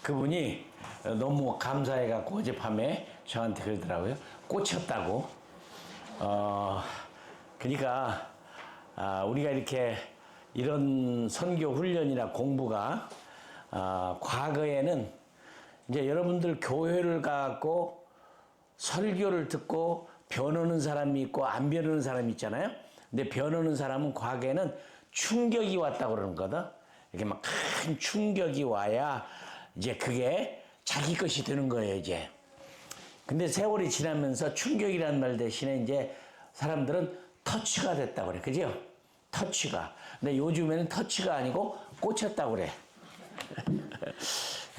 그분이 너무 감사해갖고 어젯밤에 저한테 그러더라고요. 꽂혔다고. 그러니까 우리가 이렇게 이런 선교 훈련이나 공부가 과거에는 이제 여러분들 교회를 가고 설교를 듣고 변하는 사람이 있고 안 변하는 사람이 있잖아요. 근데 변하는 사람은 과거에는 충격이 왔다고 그러는 거거든. 이렇게 막 큰 충격이 와야 이제 그게 자기 것이 되는 거예요, 이제. 근데 세월이 지나면서 충격이라는 말 대신에 이제 사람들은 터치가 됐다고 그래. 그죠? 터치가. 근데 요즘에는 터치가 아니고 꽂혔다고 그래.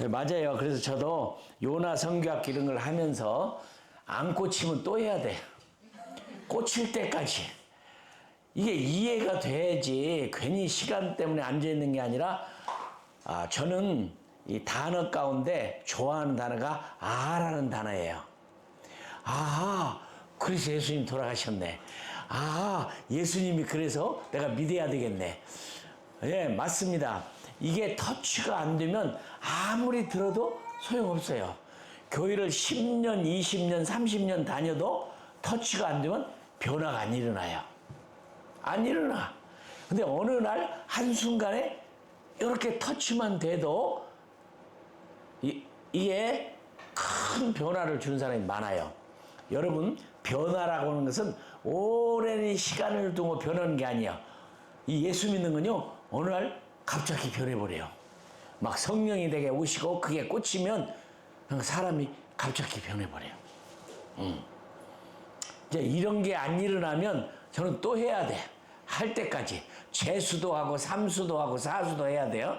맞아요. 그래서 저도 요나 성교학기 이런 걸 하면서 안 꽂히면 또 해야 돼. 꽂힐 때까지. 이게 이해가 돼야지 괜히 시간 때문에 앉아있는 게 아니라 저는 이 단어 가운데 좋아하는 단어가 아라는 단어예요. 그래서 예수님 돌아가셨네. 예수님이 그래서 내가 믿어야 되겠네. 예, 맞습니다. 이게 터치가 안 되면 아무리 들어도 소용없어요. 교회를 10년, 20년, 30년 다녀도 터치가 안 되면 변화가 안 일어나요. 안 일어나. 근데 어느 날 한순간에 이렇게 터치만 돼도 이게 큰 변화를 주는 사람이 많아요. 여러분, 변화라고 하는 것은 오랜 시간을 두고 변하는 게 아니에요. 이 예수 믿는 건요, 어느 날 갑자기 변해버려요. 막 성령이 되게 오시고 그게 꽂히면 사람이 갑자기 변해버려요. 이제 이런 게 안 일어나면 저는 또 해야 돼. 할 때까지. 재수도 하고 삼수도 하고 사수도 해야 돼요.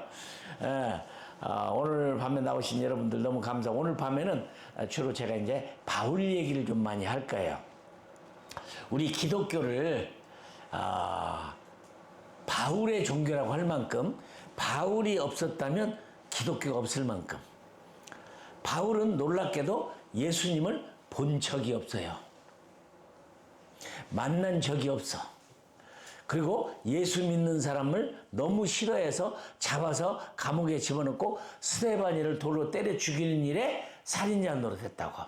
오늘 밤에 나오신 여러분들 너무 감사하고, 오늘 밤에는 주로 제가 이제 바울 얘기를 좀 많이 할 거예요. 우리 기독교를 바울의 종교라고 할 만큼, 바울이 없었다면 기독교가 없을 만큼, 바울은 놀랍게도 예수님을 본 적이 없어요. 만난 적이 없어. 그리고 예수 믿는 사람을 너무 싫어해서 잡아서 감옥에 집어넣고 스데바니를 돌로 때려 죽이는 일에 살인자 노릇했다고.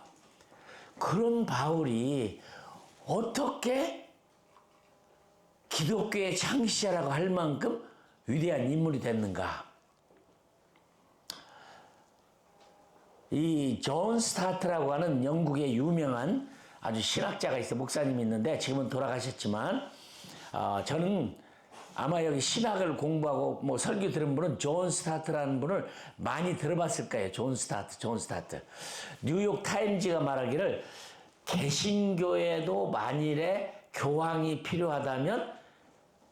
그런 바울이 어떻게 기독교의 창시자라고 할 만큼 위대한 인물이 됐는가? 이 존 스타트라고 하는 영국의 유명한 아주 신학자가 있어. 목사님이 있는데 지금은 돌아가셨지만, 저는 아마 여기 신학을 공부하고 뭐 설교 들은 분은 존 스타트라는 분을 많이 들어봤을 거예요. 존 스타트. 뉴욕 타임즈가 말하기를 개신교에도 만일에 교황이 필요하다면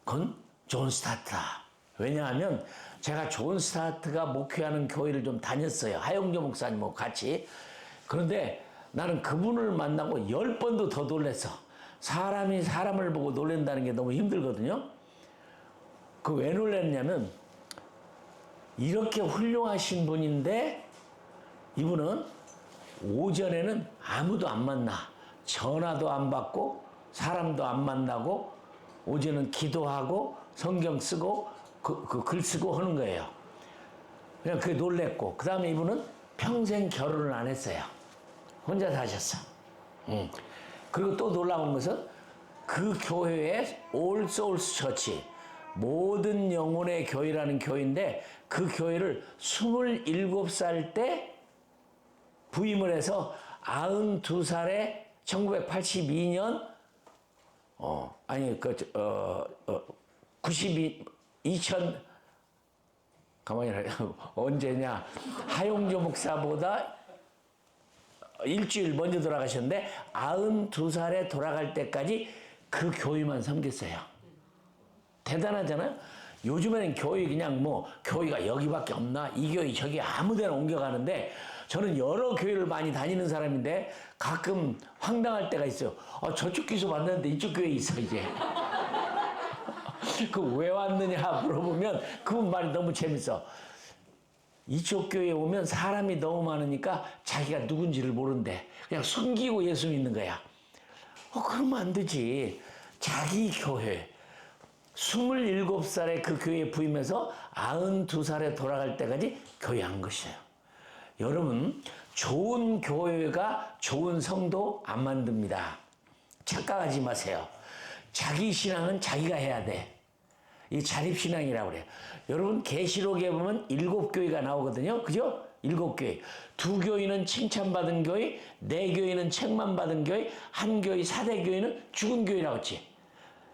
그건 존 스타트다. 왜냐하면 제가 존 스타트가 목회하는 교회를 좀 다녔어요. 하용조 목사님하고 같이. 그런데 나는 그분을 만나고 10번도 더 놀랬어. 사람이 사람을 보고 놀란다는 게 너무 힘들거든요. 그 왜 놀랐냐면, 이렇게 훌륭하신 분인데 이분은 오전에는 아무도 안 만나. 전화도 안 받고 사람도 안 만나고 오전은 기도하고 성경 쓰고 글 쓰고 하는 거예요. 그냥 그게 놀랬고, 그 다음에 이분은 평생 결혼을 안 했어요. 혼자 사셨어. 그리고 또 놀라운 것은 그 교회의 All Souls Church, 모든 영혼의 교회라는 교회인데, 그 교회를 27살 때 부임을 해서 92살에 1982년 2000 가만히 언제냐, 하용조 목사보다 일주일 먼저 돌아가셨는데 92살에 돌아갈 때까지 그 교회만 섬겼어요. 대단하잖아요. 요즘에는 교회 그냥 뭐 교회가 여기밖에 없나, 이 교회 저기 아무데나 옮겨가는데, 저는 여러 교회를 많이 다니는 사람인데 가끔 황당할 때가 있어요. 저쪽 교회에서 왔는데 이쪽 교회에 있어 이제. 그 왜 왔느냐 물어보면 그분 말이 너무 재밌어. 이쪽 교회에 오면 사람이 너무 많으니까 자기가 누군지를 모른대. 그냥 숨기고 예수 믿는 거야. 그러면 안 되지. 자기 교회. 27살에 그 교회에 부임해서 92살에 돌아갈 때까지 교회 한 것이에요. 여러분, 좋은 교회가 좋은 성도 안 만듭니다. 착각하지 마세요. 자기 신앙은 자기가 해야 돼. 이 자립신앙이라고 그래요. 여러분, 계시록에 보면 7교회가 나오거든요. 그죠? 7교회. 2교회는 칭찬받은 교회, 4교회는 책만 받은 교회, 1교회, 4대 교회는 죽은 교회 나왔지.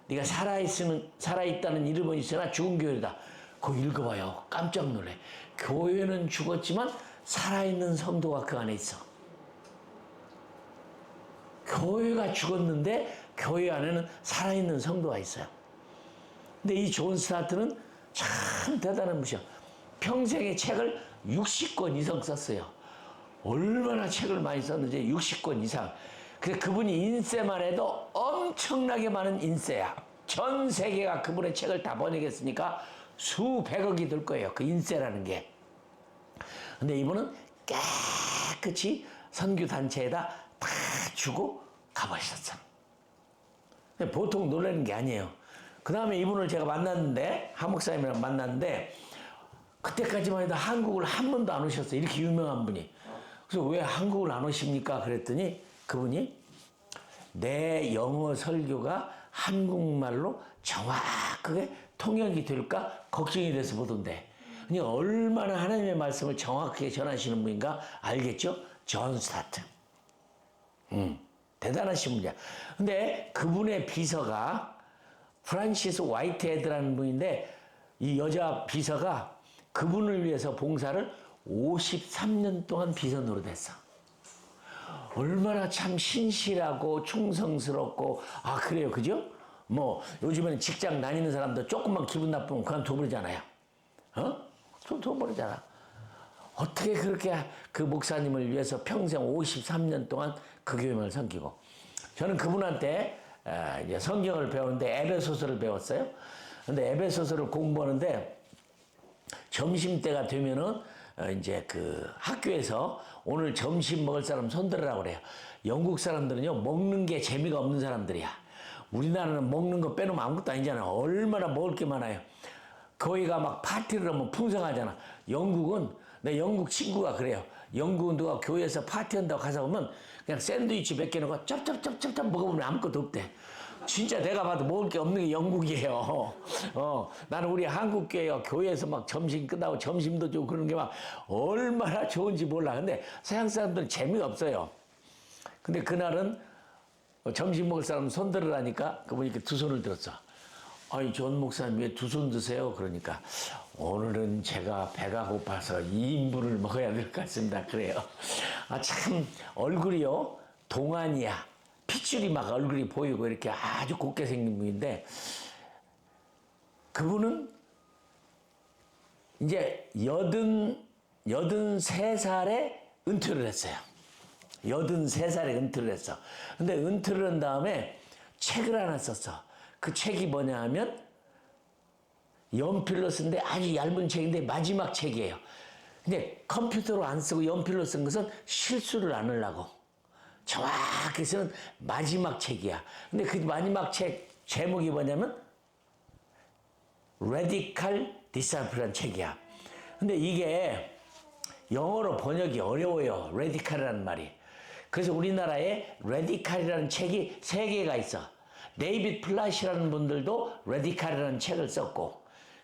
네가 살아있다는 이름은 있으나 죽은 교회다. 그거 읽어봐요. 깜짝 놀래. 교회는 죽었지만 살아있는 성도가 그 안에 있어. 교회가 죽었는데 교회 안에는 살아있는 성도가 있어요. 근데 이 존 스타트는 참 대단한 분이야. 평생에 책을 60권 이상 썼어요. 얼마나 책을 많이 썼는지 60권 이상. 그래서 그분이 인세만 해도 엄청나게 많은 인세야. 전 세계가 그분의 책을 다 번역했으니까 수백억이 들 거예요. 그 인세라는 게. 근데 이분은 깨끗이 선교단체에다 다 주고 가버리셨어. 보통 놀라는 게 아니에요. 그 다음에 이분을 제가 만났는데, 한 목사님이랑 만났는데, 그때까지만 해도 한국을 한 번도 안 오셨어요. 이렇게 유명한 분이. 그래서 왜 한국을 안 오십니까? 그랬더니 그분이 내 영어 설교가 한국말로 정확하게 통역이 될까 걱정이 돼서 보던데. 그러니까 얼마나 하나님의 말씀을 정확하게 전하시는 분인가 알겠죠? 존 스타트. 대단하신 분이야. 근데 그분의 비서가 프란시스 화이트헤드라는 분인데, 이 여자 비서가 그분을 위해서 봉사를 53년 동안 비서 노릇했어. 얼마나 참 신실하고 충성스럽고, 아, 그래요. 그죠? 뭐, 요즘에는 직장 다니는 사람도 조금만 기분 나쁘면 그만둬버리잖아요. 둬버리잖아. 어떻게 그렇게 그 목사님을 위해서 평생 53년 동안 그 교회를 섬기고. 저는 그분한테 이제 성경을 배우는데 에베소서를 배웠어요. 근데 에베소서를 공부하는데 점심때가 되면은 이제 그 학교에서 오늘 점심 먹을 사람 손들으라고 그래요. 영국 사람들은요, 먹는 게 재미가 없는 사람들이야. 우리나라는 먹는 거 빼놓으면 아무것도 아니잖아. 얼마나 먹을 게 많아요. 거기가 막 파티를 하면 풍성하잖아. 영국은, 내 영국 친구가 그래요. 영국은 누가 교회에서 파티한다고 가서 보면 그냥 샌드위치 몇 개 넣고 짭짭짭짭짭 먹어보면 아무것도 없대. 진짜 내가 봐도 먹을 게 없는 게 영국이에요. 나는 우리 한국 교회에서 막 점심 끝나고 점심도 주고 그런 게 막 얼마나 좋은지 몰라. 근데 서양 사람들은 재미가 없어요. 근데 그날은 점심 먹을 사람 손 들으라니까 그분이 이렇게 두 손을 들었어. 아니, 존 목사님 왜 두 손 드세요? 그러니까 오늘은 제가 배가 고파서 2인분을 먹어야 될 것 같습니다. 그래요. 아, 참 얼굴이요 동안이야. 핏줄이 막 얼굴이 보이고 이렇게 아주 곱게 생긴 분인데, 그분은 이제 83살에 은퇴를 했어요. 83살에 은퇴를 했어. 근데 은퇴를 한 다음에 책을 하나 썼어. 그 책이 뭐냐 하면 연필로 쓴데 아주 얇은 책인데 마지막 책이에요. 근데 컴퓨터로 안 쓰고 연필로 쓴 것은 실수를 안 하려고. 정확히 쓰는 마지막 책이야. 근데 그 마지막 책 제목이 뭐냐면 Radical Disciple이라는 책이야. 근데 이게 영어로 번역이 어려워요. Radical이라는 말이. 그래서 우리나라에 Radical이라는 책이 3개가 있어. 데이빗 플랫이라는 분들도 Radical이라는 책을 썼고,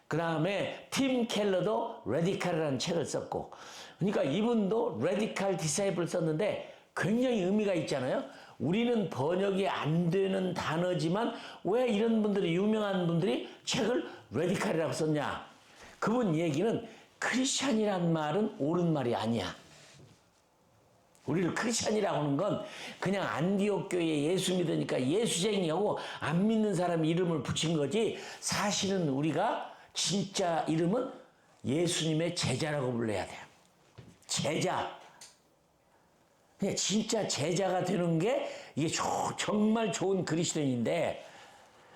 그 다음에 팀 켈러도 Radical이라는 책을 썼고, 그러니까 이분도 Radical Disciple 썼는데 굉장히 의미가 있잖아요. 우리는 번역이 안 되는 단어지만 왜 이런 분들이, 유명한 분들이 책을 Radical이라고 썼냐? 그분 얘기는 크리스찬이란 말은 옳은 말이 아니야. 우리를 크리스찬이라고 하는 건 그냥 안디옥 교회에 예수 믿으니까 예수쟁이하고 안 믿는 사람 이름을 붙인 거지, 사실은 우리가 진짜 이름은 예수님의 제자라고 불러야 돼요. 제자. 그냥 진짜 제자가 되는 게 이게 정말 좋은 그리스도인인데,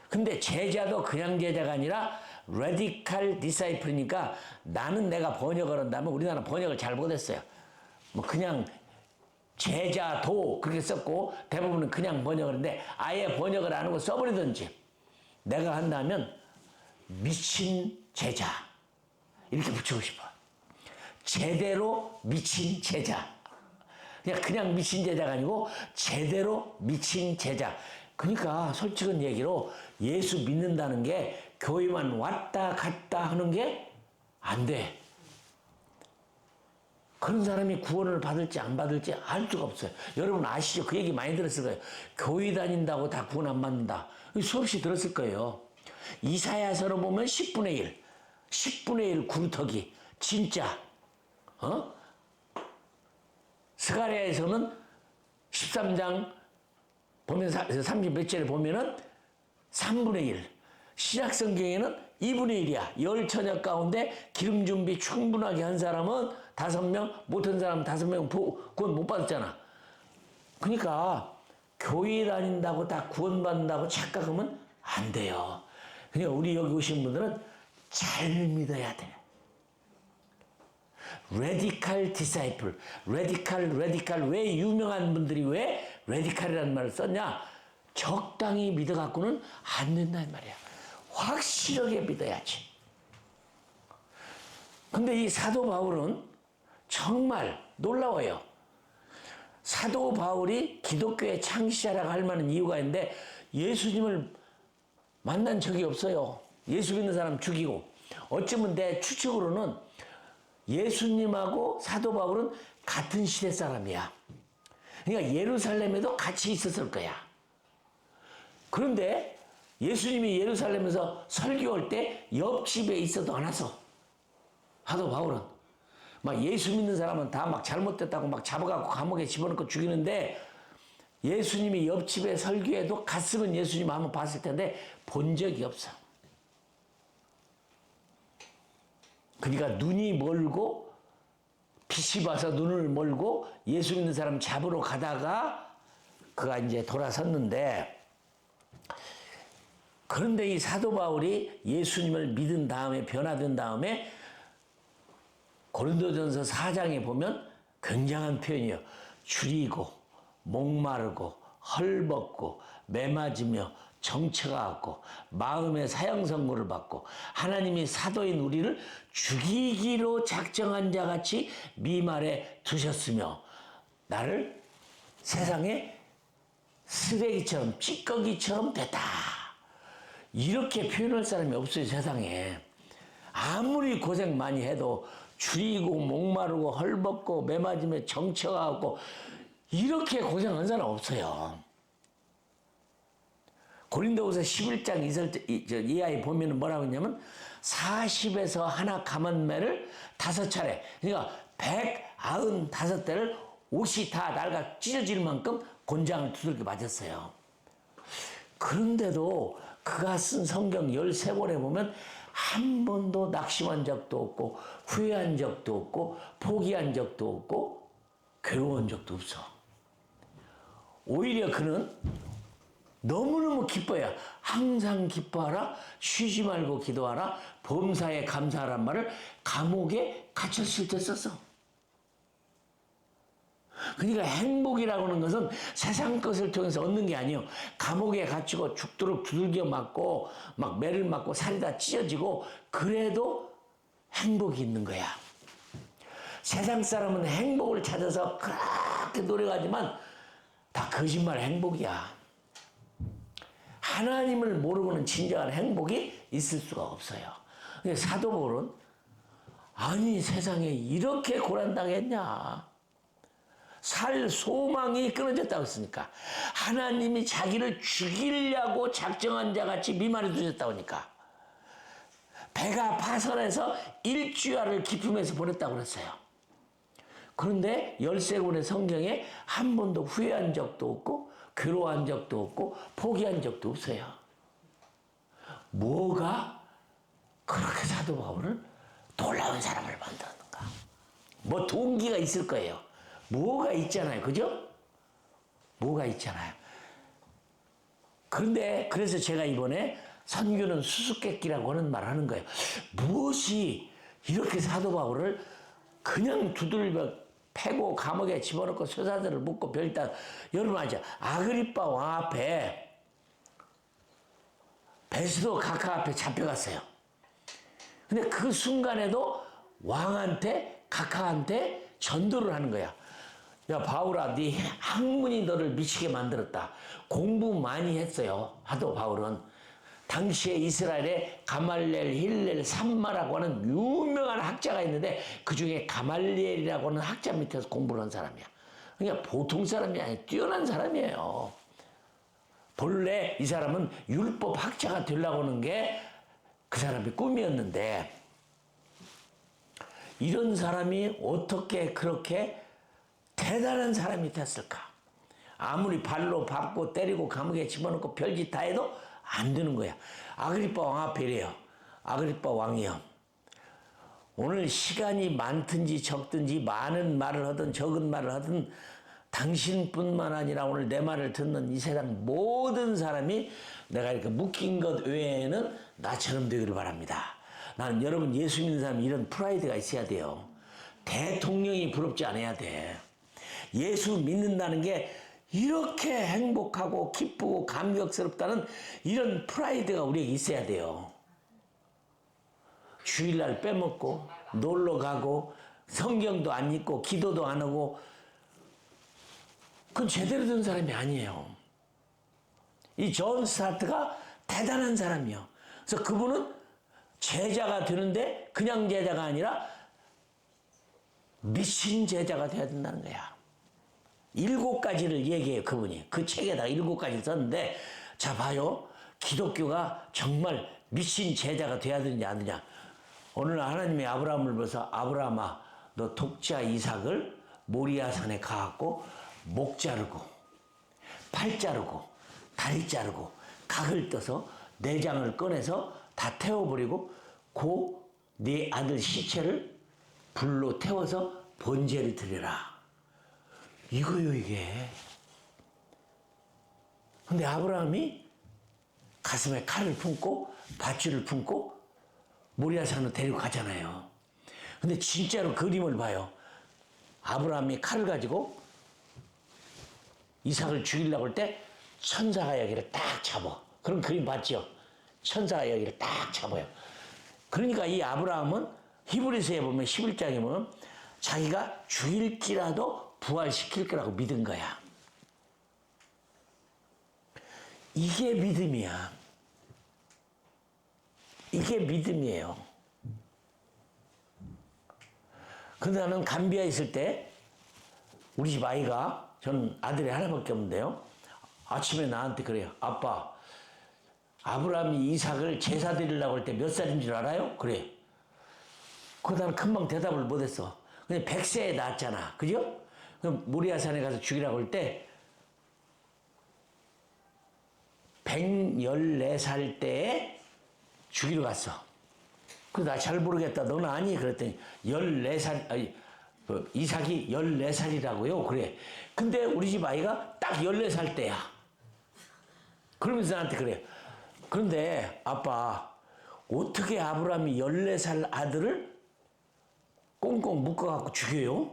근데 제자도 그냥 제자가 아니라 Radical Disciple이니까, 나는 내가 번역을 한다면 우리나라 번역을 잘 못했어요. 뭐 그냥 제자도 그렇게 썼고 대부분은 그냥 번역을 하는데, 아예 번역을 안 하고 써버리든지, 내가 한다면 미친 제자 이렇게 붙이고 싶어. 제대로 미친 제자. 그냥 미친 제자가 아니고 제대로 미친 제자. 그러니까 솔직한 얘기로 예수 믿는다는 게 교회만 왔다 갔다 하는 게 안 돼. 그런 사람이 구원을 받을지 안 받을지 알 수가 없어요. 여러분 아시죠? 그 얘기 많이 들었을 거예요. 교회 다닌다고 다 구원 안 받는다. 수없이 들었을 거예요. 이사야서로 보면 10분의 1. 10분의 1 구루터기. 진짜. 스가랴에서는 13장 보면 30 몇 절에 보면은 3분의 1. 신약성경에는 2분의 1이야. 열 처녀 가운데 기름 준비 충분하게 한 사람은 5명, 못한 사람은 5명 구원 못 받았잖아. 그러니까 교회 다닌다고 다 구원받는다고 착각하면 안 돼요. 그러니까 우리 여기 오신 분들은 잘 믿어야 돼. 레디칼 디사이플, 레디칼. 왜 유명한 분들이 왜 레디칼이라는 말을 썼냐? 적당히 믿어갖고는 안 된다는 말이야. 확실하게 믿어야지. 근데 이 사도 바울은 정말 놀라워요. 사도 바울이 기독교의 창시자라고 할 만한 이유가 있는데 예수님을 만난 적이 없어요. 예수 믿는 사람 죽이고. 어쩌면 내 추측으로는 예수님하고 사도 바울은 같은 시대 사람이야. 그러니까 예루살렘에도 같이 있었을 거야. 그런데 예수님이 예루살렘에서 설교할 때 옆집에 있어도 않았어. 사도 바울은. 막 예수 믿는 사람은 다 막 잘못됐다고 막 잡아갖고 감옥에 집어넣고 죽이는데 예수님이 옆집에 설교해도 갔으면 예수님 한번 봤을 텐데 본 적이 없어. 그러니까 눈이 멀고 빛이 봐서 눈을 멀고 예수 믿는 사람 잡으러 가다가 그가 이제 돌아섰는데 그런데 이 사도 바울이 예수님을 믿은 다음에 변화된 다음에 고린도전서 4장에 보면 굉장한 표현이에요. 줄이고 목마르고 헐벗고 매맞으며 정처가갖고 마음의 사형선고를 받고 하나님이 사도인 우리를 죽이기로 작정한 자같이 미말에 두셨으며 나를 세상에 쓰레기처럼 찌꺼기처럼 됐다. 이렇게 표현할 사람이 없어요. 세상에. 아무리 고생 많이 해도 줄이고 목마르고 헐벗고 매맞으며 정처가갖고 이렇게 고생한 사람 없어요. 고린도후서 11장 이하에 보면 뭐라고 했냐면 40에서 하나 감은 매를 5차례 그러니까 195대를 옷이 다 낡아 찢어질 만큼 곤장을 두들겨 맞았어요. 그런데도 그가 쓴 성경 13권에 보면 한 번도 낙심한 적도 없고 후회한 적도 없고 포기한 적도 없고 괴로운 적도 없어. 오히려 그는 너무너무 기뻐요. 항상 기뻐하라, 쉬지 말고 기도하라, 범사에 감사하란 말을 감옥에 갇혔을 때 썼어. 그러니까 행복이라고 하는 것은 세상 것을 통해서 얻는 게 아니에요. 감옥에 갇히고 죽도록 두들겨 맞고 막 매를 맞고 살이 다 찢어지고 그래도 행복이 있는 거야. 세상 사람은 행복을 찾아서 그렇게 노력하지만 다 거짓말 행복이야. 하나님을 모르고는 진정한 행복이 있을 수가 없어요. 근데 사도 바울은 아니 세상에 이렇게 고난당했냐. 살 소망이 끊어졌다고 했으니까 하나님이 자기를 죽이려고 작정한 자같이 미말에 두셨다고 하니까 배가 파선해서 일주야를 기품에서 보냈다고 그랬어요. 그런데 13권의 성경에 한 번도 후회한 적도 없고 괴로워한 적도 없고 포기한 적도 없어요. 뭐가 그렇게 사도 바울을 놀라운 사람을 만드는가? 뭐 동기가 있을 거예요. 뭐가 있잖아요. 그죠? 뭐가 있잖아요. 그런데 그래서 제가 이번에 선교는 수수께끼라고 하는 말을 하는 거예요. 무엇이 이렇게 사도 바울을 그냥 두들겨 패고 감옥에 집어넣고 쇠사슬을 묶고 별단 여러분 아죠? 아그리빠 왕 앞에 베스도 각하 앞에 잡혀갔어요. 근데 그 순간에도 왕한테 각하한테 전도를 하는 거야. 야, 바울아, 네 학문이 너를 미치게 만들었다. 공부 많이 했어요. 하도 바울은. 당시에 이스라엘에 가말리엘, 힐렐, 삼마라고 하는 유명한 학자가 있는데 그 중에 가말리엘이라고 하는 학자 밑에서 공부를 한 사람이야. 그러니까 보통 사람이 아니야. 뛰어난 사람이에요. 본래 이 사람은 율법 학자가 되려고 하는 게 그 사람의 꿈이었는데 이런 사람이 어떻게 그렇게 대단한 사람이 됐을까? 아무리 발로 밟고 때리고 감옥에 집어넣고 별짓 다 해도 안 되는 거야. 아그리빠 왕 앞에 이래요. 아그리빠 왕이요. 오늘 시간이 많든지 적든지 많은 말을 하든 적은 말을 하든 당신뿐만 아니라 오늘 내 말을 듣는 이 세상 모든 사람이 내가 이렇게 묶인 것 외에는 나처럼 되기를 바랍니다. 나는 여러분 예수 믿는 사람이 이런 프라이드가 있어야 돼요. 대통령이 부럽지 않아야 돼. 예수 믿는다는 게 이렇게 행복하고 기쁘고 감격스럽다는 이런 프라이드가 우리에게 있어야 돼요. 주일날 빼먹고 놀러 가고 성경도 안 읽고 기도도 안 하고 그건 제대로 된 사람이 아니에요. 이 존 스타트가 대단한 사람이요. 그래서 그분은 제자가 되는데 그냥 제자가 아니라 미친 제자가 돼야 된다는 거야. 7가지를 얘기해요, 그분이. 그 책에다가 7가지 썼는데, 자, 봐요. 기독교가 정말 미친 제자가 돼야 되느냐, 안 되느냐. 오늘 하나님이 아브라함을 불러서, 아브라함아, 너 독자 이삭을 모리아산에 가갖고, 목 자르고, 팔 자르고, 다리 자르고, 각을 떠서, 내장을 꺼내서 다 태워버리고, 네 아들 시체를 불로 태워서 번제를 드려라. 이거요, 이게. 근데 아브라함이 가슴에 칼을 품고 밧줄을 품고 모리아산으로 데리고 가잖아요. 근데 진짜로 그림을 봐요. 아브라함이 칼을 가지고 이삭을 죽이려고 할 때 천사가 여기를 딱 잡아. 그런 그림 봤죠? 천사가 여기를 딱 잡아요. 그러니까 이 아브라함은 히브리서에 보면 11장에 보면 자기가 죽일지라도 부활시킬 거라고 믿은 거야. 이게 믿음이야. 이게 믿음이에요. 근데 나는 감비아에 있을 때 우리 집 아이가, 저는 아들이 하나밖에 없는데요. 아침에 나한테 그래요. 아빠, 아브라함이 이삭을 제사 드리려고 할 때 몇 살인 줄 알아요? 그래. 그거 나는 금방 대답을 못했어. 근데 100세에 낳았잖아. 그죠? 그럼 모리아산에 가서 죽이라고 할 때 114살 때에 죽이러 갔어. 그래서 나 잘 모르겠다. 너는 아니? 그랬더니 14살, 아니, 이삭이 14살이라고요? 그래. 근데 우리 집 아이가 딱 14살 때야. 그러면서 나한테 그래. 그런데 아빠, 어떻게 아브라함이 14살 아들을 꽁꽁 묶어갖고 죽여요?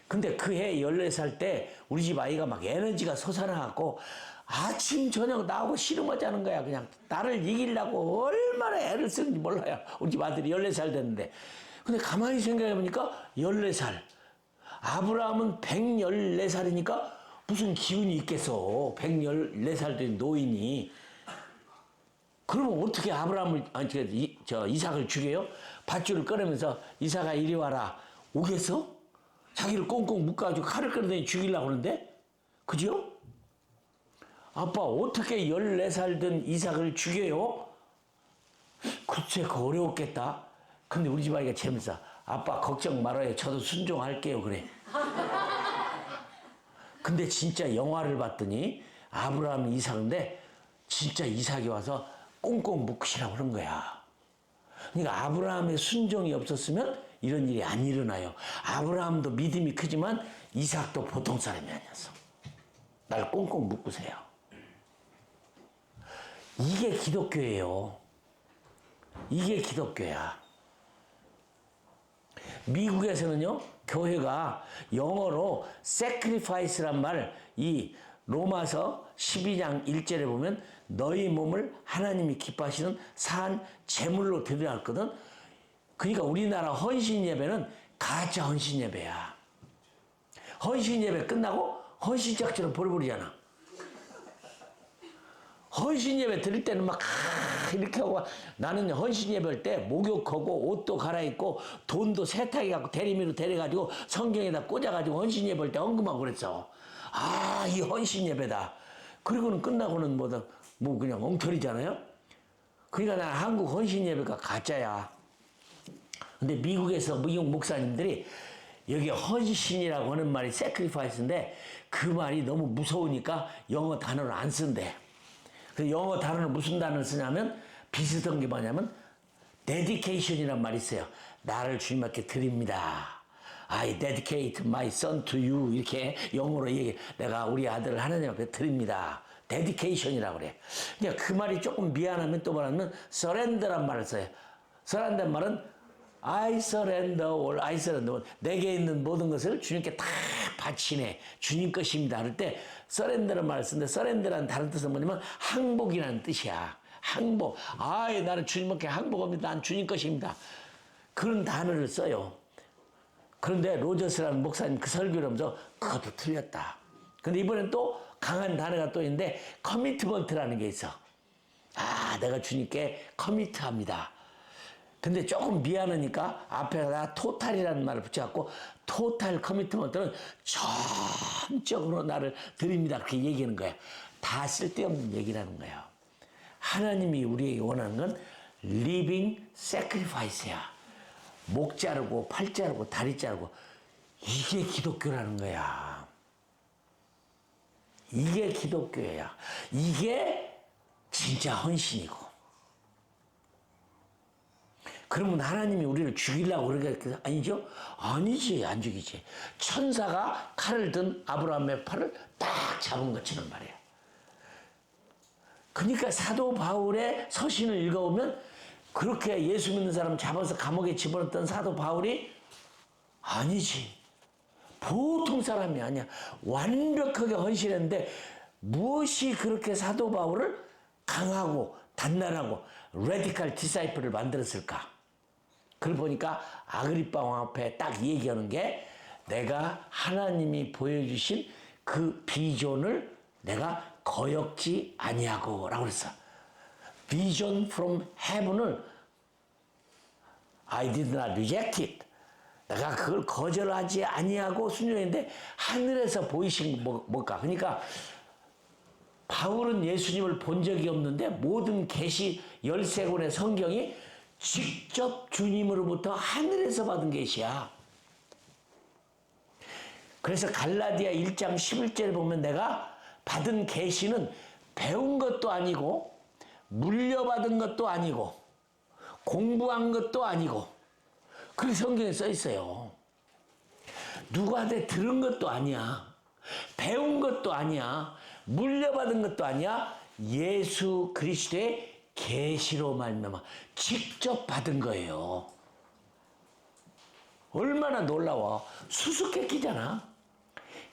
근데 그 해 14살 때 우리 집 아이가 막 에너지가 솟아나갖고 아침 저녁 나하고 씨름하자는 거야. 그냥 나를 이기려고 얼마나 애를 쓰는지 몰라요. 우리 집 아들이 14살 됐는데. 근데 가만히 생각해보니까 14살. 아브라함은 114살이니까 무슨 기운이 있겠어. 114살 된 노인이. 그러면 어떻게 아브라함을, 아니, 이삭을 죽여요? 밧줄을 꺼내면서 이삭아 이리 와라. 오겠어? 자기를 꽁꽁 묶어가지고 칼을 꺼내더니 죽이려고 하는데? 그죠? 아빠, 어떻게 14살 된 이삭을 죽여요? 글쎄, 그 어려웠겠다. 근데 우리 집 아이가 재밌어. 아빠, 걱정 말아요. 저도 순종할게요. 그래. 근데 진짜 영화를 봤더니 아브라함이 이삭인데 진짜 이삭이 와서 꽁꽁 묶으시라고 그런 거야. 그러니까 아브라함의 순종이 없었으면 이런 일이 안 일어나요. 아브라함도 믿음이 크지만 이삭도 보통 사람이 아니었어. 날 꽁꽁 묶으세요. 이게 기독교예요. 이게 기독교야. 미국에서는요, 교회가 영어로 sacrifice란 말, 이 로마서 12장 1절에 보면 너희 몸을 하나님이 기뻐하시는 산 제물로 드리라 했거든. 그러니까 우리나라 헌신 예배는 가짜 헌신 예배야. 헌신 예배 끝나고 헌신짝지로 벌벌이잖아. 헌신 예배 드릴 때는 막 이렇게 하고, 나는 헌신 예배 할 때 목욕하고 옷도 갈아입고 돈도 세탁해갖고 대리미로 데려가지고 성경에다 꽂아가지고 헌신 예배 할 때 헌금하고 그랬어. 아, 이 헌신 예배다. 그리고는 끝나고는 뭐 그냥 엉터리잖아요. 그러니까 난 한국 헌신 예배가 가짜야. 근데 미국에서 미국 목사님들이 여기 헌신이라고 하는 말이 sacrifice인데 그 말이 너무 무서우니까 영어 단어를 안 쓴대. 그 영어 단어를 무슨 단어를 쓰냐면 비슷한 게 뭐냐면 dedication이란 말이 있어요. 나를 주님께 드립니다. I dedicate my son to you. 이렇게 영어로 얘기해. 내가 우리 아들을 하나님 앞에 드립니다. dedication이라고 그래. 그러니까 그 말이 조금 미안하면 또 뭐냐면 surrender란 말을 써요. surrender 말은 I surrender all, I surrender all. 내게 있는 모든 것을 주님께 다 바치네. 주님 것입니다. 그럴 때 surrender란 말을 쓰는데 surrender라는 다른 뜻은 뭐냐면 항복이라는 뜻이야. 항복. 아이, 나는 주님께 항복합니다. 난 주님 것입니다. 그런 단어를 써요. 그런데 로저스라는 목사님 그 설교를 하면서 그것도 틀렸다. 근데 이번엔 또 강한 단어가 또 있는데 커미트먼트라는 게 있어. 아, 내가 주님께 커미트합니다. 근데 조금 미안하니까 앞에다 토탈이라는 말을 붙여갖고 토탈 커미트먼트는 전적으로 나를 드립니다. 그렇게 얘기하는 거야. 다 쓸데없는 얘기라는 거야. 하나님이 우리에게 원하는 건 living sacrifice야. 목 자르고 팔 자르고 다리 자르고 이게 기독교라는 거야. 이게 기독교야. 이게 진짜 헌신이고. 그러면 하나님이 우리를 죽이려고 그러니까 아니죠? 아니지, 안 죽이지. 천사가 칼을 든 아브라함의 팔을 딱 잡은 것처럼 말이야. 그러니까 사도 바울의 서신을 읽어보면 그렇게 예수 믿는 사람 잡아서 감옥에 집어넣었던 사도 바울이 아니지. 보통 사람이 아니야. 완벽하게 헌신했는데 무엇이 그렇게 사도 바울을 강하고 단단하고 레디컬 디사이플을 만들었을까? 그걸 보니까 아그리빠 왕 앞에 딱 얘기하는 게 내가 하나님이 보여주신 그 비전을 내가 거역지 아니하고 라고 그랬어. Vision from heaven을 I did not reject it. 내가 그걸 거절하지 아니하고 순종했는데 하늘에서 보이신 뭘까? 그러니까 바울은 예수님을 본 적이 없는데 모든 계시 13권의 성경이 직접 주님으로부터 하늘에서 받은 계시야. 그래서 갈라디아 1장 11절에 보면 내가 받은 계시는 배운 것도 아니고 물려받은 것도 아니고 공부한 것도 아니고 그렇게 성경에 써 있어요. 누구한테 들은 것도 아니야. 배운 것도 아니야. 물려받은 것도 아니야. 예수 그리스도의 계시로 말미암아 직접 받은 거예요. 얼마나 놀라워. 수수께끼잖아.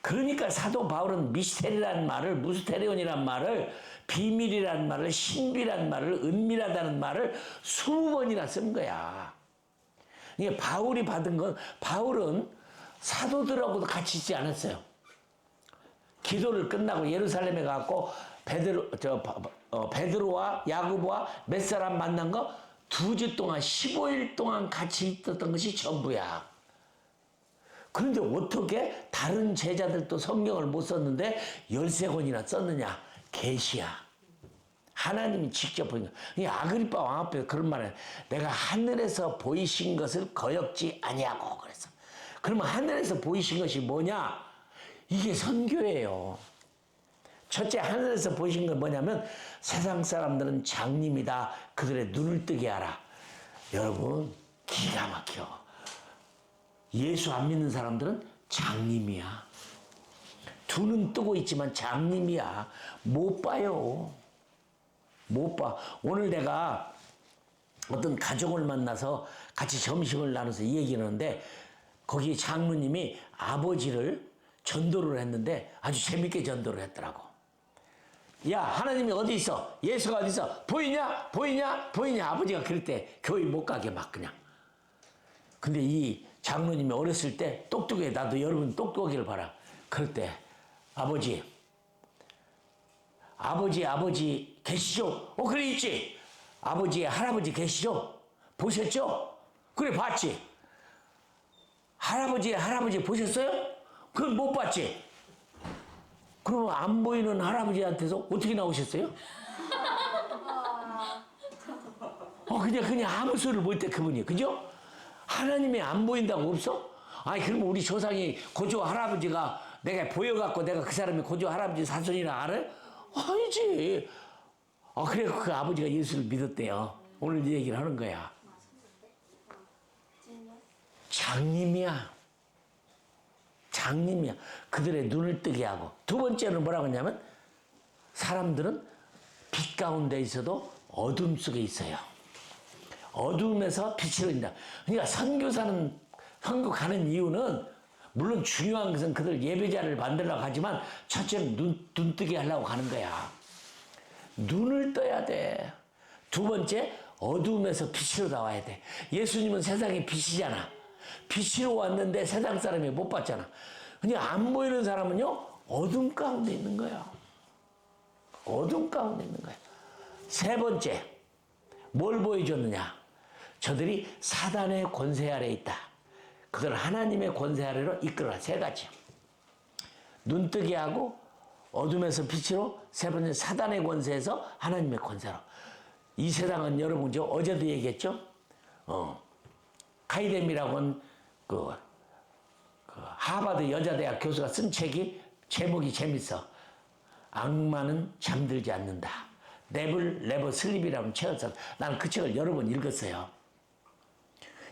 그러니까 사도 바울은 미스테리라는 말을, 무스테리온이라는 말을, 비밀이라는 말을, 신비라는 말을, 은밀하다는 말을 20번이나 쓴 거야. 이게 바울이 받은 건, 바울은 사도들하고도 같이 있지 않았어요. 기도를 끝나고 예루살렘에 가고 베드로와 야고보와 몇 사람 만난 거 2주 동안 15일 동안 같이 있었던 것이 전부야. 그런데 어떻게 다른 제자들도 성경을 못 썼는데 13권이나 썼느냐? 계시야. 하나님이 직접 보인 거야. 아그리빠 왕 앞에 그런 말을 내가 하늘에서 보이신 것을 거역지 아니하고 그랬어. 그러면 하늘에서 보이신 것이 뭐냐? 이게 선교예요. 첫째, 하늘에서 보이신 건 뭐냐면 세상 사람들은 장님이다. 그들의 눈을 뜨게 하라. 여러분, 기가 막혀. 예수 안 믿는 사람들은 장님이야. 두 눈 뜨고 있지만 장님이야. 못 봐요. 못 봐. 오늘 내가 어떤 가족을 만나서 같이 점심을 나눠서 얘기를 하는데 거기 장로님이 아버지를 전도를 했는데 아주 재밌게 전도를 했더라고. 야, 하나님이 어디 있어? 예수가 어디 있어? 보이냐? 보이냐? 보이냐? 아버지가 그럴 때 교회 못 가게 막 그냥. 근데 이 장로님이 어렸을 때 똑똑해. 나도 여러분 똑똑하기를 바라. 그럴 때 아버지 계시죠? 그래 있지. 아버지 할아버지 계시죠? 보셨죠? 그래 봤지. 할아버지 보셨어요? 그건 못 봤지. 그럼 안 보이는 할아버지한테서 어떻게 나오셨어요? 그냥 아무 소리를 못해 그분이. 그죠? 하나님이 안 보인다고 없어? 아니 그럼 우리 조상이 고조 할아버지가 내가 보여갖고 내가 그 사람이 고조 할아버지 사손이라 알아? 아니지. 그래 그 아버지가 예수를 믿었대요. 오늘 이 얘기를 하는 거야. 장님이야. 그들의 눈을 뜨게 하고. 두 번째는 뭐라고 했냐면 사람들은 빛 가운데 있어도 어둠 속에 있어요. 어둠에서 빛이 흐른다. 그러니까 선교 가는 이유는 물론 중요한 것은 그들 예배자를 만들려고 하지만 첫째는 눈 뜨게 하려고 가는 거야. 눈을 떠야 돼. 두 번째 어둠에서 빛으로 나와야 돼. 예수님은 세상의 빛이잖아. 빛으로 왔는데 세상 사람이 못 봤잖아. 그냥 안 보이는 사람은요 어둠 가운데 있는 거야. 어둠 가운데 있는 거야. 세 번째 뭘 보여줬느냐? 저들이 사단의 권세 아래에 있다. 그들 하나님의 권세 아래로 이끌어라. 세 가지. 눈뜨게 하고 어둠에서 빛으로, 세 번째 사단의 권세에서 하나님의 권세로. 이 세상은 여러분 어제도 얘기했죠. 카이뎀이라고 하는 그 하버드 여자대학 교수가 쓴 책이 제목이 재밌어. 악마는 잠들지 않는다. Never Never Sleep이라는 책을 써. 나는 그 책을 여러 번 읽었어요.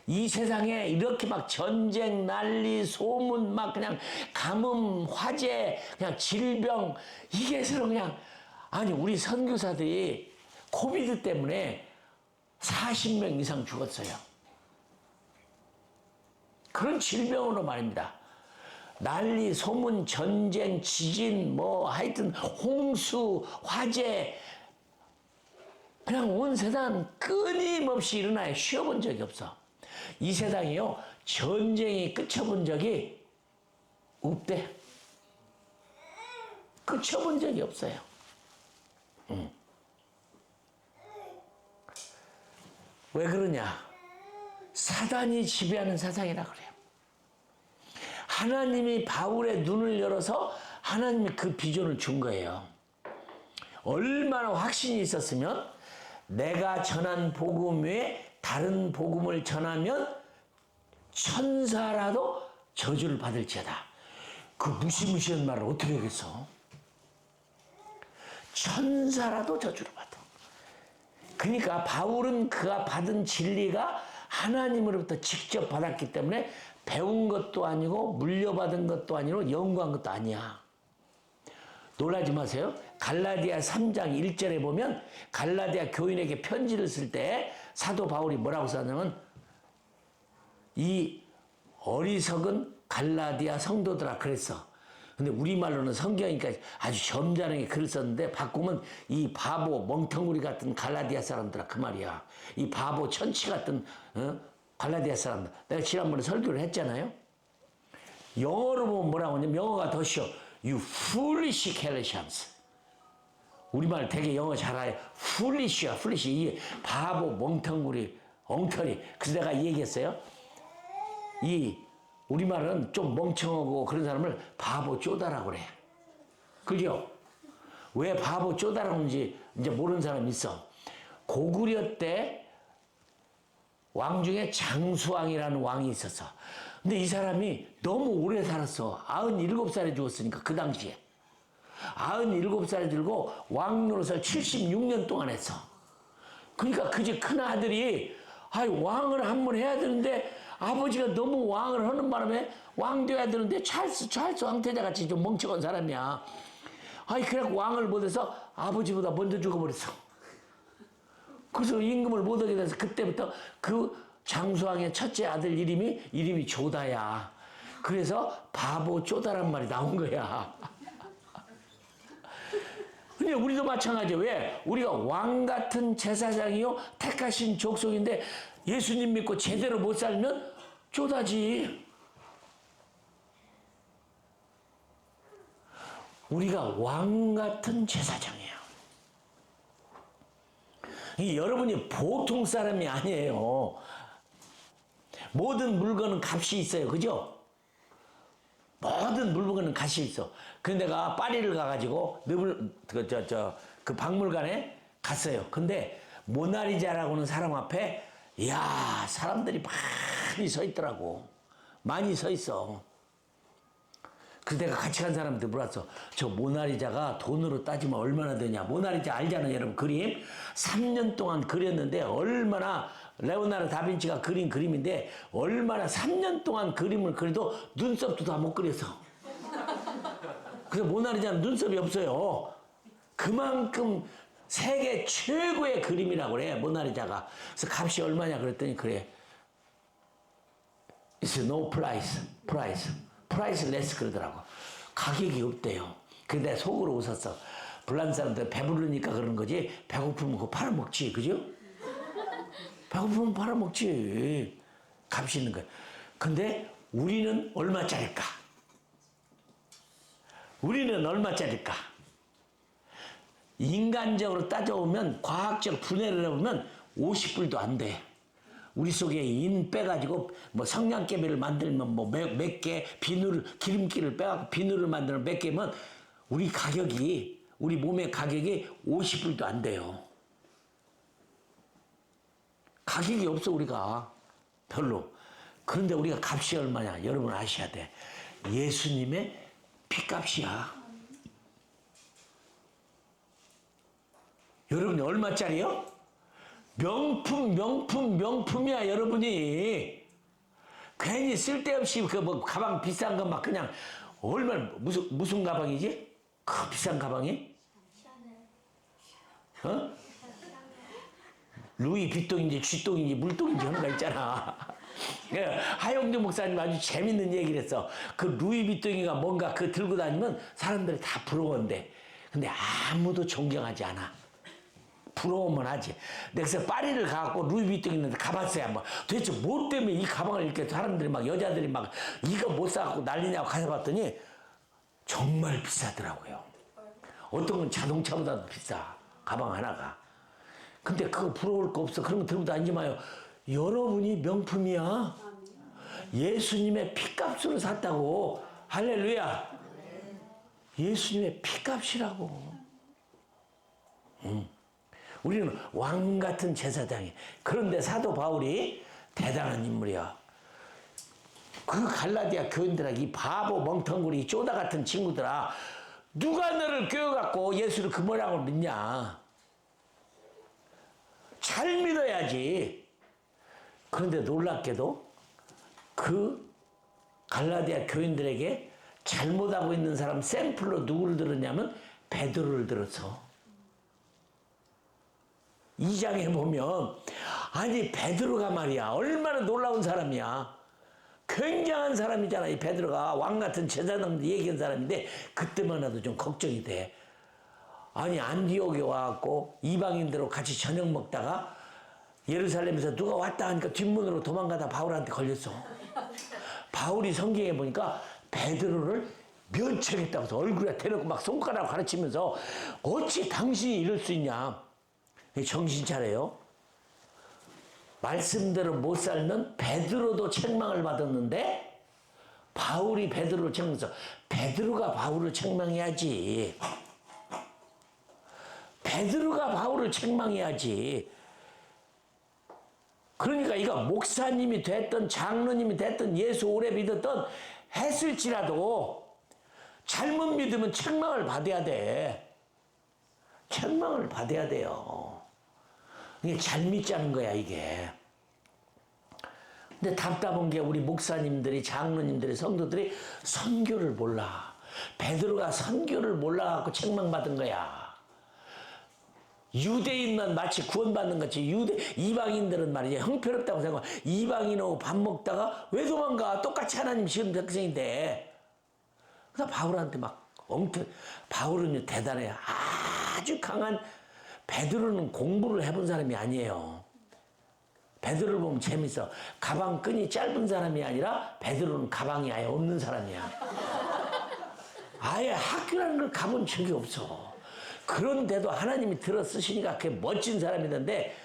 이 세상에 이렇게 막 전쟁, 난리, 소문, 막 그냥 가뭄, 화재, 그냥 질병, 이게 서로 그냥, 아니, 우리 선교사들이 코비드 때문에 40명 이상 죽었어요. 그런 질병으로 말입니다. 난리, 소문, 전쟁, 지진, 하여튼 홍수, 화재, 그냥 온 세상 끊임없이 일어나요. 쉬어본 적이 없어. 이 세상이요, 전쟁이 끝쳐본 적이 없대. 끝쳐본 적이 없어요. 왜 그러냐? 사단이 지배하는 세상이라 그래요. 하나님이 바울의 눈을 열어서 하나님이 그 비전을 준 거예요. 얼마나 확신이 있었으면 내가 전한 복음 외에 다른 복음을 전하면 천사라도 저주를 받을지어다. 그 무시무시한 말을 어떻게 하겠어? 천사라도 저주를 받아. 그러니까 바울은 그가 받은 진리가 하나님으로부터 직접 받았기 때문에 배운 것도 아니고 물려받은 것도 아니고 연구한 것도 아니야. 놀라지 마세요. 갈라디아 3장 1절에 보면 갈라디아 교인에게 편지를 쓸 때 사도 바울이 뭐라고 썼냐면 이 어리석은 갈라디아 성도들아 그랬어. 근데 우리말로는 성경이니까 아주 점잖게 글을 썼는데 바꾸면 이 바보 멍텅구리 같은 갈라디아 사람들아 그 말이야. 이 바보 천치 같은 갈라디아 사람들. 내가 지난번에 설교를 했잖아요. 영어로 보면 뭐라고 하냐면 영어가 더 쉬워. You foolish Galatians. 우리말 되게 영어 잘해요. foolish야, foolish. 이게 바보, 멍텅구리, 엉터리. 그래서 내가 얘기했어요. 이 우리말은 좀 멍청하고 그런 사람을 바보 쪼다라고 그래. 그죠? 왜 바보 쪼다라고 하는지 이제 모르는 사람이 있어. 고구려 때 왕 중에 장수왕이라는 왕이 있었어. 근데 이 사람이 너무 오래 살았어. 97살에 죽었으니까 그 당시에. 97살에 들고 왕 노릇을 76년 동안 했어. 그러니까 그제 큰 아들이 왕을 한번 해야 되는데 아버지가 너무 왕을 하는 바람에 왕 돼야 되는데 찰스 황태자 같이 좀 멍청한 사람이야. 그래갖고 왕을 못해서 아버지보다 먼저 죽어버렸어. 그래서 임금을 못 하게 돼서 그때부터 그 장수왕의 첫째 아들 이름이 조다야. 그래서 바보 쪼다란 말이 나온 거야. 근데 우리도 마찬가지야. 왜? 우리가 왕 같은 제사장이요 택하신 족속인데 예수님 믿고 제대로 못 살면 쪼다지. 우리가 왕 같은 제사장이에요. 여러분이 보통 사람이 아니에요. 모든 물건은 값이 있어요. 그죠? 모든 물건은 값이 있어. 근데 내가 파리를 가가지고 그 박물관에 갔어요. 근데 모나리자라고는 사람 앞에 이야 사람들이 많이 서 있더라고. 많이 서 있어. 그래서 내가 같이 간 사람한테 물었어. 저 모나리자가 돈으로 따지면 얼마나 되냐. 모나리자 알잖아요 여러분. 그림 3년 동안 그렸는데 얼마나 레오나르도 다빈치가 그린 그림인데 얼마나 3년 동안 그림을 그려도 눈썹도 다 못 그렸어. 그래서 모나리자는 눈썹이 없어요. 그만큼 세계 최고의 그림이라고 그래 모나리자가. 그래서 값이 얼마냐 그랬더니 그래 It's no priceless 그러더라고. 가격이 없대요. 근데 속으로 웃었어. 불란 사람들 배부르니까 그러는 거지 배고프면 그거 팔아먹지. 그죠? 배고프면 팔아먹지. 값이 있는 거야. 근데 우리는 얼마짜릴까? 우리는 얼마짜릴까? 인간적으로 따져보면 과학적 분해를 해보면 50불도 안 돼. 우리 속에 인 빼가지고 뭐 성냥개비를 만들면 뭐 몇 개 기름기를 빼갖고 비누를 만들면 몇 개면 우리 몸의 가격이 50불도 안 돼요. 가격이 없어 우리가 별로. 그런데 우리가 값이 얼마냐 여러분 아셔야 돼. 예수님의 피값이야. 여러분이 얼마짜리요? 명품이야 여러분이. 괜히 쓸데없이 그 뭐 가방 비싼 거 막 그냥 얼마나 무슨 가방이지? 그 비싼 가방이? 어? 루이 비똥인지 쥐똥인지 물똥인지 하는 거 있잖아. 하영주 목사님 아주 재밌는 얘기를 했어. 그 루이 비똥이가 뭔가 그 들고 다니면 사람들이 다 부러워한대. 근데 아무도 존경하지 않아. 부러우면 하지. 그래서 파리를 가갖고 루이비통 있는데 가봤어요 한번. 도대체 뭐 때문에 이 가방을 이렇게 사람들이 막 여자들이 막 이거 못 사갖고 난리냐고 가서 봤더니 정말 비싸더라고요. 어떤 건 자동차보다도 비싸. 가방 하나가. 근데 그거 부러울 거 없어. 그런 거 들고 다니지 마요. 여러분이 명품이야. 예수님의 피값으로 샀다고. 할렐루야. 예수님의 피값이라고. 우리는 왕 같은 제사장이. 그런데 사도 바울이 대단한 인물이야. 그 갈라디아 교인들아, 이 바보 멍텅구리 쪼다 같은 친구들아, 누가 너를 꿰어갖고 예수를 그 모양으로 믿냐? 잘 믿어야지. 그런데 놀랍게도 그 갈라디아 교인들에게 잘못하고 있는 사람 샘플로 누구를 들었냐면 베드로를 들었어. 2장에 보면 아니 베드로가 말이야 얼마나 놀라운 사람이야. 굉장한 사람이잖아. 이 베드로가 왕 같은 제사장도 얘기한 사람인데 그때만 해도 좀 걱정이 돼. 아니 안디옥에 와갖고 이방인들하고 같이 저녁 먹다가 예루살렘에서 누가 왔다 하니까 뒷문으로 도망가다 바울한테 걸렸어. 바울이 성경에 보니까 베드로를 면책했다고 해서 얼굴에 대놓고 막 손가락 가르치면서 어찌 당신이 이럴 수 있냐. 정신 차려요. 말씀대로 못 살면 베드로도 책망을 받았는데 바울이 베드로를 책망해서 베드로가 바울을 책망해야지. 베드로가 바울을 책망해야지. 그러니까 이거 목사님이 됐든 장로님이 됐든 예수 오래 믿었던 했을지라도 잘못 믿으면 책망을 받아야 돼. 책망을 받아야 돼요. 이게 잘 믿자는 거야 이게. 근데 답답한 게 우리 목사님들이 장로님들이 성도들이 선교를 몰라. 베드로가 선교를 몰라갖고 책망받은 거야. 유대인만 마치 구원받는 것이 이방인들은 말이야 형편없다고 생각하고 이방인하고 밥 먹다가 왜 도망가? 똑같이 하나님 지은 백성인데. 그래서 바울한테 막 바울은 대단해. 아주 강한. 베드로는 공부를 해본 사람이 아니에요. 베드로를 보면 재밌어. 가방 끈이 짧은 사람이 아니라 베드로는 가방이 아예 없는 사람이야. 아예 학교라는 걸 가본 적이 없어. 그런데도 하나님이 들어 쓰시니까 그게 멋진 사람이 되는데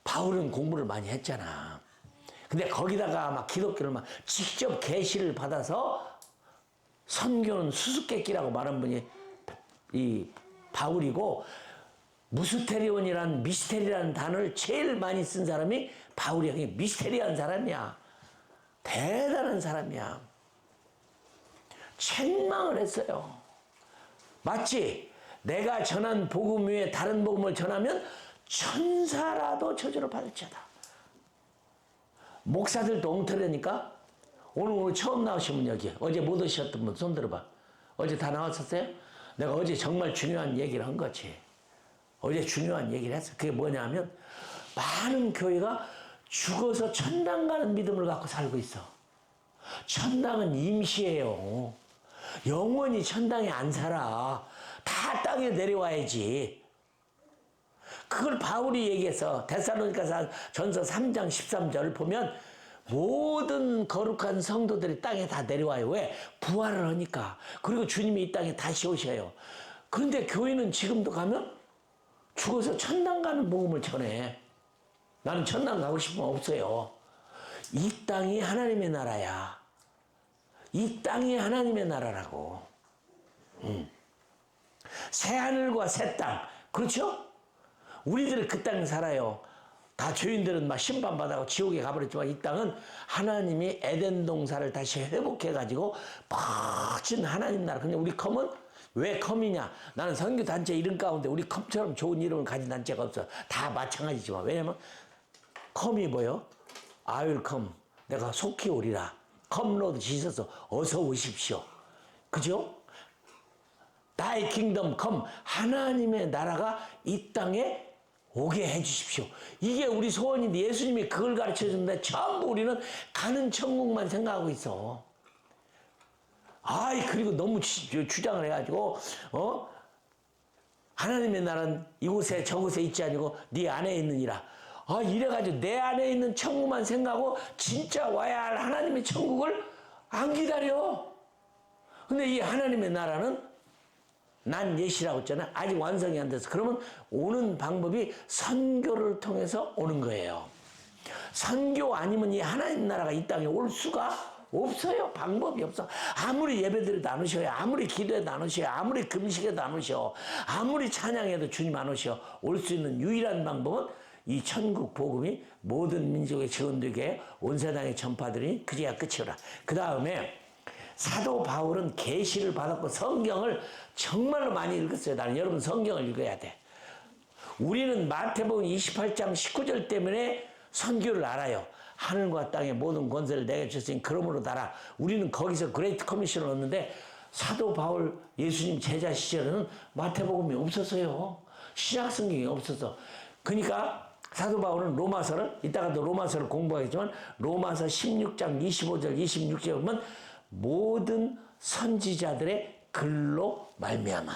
바울은 공부를 많이 했잖아. 근데 거기다가 막 기독교를 막 직접 계시를 받아서 선교는 수수께끼라고 말한 분이 이 바울이고, 무스테리온이란 미스테리라는 단어를 제일 많이 쓴 사람이 바울이야. 그게 미스테리한 사람이야. 대단한 사람이야. 책망을 했어요. 맞지? 내가 전한 복음 위에 다른 복음을 전하면 천사라도 저주를 받을지어다. 목사들도 엉터리니까 오늘 처음 나오신 분 여기, 어제 못 오셨던 분 손 들어봐. 어제 다 나왔었어요? 내가 어제 정말 중요한 얘기를 한 거지. 어제 중요한 얘기를 했어. 그게 뭐냐면 많은 교회가 죽어서 천당 가는 믿음을 갖고 살고 있어. 천당은 임시예요. 영원히 천당에 안 살아. 다 땅에 내려와야지. 그걸 바울이 얘기해서 데살로니가 전서 3장 13절 보면 모든 거룩한 성도들이 땅에 다 내려와요. 왜? 부활을 하니까. 그리고 주님이 이 땅에 다시 오셔요. 그런데 교회는 지금도 가면 죽어서 천당 가는 복음을 전해. 나는 천당 가고 싶으면 없어요. 이 땅이 하나님의 나라야. 이 땅이 하나님의 나라라고. 새 하늘과 새 땅. 그렇죠? 우리들은 그 땅에 살아요. 다 죄인들은 막 심판받아고 지옥에 가버렸지만 이 땅은 하나님이 에덴 동산을 다시 회복해가지고 멋진 하나님 나라. 근데 우리 컴은 왜 컴이냐? 나는 선교단체 이름 가운데 우리 컴처럼 좋은 이름을 가진 단체가 없어. 다 마찬가지지만. 왜냐면 컴이 뭐요? I will come. 내가 속히 오리라. Come Lord Jesus. 어서 오십시오. 그죠? Thy kingdom come. 하나님의 나라가 이 땅에 오게 해주십시오. 이게 우리 소원인데 예수님이 그걸 가르쳐주는데 전부 우리는 가는 천국만 생각하고 있어. 아이, 그리고 너무 주장을 해가지고, 하나님의 나라는 이곳에 저곳에 있지 아니고 네 안에 있느니라. 아, 이래가지고 내 안에 있는 천국만 생각하고 진짜 와야 할 하나님의 천국을 안 기다려. 근데 이 하나님의 나라는 난 예시라고 했잖아. 아직 완성이 안 돼서. 그러면 오는 방법이 선교를 통해서 오는 거예요. 선교 아니면 이 하나님 나라가 이 땅에 올 수가 없어요. 방법이 없어. 아무리 예배드려도 안 오셔요. 아무리 기도해도 안 오셔요. 아무리 금식해도 안 오셔. 아무리 찬양해도 주님 안 오셔. 올 수 있는 유일한 방법은 이 천국 복음이 모든 민족에 지원되게 온 세상에 전파되니 그제야 끝이오라. 그 다음에 사도 바울은 계시를 받았고 성경을 정말로 많이 읽었어요. 나는 여러분 성경을 읽어야 돼. 우리는 마태복음 28장 19절 때문에 선교를 알아요. 하늘과 땅의 모든 권세를 내게 주셨으니 그러므로 달아. 우리는 거기서 그레이트 커미션을 얻는데 사도 바울 예수님 제자 시절에는 마태복음이 없었어요. 신약 성경이 없었어. 그러니까 사도 바울은 로마서를, 이따가도 로마서를 공부하겠지만 로마서 16장 25절 26절에 보면 모든 선지자들의 글로 말미암아.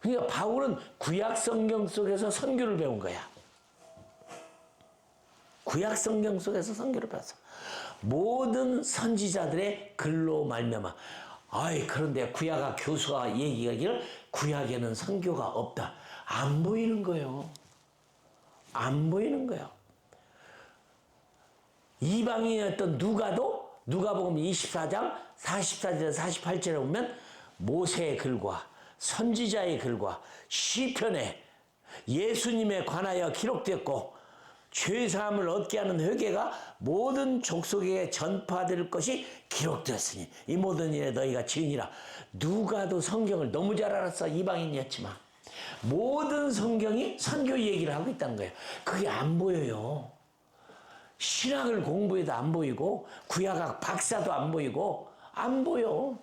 그러니까 바울은 구약 성경 속에서 선교를 배운 거야. 구약 성경 속에서 선교를 배웠어. 모든 선지자들의 글로 말미암아. 아이, 그런데 구약아 교수가 얘기하기를 구약에는 선교가 없다. 안 보이는 거예요. 안 보이는 거예요. 이방인이었던 누가복음 24장 44절 48절에 보면 모세의 글과 선지자의 글과 시편에 예수님에 관하여 기록됐고 죄사함을 얻게 하는 회개가 모든 족속에게 전파될 것이 기록되었으니 이 모든 일에 너희가 증인이라. 누가도 성경을 너무 잘 알았어. 이방인이었지만 모든 성경이 선교 얘기를 하고 있다는 거예요. 그게 안 보여요. 신학을 공부해도 안 보이고 구약학 박사도 안 보이고 안 보여.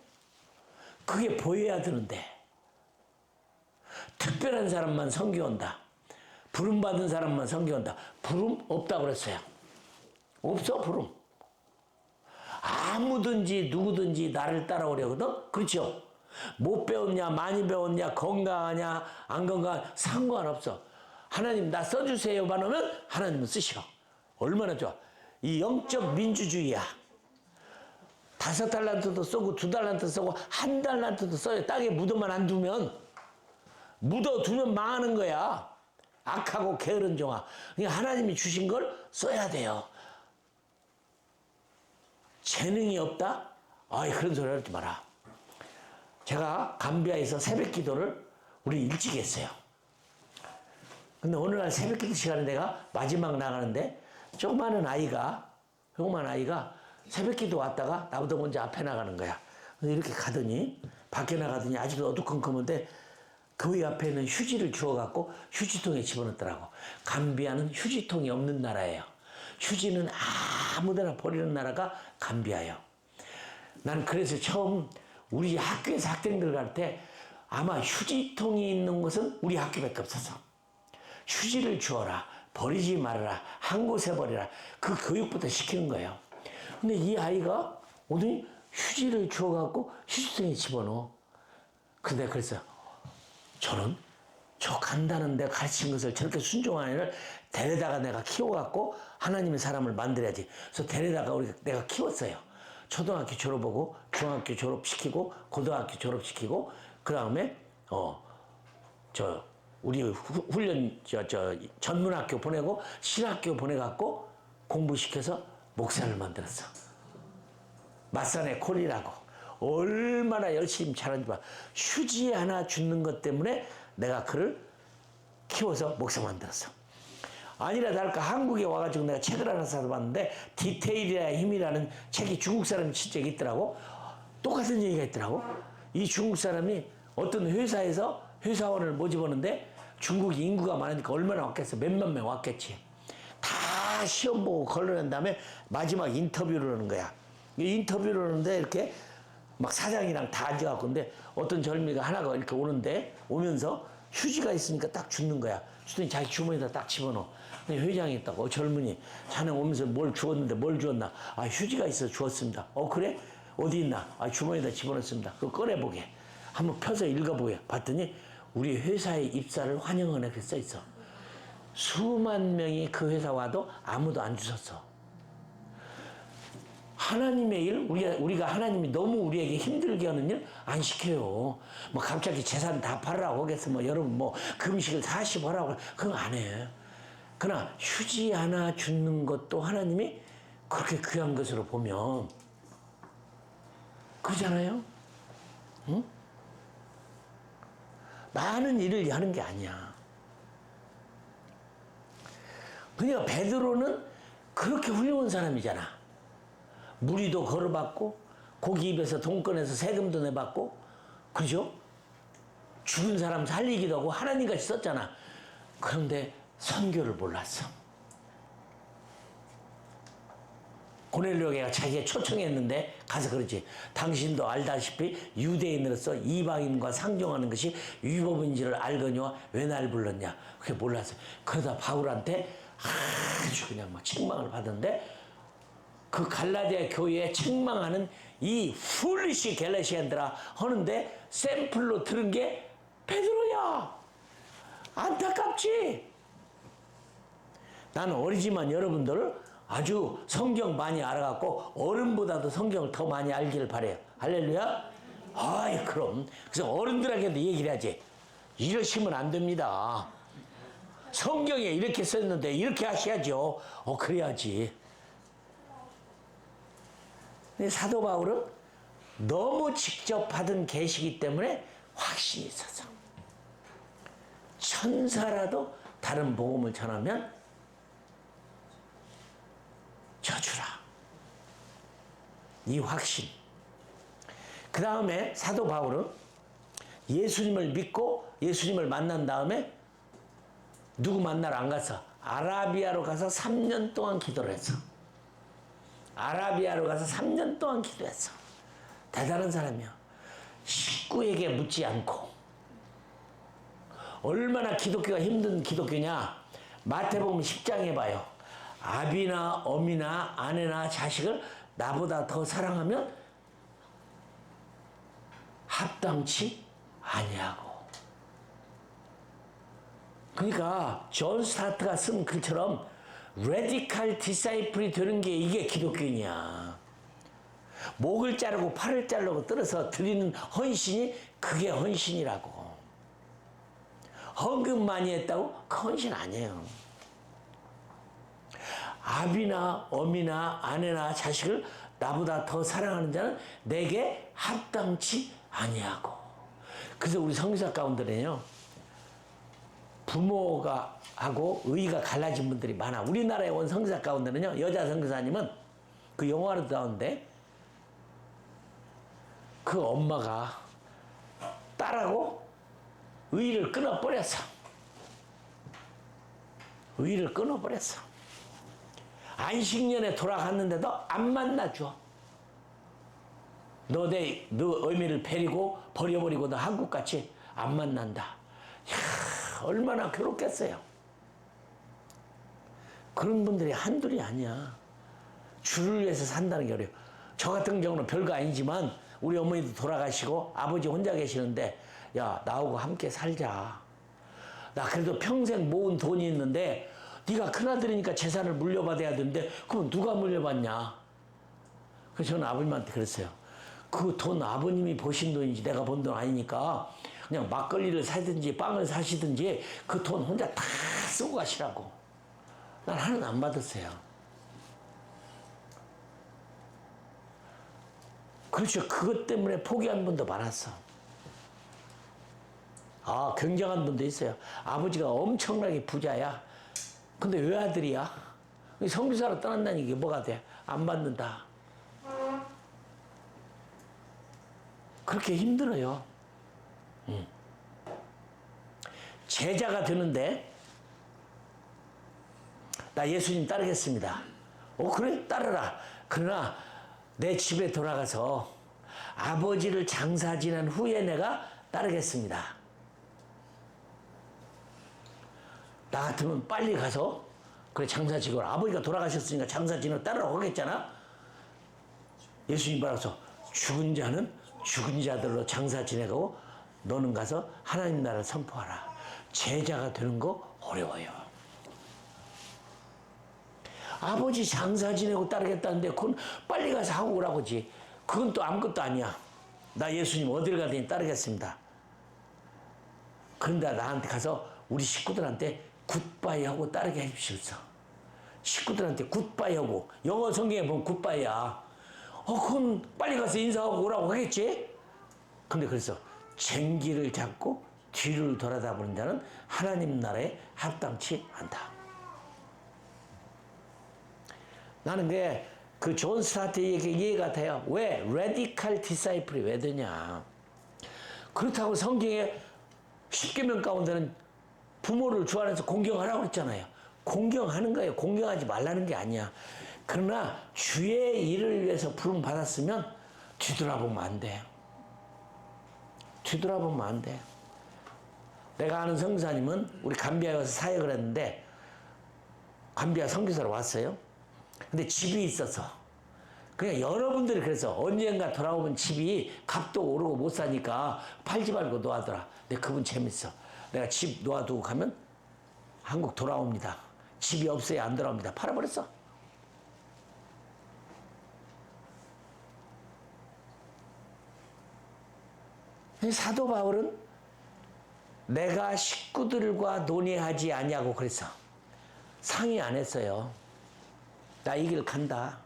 그게 보여야 되는데 특별한 사람만 선교한다. 부름받은 사람만 선교한다. 부름 없다고 그랬어요. 없어 부름. 아무든지 누구든지 나를 따라오려거든. 그렇죠? 못 배웠냐 많이 배웠냐 건강하냐 안 건강하냐 상관없어. 하나님 나 써주세요만 하면 하나님은 쓰셔. 얼마나 좋아. 이 영적 민주주의야. 5달란트도 쓰고 2달란트 쓰고 1달란트도 써요. 땅에 묻어만 안 두면, 묻어두면 망하는 거야. 악하고 게으른 종아. 그러니까 하나님이 주신 걸 써야 돼요. 재능이 없다? 아이, 그런 소리 하지 마라. 제가 감비아에서 새벽 기도를 우리 일찍 했어요. 근데 어느 날 새벽 기도 시간에 내가 마지막 나가는데 조그마한 아이가 새벽 기도 왔다가 나보다 먼저 앞에 나가는 거야. 근데 이렇게 가더니, 밖에 나가더니 아직도 어두컴컴한데 교회 앞에는 휴지를 주워갖고 휴지통에 집어넣더라고. 감비아는 휴지통이 없는 나라예요. 휴지는 아무데나 버리는 나라가 감비아예요. 난 그래서 처음 우리 학교에서 학생들 갈 때 아마 휴지통이 있는 곳은 우리 학교밖에 없었어. 휴지를 주어라, 버리지 말아라, 한 곳에 버리라. 그 교육부터 시키는 거예요. 근데 이 아이가 오더니 휴지를 주워갖고 휴지통에 집어넣어. 근데 그래서 저는 저 간다는 데 가르친 것을 저렇게 순종한 아이를 데려다가 내가 키워갖고 하나님의 사람을 만들어야지. 그래서 데려다가 내가 키웠어요. 초등학교 졸업하고 중학교 졸업시키고 고등학교 졸업시키고 그 다음에 우리 훈련 전문학교 보내고 신학교 보내갖고 공부시켜서 목사를 만들었어. 맞산의 콜이라고. 얼마나 열심히 잘하는지 봐. 휴지 하나 주는 것 때문에 내가 그를 키워서 목사 만들었어. 아니라 다를까 한국에 와가지고 내가 책을 하나 사서 봤는데 디테일이야 힘이라는 책이 중국 사람이 친 적이 있더라고. 똑같은 얘기가 있더라고. 이 중국 사람이 어떤 회사에서 회사원을 모집하는데 중국이 인구가 많으니까 얼마나 왔겠어. 몇만 명 왔겠지. 다 시험 보고 걸러낸 다음에 마지막 인터뷰를 하는 거야. 이 인터뷰를 하는데 이렇게 막 사장이랑 다 앉아갖고 근데 어떤 젊이가 하나가 이렇게 오면서 휴지가 있으니까 딱 줍는 거야. 주더니 자기 주머니에다 딱 집어넣어. 근데 회장이 있다고. 젊은이 자네 오면서 뭘 주었는데 뭘 주었나? 아, 휴지가 있어서 주었습니다. 그래? 어디 있나? 아, 주머니에다 집어넣습니다. 그거 꺼내보게. 한번 펴서 읽어보게. 봤더니 우리 회사의 입사를 환영하네 그렇게 써있어. 수만 명이 그 회사 와도 아무도 안 주셨어. 하나님의 일, 우리가 하나님이 너무 우리에게 힘들게 하는 일 안 시켜요. 뭐 갑자기 재산 다 팔으라고 하겠어. 뭐 여러분 뭐 금식을 40 하라고 그건 안 해. 그러나 휴지 하나 주는 것도 하나님이 그렇게 귀한 것으로 보면 그러잖아요. 응? 많은 일을 하는 게 아니야. 그러니까 베드로는 그렇게 훌륭한 사람이잖아. 무리도 걸어봤고 고기 입에서 돈 꺼내서 세금도 내봤고 그죠? 죽은 사람 살리기도 하고 하나님같이 썼잖아. 그런데 선교를 몰랐어. 고넬료가 자기가 초청했는데 가서 그러지. 당신도 알다시피 유대인으로서 이방인과 상종하는 것이 위법인지를 알거니와 왜 날 불렀냐. 그게 몰랐어요. 그러다 바울한테 아주 그냥 막 책망을 받은데 그 갈라디아 교회에 책망하는 이 훌리시 갤라시안들아 하는데 샘플로 들은 게 베드로야. 안타깝지? 나는 어리지만 여러분들 아주 성경 많이 알아갖고 어른보다도 성경을 더 많이 알기를 바래요. 할렐루야. 아이 그럼 그래서 어른들에게도 얘기를 하지. 이러시면 안 됩니다. 성경에 이렇게 썼는데 이렇게 하셔야죠. 그래야지. 사도 바울은 너무 직접 받은 계시이기 때문에 확신이 있어서 천사라도 다른 복음을 전하면 저주라. 이 확신. 그 다음에 사도 바울은 예수님을 믿고 예수님을 만난 다음에 누구 만나러 안 가서 아라비아로 가서 3년 동안 기도를 했어. 아라비아로 가서 3년 동안 기도했어. 대단한 사람이야. 식구에게 묻지 않고. 얼마나 기독교가 힘든 기독교냐. 마태복음 10장에 봐요. 아비나 어미나 아내나 자식을 나보다 더 사랑하면 합당치 아니하고. 그러니까 존 스타트가 쓴 글처럼 레디칼 디사이플이 되는 게 이게 기독교냐. 목을 자르고 팔을 자르고 떨어서 드리는 헌신이 그게 헌신이라고. 헌금 많이 했다고 그 헌신 아니에요. 아비나 어미나 아내나 자식을 나보다 더 사랑하는 자는 내게 합당치 아니하고. 그래서 우리 성교사 가운데는요, 부모가 하고 의가 갈라진 분들이 많아. 우리나라에 온 성교사 가운데는요, 여자 성교사님은 그 영화로 나오는데 그 엄마가 딸하고 의를 끊어버렸어. 의를 끊어버렸어. 안식년에 돌아갔는데도 안 만나줘. 너 어미를 버려버리고 너 한국같이 안 만난다. 이야, 얼마나 괴롭겠어요. 그런 분들이 한둘이 아니야. 주를 위해서 산다는 게 어려워. 저 같은 경우는 별거 아니지만 우리 어머니도 돌아가시고 아버지 혼자 계시는데, 야, 나하고 함께 살자. 나 그래도 평생 모은 돈이 있는데 네가 큰아들이니까 재산을 물려받아야 되는데 그럼 누가 물려받냐. 그래서 저는 아버님한테 그랬어요. 그 돈 아버님이 버신 돈인지 내가 번 돈 아니니까 그냥 막걸리를 사든지 빵을 사시든지 그 돈 혼자 다 쓰고 가시라고. 난 하나도 안 받았어요. 그렇죠. 그것 때문에 포기한 분도 많았어. 아, 굉장한 분도 있어요. 아버지가 엄청나게 부자야. 근데 외아들이야. 성교사로 떠난다는 게 뭐가 돼? 안 받는다. 그렇게 힘들어요. 제자가 되는데 나 예수님 따르겠습니다. 그래? 따르라. 그러나 내 집에 돌아가서 아버지를 장사 지난 후에 내가 따르겠습니다. 나 같으면 빨리 가서 그래 장사 지고 아버지가 돌아가셨으니까 장사 지는 따르라고 하겠잖아. 예수님 말아서 죽은 자는 죽은 자들로 장사 지내고 너는 가서 하나님 나라를 선포하라. 제자가 되는 거 어려워요. 아버지 장사 지내고 따르겠다는데 그건 빨리 가서 하고 오라고지. 그건 또 아무것도 아니야. 나 예수님 어딜 가든지 따르겠습니다. 그런데 나한테 가서 우리 식구들한테 굿바이 하고 따르게 해주십시오. 식구들한테 굿바이 하고. 영어 성경에 보면 굿바이야. 그건 빨리 가서 인사하고 오라고 하겠지? 근데 그래서 쟁기를 잡고 뒤를 돌아다 보는 자는 하나님 나라에 합당치 않다. 나는 그 존 스타트에게 이해가 돼요. 왜? 레디칼 디사이플이 왜 되냐. 그렇다고 성경에 10계명 가운데는 부모를 주 안에서 공경하라고 했잖아요. 공경하는 거예요. 공경하지 말라는 게 아니야. 그러나 주의 일을 위해서 부름 받았으면 뒤돌아보면 안 돼. 뒤돌아보면 안 돼. 내가 아는 선교사님은 우리 감비아에 와서 사역을 했는데 감비아 선교사로 왔어요. 근데 집이 있어서 그냥 여러분들이 그래서 언젠가 돌아오면 집이 값도 오르고 못 사니까 팔지 말고 놓아둬라. 근데 그분 재밌어. 내가 집 놓아두고 가면 한국 돌아옵니다. 집이 없어야 안 돌아옵니다. 팔아버렸어. 사도 바울은 내가 식구들과 논의하지 아니하고 그랬어. 상의 안 했어요. 나 이 길 간다.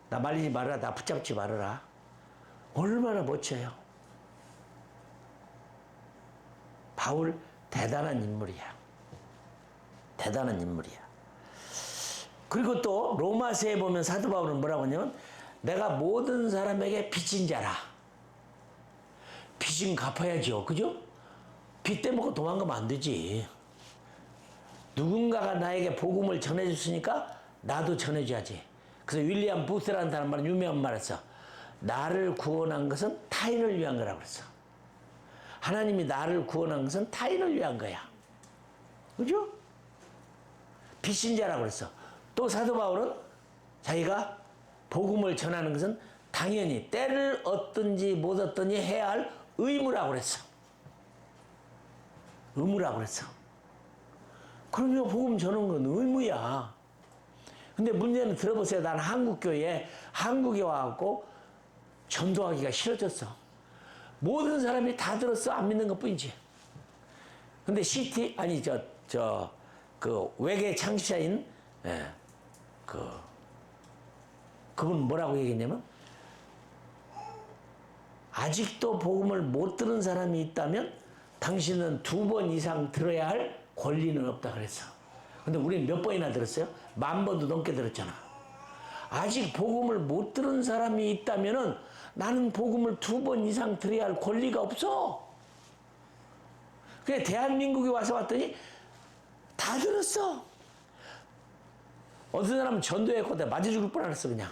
나 말리지 말아라. 나 붙잡지 말아라. 얼마나 멋져요. 바울 대단한 인물이야. 대단한 인물이야. 그리고 또 로마서에 보면 사도 바울은 뭐라고 하냐면 내가 모든 사람에게 빚진 자라. 빚은 갚아야죠. 그죠? 빚 떼먹고 도망가면 안 되지. 누군가가 나에게 복음을 전해줬으니까 나도 전해줘야지. 그래서 윌리엄 부스라는 사람 말은 유명한 말 했어. 나를 구원한 것은 타인을 위한 거라고 그랬어. 하나님이 나를 구원한 것은 타인을 위한 거야. 그죠? 빚진 자라고 그랬어. 또 사도 바울은 자기가 복음을 전하는 것은 당연히 때를 얻든지 못 얻든지 해야 할 의무라고 그랬어. 의무라고 그랬어. 그러면 복음 전하는 건 의무야. 근데 문제는 들어보세요. 난 한국에 와갖고 전도하기가 싫어졌어. 모든 사람이 다 들었어. 안 믿는 것 뿐이지. 근데 그 외계 창시자인, 그분 뭐라고 얘기했냐면, 아직도 복음을 못 들은 사람이 있다면 당신은 2번 이상 들어야 할 권리는 없다 그랬어. 근데 우리는 몇 번이나 들었어요? 10,000번도 넘게 들었잖아. 아직 복음을 못 들은 사람이 있다면은 나는 복음을 2번 이상 들어야 할 권리가 없어. 그냥 대한민국에 와서 봤더니 다 들었어. 어떤 사람은 전도했고 내가 맞아 죽을 뻔했어. 그냥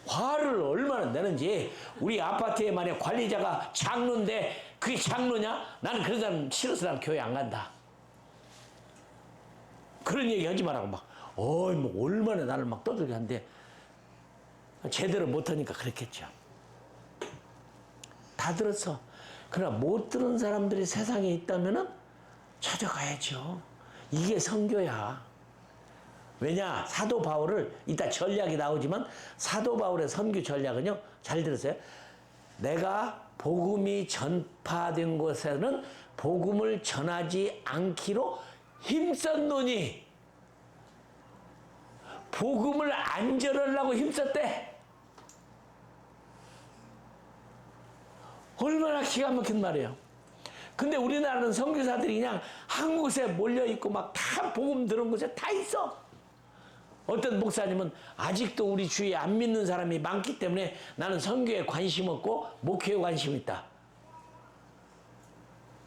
화를 얼마나 내는지. 우리 아파트에 만약 관리자가 장로인데 그게 장로냐? 나는 그런 사람 싫어서 난 교회 안 간다. 그런 얘기 하지 말라고 뭐 얼마나 나를 막 떠들게 한데 제대로 못하니까 그랬겠죠. 다 들었어. 그러나 못 들은 사람들이 세상에 있다면은 찾아가야죠. 이게 선교야. 왜냐? 사도 바울을 이따 전략이 나오지만 사도 바울의 선교 전략은요. 잘 들으세요. 내가 복음이 전파된 곳에는 복음을 전하지 않기로 힘썼노니 복음을 안 전하려고 힘썼대. 얼마나 기가 막힌 말이에요. 근데 우리나라는 선교사들이 그냥 한 곳에 몰려있고 막 다 복음 들은 곳에 다 있어. 어떤 목사님은 아직도 우리 주위에 안 믿는 사람이 많기 때문에 나는 선교에 관심 없고 목회에 관심 있다.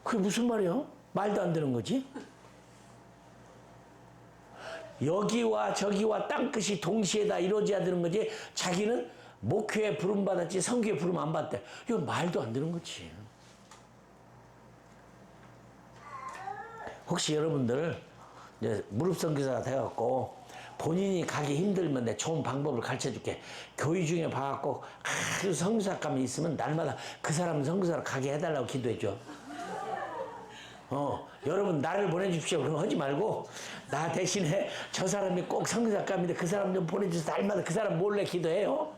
그게 무슨 말이야? 말도 안 되는 거지. 여기와 저기와 땅끝이 동시에 다 이루어져야 되는 거지. 자기는 목회에 부름 받았지 선교에 부름 안 받대. 이건 말도 안 되는 거지. 혹시 여러분들 이제 무릎 선교사가 돼갖고 본인이 가기 힘들면 내 좋은 방법을 가르쳐 줄게. 교회 중에 봐갖고 아주 선교사감이 있으면 날마다 그 사람 선교사로 가게 해달라고 기도해 줘. 여러분 나를 보내주십시오. 그럼 하지 말고 나 대신에 저 사람이 꼭 선교사감인데 그 사람 좀 보내주셔서 날마다 그 사람 몰래 기도해요.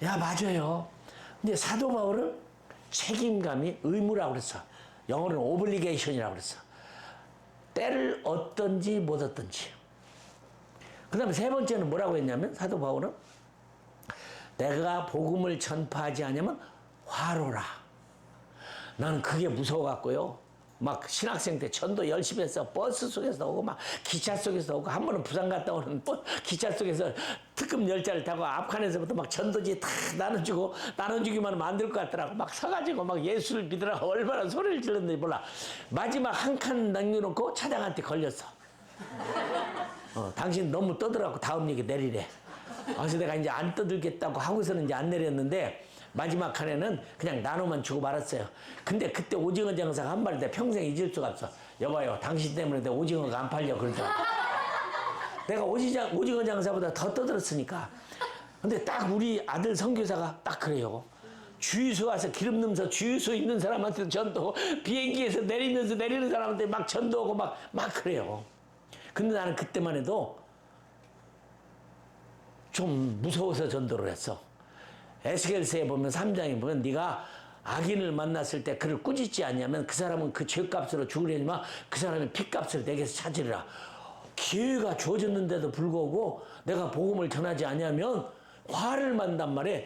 야 맞아요. 근데 사도 바울은 책임감이 의무라고 그랬어. 영어로는 오블리게이션이라고 그랬어. 때를 얻든지 못 얻든지. 그 다음에 세 번째는 뭐라고 했냐면 사도 바울은 내가 복음을 전파하지 않으면 화로라. 나는 그게 무서워갖고요. 막 신학생 때 전도 열심히 해서 버스 속에서 오고 막 기차 속에서 오고 한 번은 부산 갔다 오는 기차 속에서 특급 열차를 타고 앞칸에서부터 막 전도지 다 나눠주기만 하면 안 될 것 같더라고. 막 서가지고 막 예수를 믿으라고 얼마나 소리를 질렀는지 몰라. 마지막 한 칸 남겨놓고 차장한테 걸렸어. 당신 너무 떠들어갖고 다음 얘기 내리래. 그래서 내가 이제 안 떠들겠다고 하고서는 이제 안 내렸는데 마지막 칸에는 그냥 나눠만 주고 말았어요. 근데 그때 오징어 장사가 한 마리 내 평생 잊을 수가 없어. 여봐요, 당신 때문에 내 오징어가 안 팔려 그러더라고. 내가 오징어 장사보다 더 떠들었으니까. 근데 딱 우리 아들 선교사가 딱 그래요. 주유소 와서 기름 넣으면서 주유소 있는 사람한테 전도, 비행기에서 내리면서 내리는 사람한테 막 전도하고 막 그래요. 근데 나는 그때만 해도 좀 무서워서 전도를 했어. 에스겔서에 보면 3장에 보면 네가 악인을 만났을 때 그를 꾸짖지 않냐면 그 사람은 그 죄값으로 죽으려니만 그 사람의 피값을 내게서 찾으리라. 기회가 주어졌는데도 불구하고 내가 복음을 전하지 않냐면 화를 만단 말이야.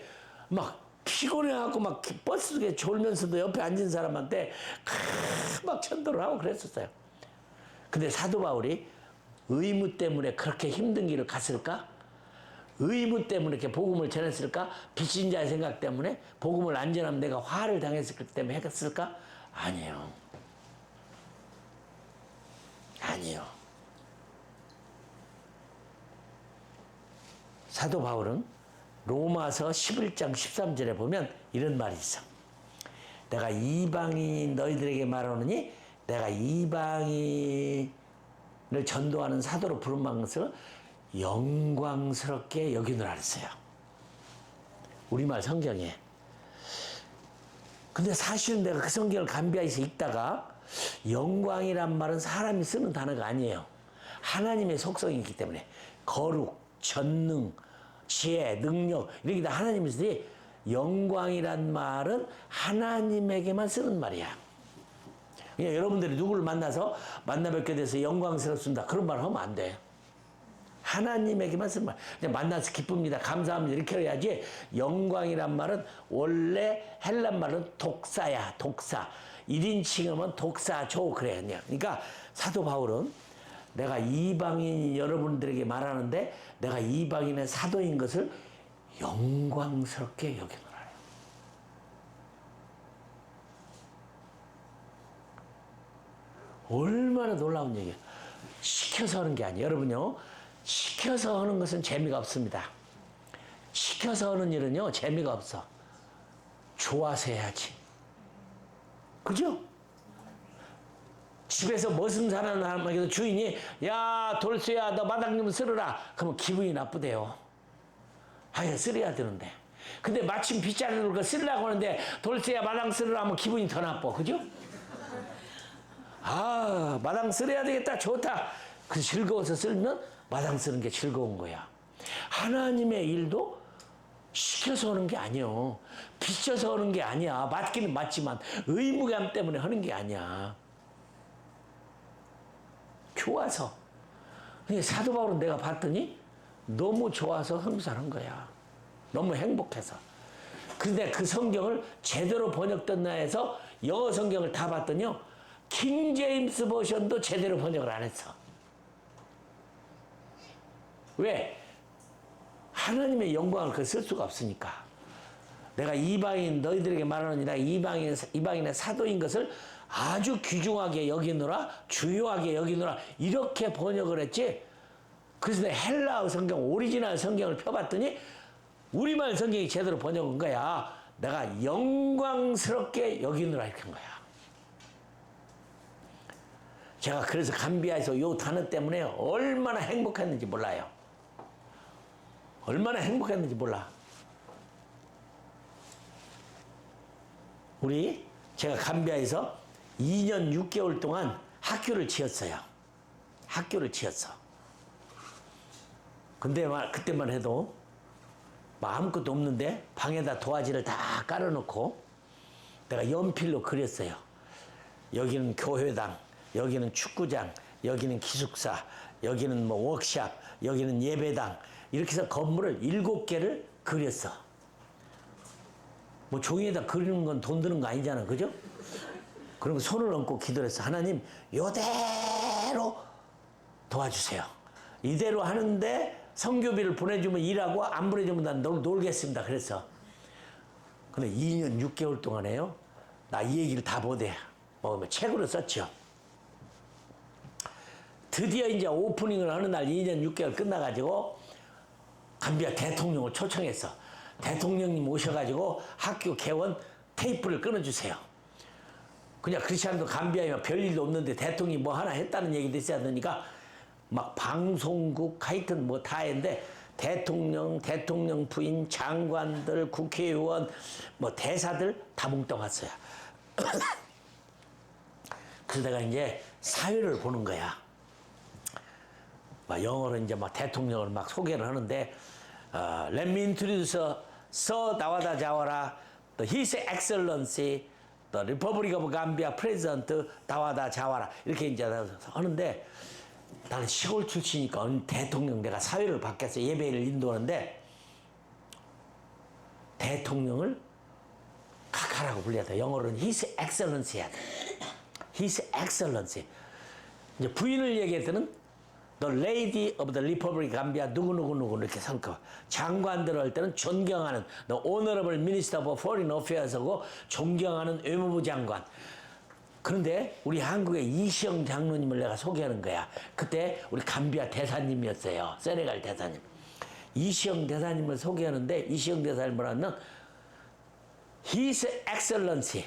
막 피곤해갖고 막 버스 속에 졸면서도 옆에 앉은 사람한테 막 전도를 하고 그랬었어요. 근데 사도 바울이 의무 때문에 그렇게 힘든 길을 갔을까? 의무 때문에 이렇게 복음을 전했을까? 빚진 자의 생각 때문에 복음을 안 전하면 내가 화를 당했을 때문에 했을까? 아니에요. 아니에요. 사도 바울은 로마서 11장 13절에 보면 이런 말이 있어. 내가 이방인 너희들에게 말하노니 내가 이방인을 전도하는 사도로 부름받은 것을 영광스럽게 여기노라 했어요. 우리말 성경에 근데 사실은 내가 그 성경을 감비아에서 읽다가 영광이란 말은 사람이 쓰는 단어가 아니에요. 하나님의 속성이 있기 때문에 거룩, 전능, 지혜, 능력 이렇게 다 하나님이 쓰지 영광이란 말은 하나님에게만 쓰는 말이야. 그러니까 여러분들이 누구를 만나서 만나 뵙게 돼서 영광스럽습니다. 그런 말 하면 안 돼. 하나님에게만 쓰는 말. 그냥 만나서 기쁩니다. 감사합니다. 이렇게 해야지. 영광이란 말은 원래 헬란 말은 독사야. 독사. 1인칭이면 독사조 그래. 그러니까 사도 바울은 내가 이방인 여러분들에게 말하는데 내가 이방인의 사도인 것을 영광스럽게 여기노라. 얼마나 놀라운 얘기야. 시켜서 하는 게 아니에요. 여러분요. 시켜서 하는 것은 재미가 없습니다. 시켜서 하는 일은요. 재미가 없어. 좋아서 해야지. 그죠? 집에서 머슴사는 사람에게도 주인이 야 돌쇠야 너 마당 좀 쓸어라. 그러면 기분이 나쁘대요. 아예 쓸어야 되는데. 근데 마침 빗자루를 쓰려고 하는데 돌쇠야 마당 쓸어라 하면 기분이 더 나빠. 그죠? 아 마당 쓸어야 되겠다. 좋다. 그래서 즐거워서 쓸면 마당 쓰는 게 즐거운 거야. 하나님의 일도 시켜서 하는 게 아니요. 빚져서 하는 게 아니야. 맞기는 맞지만 의무감 때문에 하는 게 아니야. 좋아서. 사도 바울은 내가 봤더니 너무 좋아서 흠살한 거야. 너무 행복해서. 근데 그 성경을 제대로 번역됐나 해서 영어 성경을 다 봤더니요. 킹 제임스 버전도 제대로 번역을 안 했어. 왜? 하나님의 영광을 쓸 수가 없으니까. 내가 이방인 너희들에게 말하느니라 이방인의 사도인 것을 아주 귀중하게 여기노라 주요하게 여기노라 이렇게 번역을 했지. 그래서 내가 헬라어 성경 오리지널 성경을 펴봤더니 우리말 성경이 제대로 번역한 거야. 내가 영광스럽게 여기노라 이렇게 한 거야. 제가 그래서 감비아에서 요 단어 때문에 얼마나 행복했는지 몰라요. 얼마나 행복했는지 몰라. 제가 감비아에서 2년 6개월 동안 학교를 지었어요. 학교를 지었어. 근데 그때만 해도 아무것도 없는데 방에다 도화지를 다 깔아놓고 내가 연필로 그렸어요. 여기는 교회당, 여기는 축구장, 여기는 기숙사, 여기는 워크샵, 여기는 예배당 이렇게 해서 건물을 7개를 그렸어. 종이에다 그리는 건 돈 드는 거 아니잖아. 그죠? 그럼 손을 얹고 기도를 했어. 하나님, 이대로 도와주세요. 이대로 하는데 성교비를 보내주면 일하고 안 보내주면 난 놀겠습니다. 그랬어. 근데 2년 6개월 동안에요. 나 이 얘기를 다 보대. 책으로 썼죠. 드디어 이제 오프닝을 하는 날 2년 6개월 끝나가지고 감비아 대통령을 초청했어. 대통령님 오셔가지고 학교 개원 테이프를 끊어주세요. 그냥 크리스찬도 감비아에 별일도 없는데 대통령이 뭐 하나 했다는 얘기도 있어야 되니까 막 방송국 하여튼 다 했는데 대통령 부인, 장관들, 국회의원, 대사들 다 뭉뚱 왔어요. 그래서 내가 이제 사회를 보는 거야. 영어로 이제 대통령을 소개를 하는데, Let me introduce Sir 다와다 자와라, His Excellency, the Republic of Gambia President 다와다 자와라 이렇게 이제 하는데 나는 시골 출신이니까 대통령 내가 사회를 바뀌어서 예배를 인도하는데 대통령을 카카라고 불려야 돼. 영어로는 His Excellency 해야 돼. His Excellency. 이제 부인을 얘기할 때는 The Lady of the Republic Gambia 누구누구누구 이렇게 성격. 장관들 할 때는 존경하는 The Honorable Minister of Foreign Affairs하고 존경하는 외무부 장관. 그런데 우리 한국의 이시영 장로님을 내가 소개하는 거야. 그때 우리 감비아 대사님이었어요. 세네갈 대사님. 이시영 대사님을 소개하는데 이시영 대사님을 하면 His Excellency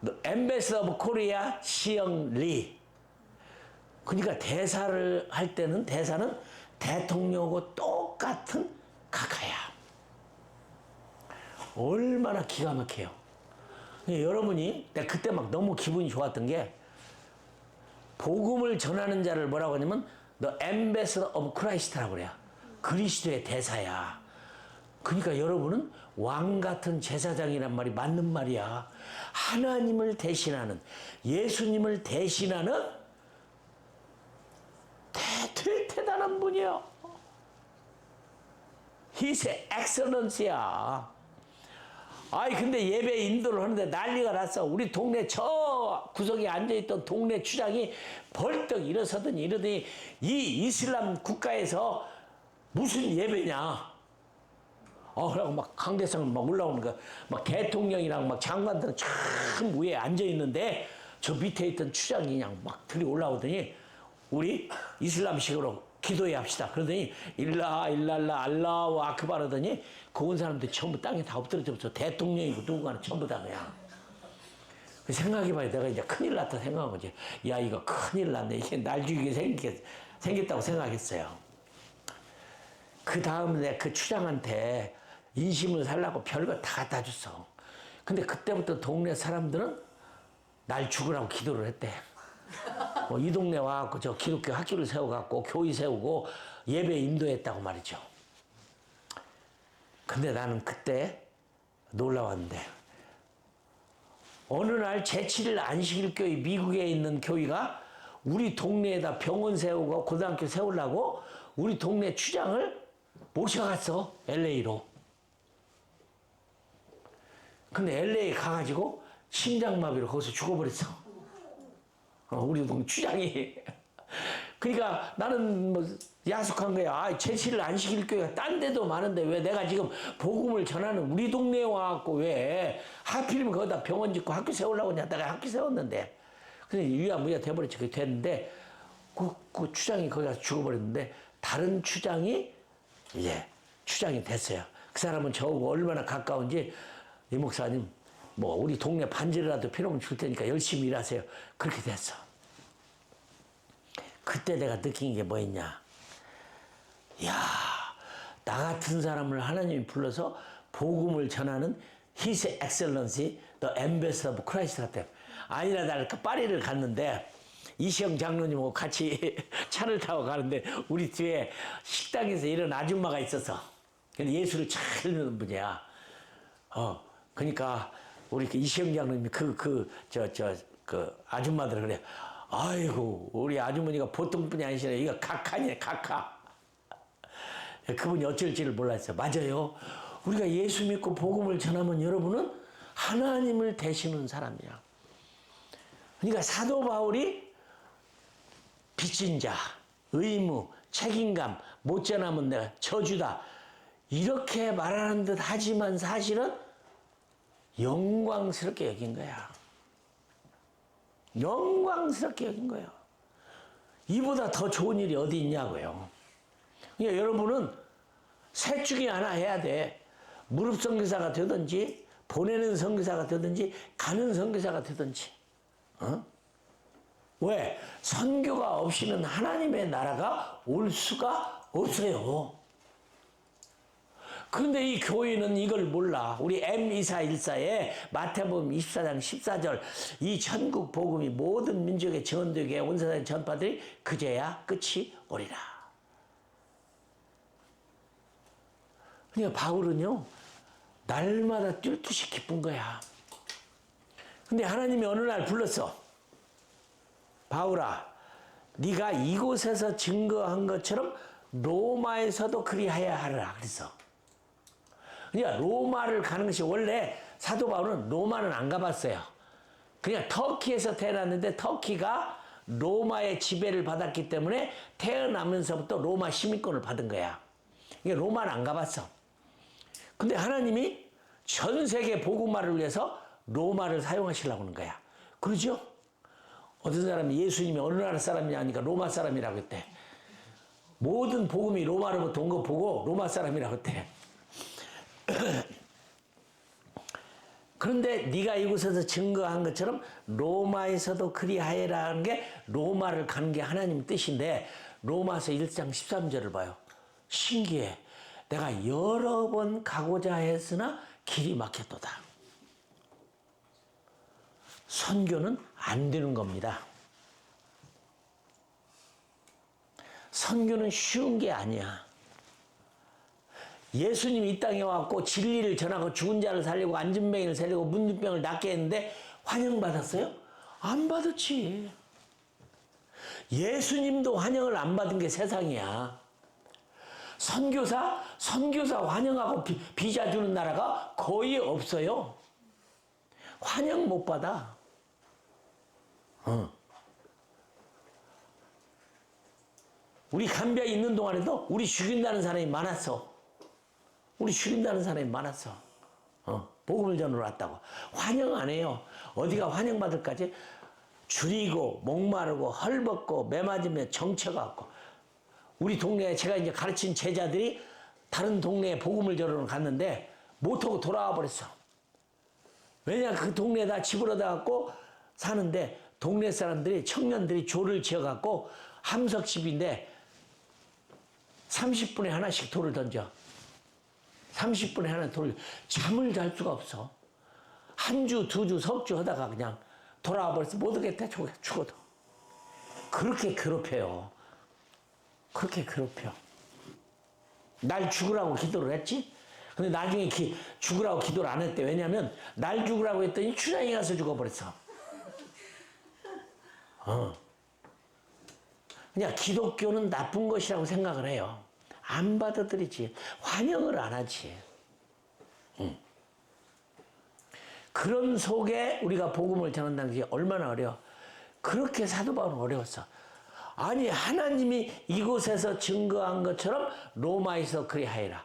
The Ambassador of Korea 시영 리. 그러니까 대사를 할 때는 대사는 대통령하고 똑같은 각하야. 얼마나 기가 막혀요. 여러분이 내가 그때 막 너무 기분이 좋았던 게 복음을 전하는 자를 뭐라고 하냐면 The Ambassador of Christ라고 그래요. 그리스도의 대사야. 그러니까 여러분은 왕 같은 제사장이란 말이 맞는 말이야. 하나님을 대신하는, 예수님을 대신하는 대단한 분이야. His Excellence야. 아이 근데 예배 인도를 하는데 난리가 났어. 우리 동네 저 구석에 앉아있던 동네 추장이 벌떡 일어서더니 이러더니 이 이슬람 국가에서 무슨 예배냐. 그러고 막 강대상을 막 올라오는 거야. 막 대통령이랑 막 장관들은 참 위에 앉아있는데 저 밑에 있던 추장이 그냥 막 들이 올라오더니 우리 이슬람식으로 기도해 합시다. 그러더니 일랄라 알라우 아크발 하더니 그 온 사람들이 전부 땅에 다 엎드려져서 대통령이고 누군가는 전부 다 그냥. 생각해봐야 내가 이제 큰일 났다 생각한 거지. 야 이거 큰일 났네. 이게 날 죽이게 생겼다고 생각했어요. 그 다음에 그 추장한테 인심을 살라고 별거 다 갖다 줬어. 근데 그때부터 동네 사람들은 날 죽으라고 기도를 했대. 이 동네 와갖고 저 기독교 학교를 세워갖고 교회 세우고 예배 인도했다고 말이죠. 근데 나는 그때 놀라웠는데 어느 날 제7일 안식일교회 미국에 있는 교회가 우리 동네에다 병원 세우고 고등학교 세우려고 우리 동네 추장을 모셔갔어. LA로. 근데 LA 가가지고 심장마비로 거기서 죽어버렸어. 우리 동네 추장이. 그러니까 나는 뭐 야속한 거야. 제7일 안식일교회가 딴 데도 많은데 왜 내가 지금 복음을 전하는 우리 동네에 와갖고 왜 하필이면 거기다 병원 짓고 학교 세우려고 하냐. 내가 학교 세웠는데. 근데 유야무야 돼버렸지. 그게 됐는데 그 추장이 거기 가서 죽어버렸는데 다른 추장이 이제 추장이 됐어요. 그 사람은 저하고 얼마나 가까운지 이 목사님 뭐 우리 동네 반지라도 필요하면 줄 테니까 열심히 일하세요. 그렇게 됐어. 그때 내가 느낀 게 뭐였냐. 이야, 나 같은 사람을 하나님이 불러서 복음을 전하는 His Excellency, The Ambassador of Christ 같아. 아니나 다를까 파리를 갔는데 이시영 장로님하고 같이 차를 타고 가는데 우리 뒤에 식당에서 이런 아줌마가 있었어. 근데 예수를 잘 믿는 분이야. 그러니까 우리 그 이시영 장로님이 그 아줌마들 그래. 아이고 우리 아주머니가 보통 분이 아니시네. 이거 각하네 각하. 그분이 어쩔지를 몰랐어요. 맞아요. 우리가 예수 믿고 복음을 전하면 여러분은 하나님을 대신하는 사람이야. 그러니까 사도 바울이 빚진 자, 의무, 책임감, 못 전하면 내가 저주다. 이렇게 말하는 듯 하지만 사실은 영광스럽게 여긴 거야. 영광스럽게 여긴 거예요. 이보다 더 좋은 일이 어디 있냐고요. 그러니까 여러분은 셋 중에 하나 해야 돼. 무릎 선교사가 되든지 보내는 선교사가 되든지 가는 선교사가 되든지. 왜? 선교가 없이는 하나님의 나라가 올 수가 없어요. 그런데 이 교회는 이걸 몰라. 우리 M2414에 마태복음 24장 14절 이 천국 복음이 모든 민족에 전되게 온 세상의 전파들이 그제야 끝이 오리라. 그러니까 바울은요 날마다 뛸 듯이 기쁜 거야. 근데 하나님이 어느 날 불렀어. 바울아, 네가 이곳에서 증거한 것처럼 로마에서도 그리하여야 하라. 그래서 그러니까 로마를 가는 것이 원래 사도 바울은 로마는 안 가봤어요. 그냥 터키에서 태어났는데 터키가 로마의 지배를 받았기 때문에 태어나면서부터 로마 시민권을 받은 거야. 그러니까 로마는 안 가봤어. 근데 하나님이 전 세계 복음화를 위해서 로마를 사용하시려고 하는 거야. 그러죠? 어떤 사람이 예수님이 어느 나라 사람이냐 하니까 로마 사람이라고 했대. 모든 복음이 로마로부터 온 거 보고 로마 사람이라고 했대. 그런데 네가 이곳에서 증거한 것처럼 로마에서도 그리하여라는 게 로마를 가는 게 하나님 뜻인데 로마서 1장 13절을 봐요. 신기해. 내가 여러 번 가고자 했으나 길이 막혔도다. 선교는 안 되는 겁니다. 선교는 쉬운 게 아니야. 예수님이 이 땅에 와갖고 진리를 전하고 죽은 자를 살리고 안진뱅이를 살리고 문둥병을 낫게 했는데 환영받았어요? 안 받았지. 예수님도 환영을 안 받은 게 세상이야. 선교사 환영하고 비자 주는 나라가 거의 없어요. 환영 못 받아. 우리 감비에 있는 동안에도 우리 죽인다는 사람이 많았어. 복음을 전으러 왔다고. 환영 안 해요. 어디가 환영받을까지? 줄이고 목마르고 헐벗고 매 맞으며 정처갖고. 우리 동네에 제가 이제 가르친 제자들이 다른 동네에 복음을 전으러 갔는데 못하고 돌아와 버렸어. 왜냐, 그 동네에다 집을 얻어갖고 사는데 동네 사람들이, 청년들이 조를 지어갖고 함석집인데 30분에 하나씩 돌을 던져. 30분에 하나 돌. 잠을 잘 수가 없어. 한 주, 두 주, 석 주 하다가 그냥 돌아와 버려서 못 오겠다 죽어도. 그렇게 괴롭혀요. 날 죽으라고 기도를 했지? 근데 나중에 죽으라고 기도를 안 했대. 왜냐면 날 죽으라고 했더니 춘향이 가서 죽어버렸어. 그냥 기독교는 나쁜 것이라고 생각을 해요. 안 받아들이지. 환영을 안 하지. 그런 속에 우리가 복음을 전한다는 게 얼마나 어려워. 그렇게 사도 바울은 어려웠어. 아니, 하나님이 이곳에서 증거한 것처럼 로마에서 그리하여라.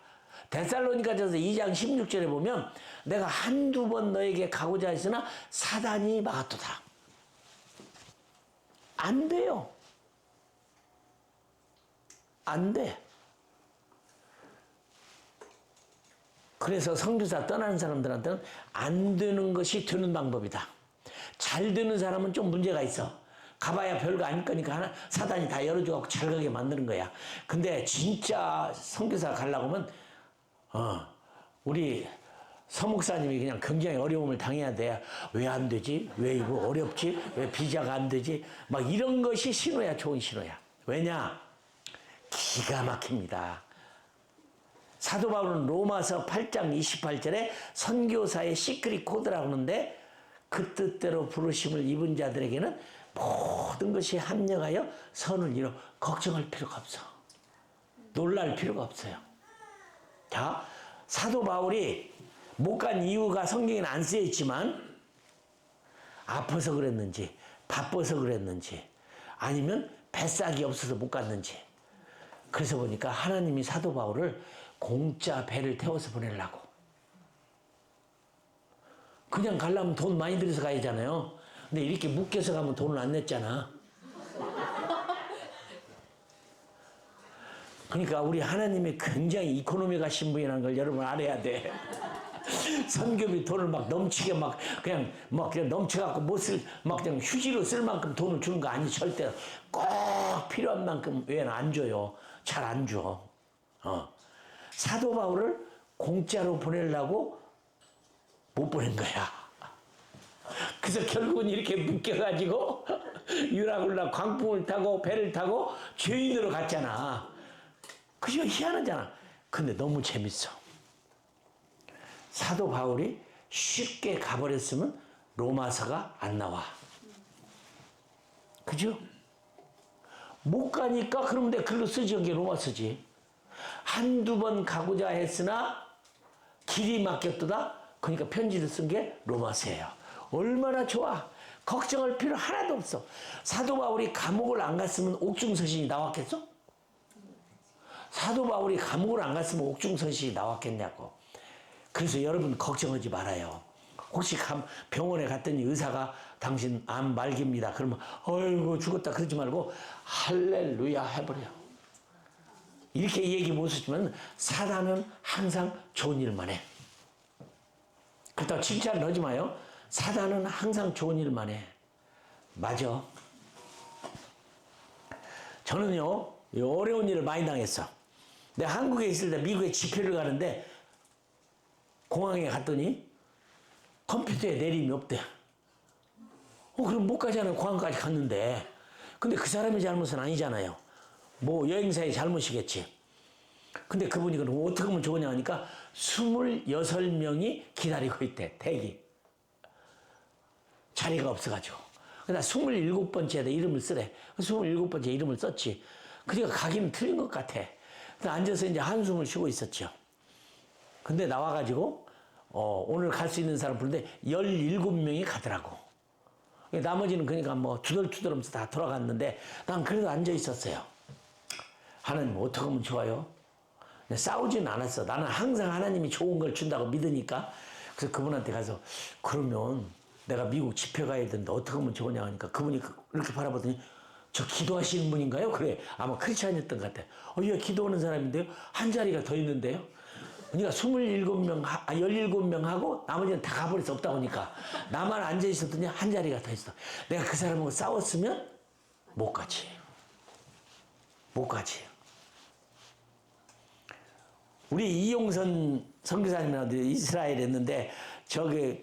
데살로니가전서 2장 16절에 보면 내가 한두 번 너에게 가고자 했으나 사단이 막았도다. 안 돼요. 안 돼. 그래서 선교사 떠나는 사람들한테는 안 되는 것이 되는 방법이다. 잘 되는 사람은 좀 문제가 있어. 가봐야 별거 아닐 거니까 사단이 다 열어줘갖고 잘 가게 만드는 거야. 근데 진짜 선교사 가려고 하면 우리 서목사님이 그냥 굉장히 어려움을 당해야 돼. 왜 안 되지? 왜 이거 어렵지? 왜 비자가 안 되지? 막 이런 것이 신호야, 좋은 신호야. 왜냐? 기가 막힙니다. 사도 바울은 로마서 8장 28절에 선교사의 시크릿 코드라고 하는데 그 뜻대로 부르심을 입은 자들에게는 모든 것이 합력하여 선을 이뤄 걱정할 필요가 없어. 놀랄 필요가 없어요. 자, 사도 바울이 못 간 이유가 성경에는 안 쓰여 있지만 아파서 그랬는지 바빠서 그랬는지 아니면 뱃삭이 없어서 못 갔는지 그래서 보니까 하나님이 사도 바울을 공짜 배를 태워서 보내려고. 그냥 가려면 돈 많이 들여서 가야잖아요. 근데 이렇게 묶여서 가면 돈을 안 냈잖아. 그러니까 우리 하나님이 굉장히 이코노미 가신 분이라는 걸 여러분 알아야 돼. 선교비 돈을 막 넘치게 그냥 넘쳐갖고 그냥 휴지로 쓸 만큼 돈을 주는 거 아니. 절대 꼭 필요한 만큼 외에는 안 줘요. 잘 안 줘. 사도 바울을 공짜로 보내려고 못 보낸 거야. 그래서 결국은 이렇게 묶여가지고 유라굴라 광풍을 타고 배를 타고 죄인으로 갔잖아. 그죠? 희한하잖아. 근데 너무 재밌어. 사도 바울이 쉽게 가버렸으면 로마서가 안 나와. 그죠? 못 가니까 그럼 내 글로 쓰지. 여기 로마서지. 한두 번 가고자 했으나 길이 막혔도다. 그러니까 편지를 쓴 게 로마서예요. 얼마나 좋아. 걱정할 필요 하나도 없어. 사도 바울이 감옥을 안 갔으면 옥중서신이 나왔겠어? 사도 바울이 감옥을 안 갔으면 옥중서신이 나왔겠냐고. 그래서 여러분 걱정하지 말아요. 혹시 병원에 갔더니 의사가 당신 암 말기입니다. 그러면 어이구 죽었다 그러지 말고 할렐루야 해버려. 이렇게 얘기 못 하지만 사단은 항상 좋은 일만 해. 그렇다고 칭찬을 하지 마요. 사단은 항상 좋은 일만 해. 맞아. 저는요 어려운 일을 많이 당했어. 내가 한국에 있을 때 미국에 집회를 가는데 공항에 갔더니 컴퓨터에 내림이 없대. 그럼 못 가잖아요. 공항까지 갔는데. 근데 그 사람의 잘못은 아니잖아요. 뭐 여행사의 잘못이겠지. 근데 그분이 그럼 어떻게 하면 좋으냐 하니까 26명이 기다리고 있대. 대기. 자리가 없어가지고. 그러니까 27번째에다 이름을 쓰래. 27번째 이름을 썼지. 그러니까 가기는 틀린 것 같아. 그래서 앉아서 이제 한숨을 쉬고 있었죠. 근데 나와가지고 오늘 갈 수 있는 사람 부르는데 17명이 가더라고. 나머지는 그러니까 뭐 투덜투덜하면서 다 돌아갔는데 난 그래도 앉아 있었어요. 하나님 어떻게 하면 좋아요? 싸우지는 않았어. 나는 항상 하나님이 좋은 걸 준다고 믿으니까. 그래서 그분한테 가서 그러면 내가 미국 집회 가야 되는데 어떻게 하면 좋으냐 하니까 그분이 이렇게 바라보더니 저 기도하시는 분인가요? 그래. 아마 크리스찬이었던 것 같아. 예, 기도하는 사람인데요. 한 자리가 더 있는데요. 그러니까 17명 하고 나머지는 다 가버릴 수 없다 보니까 나만 앉아 있었더니 한 자리가 더 있어. 내가 그 사람하고 싸웠으면 못 가지. 못 가지. 우리 이용선 선교사님이라도 이스라엘에 있는데 저기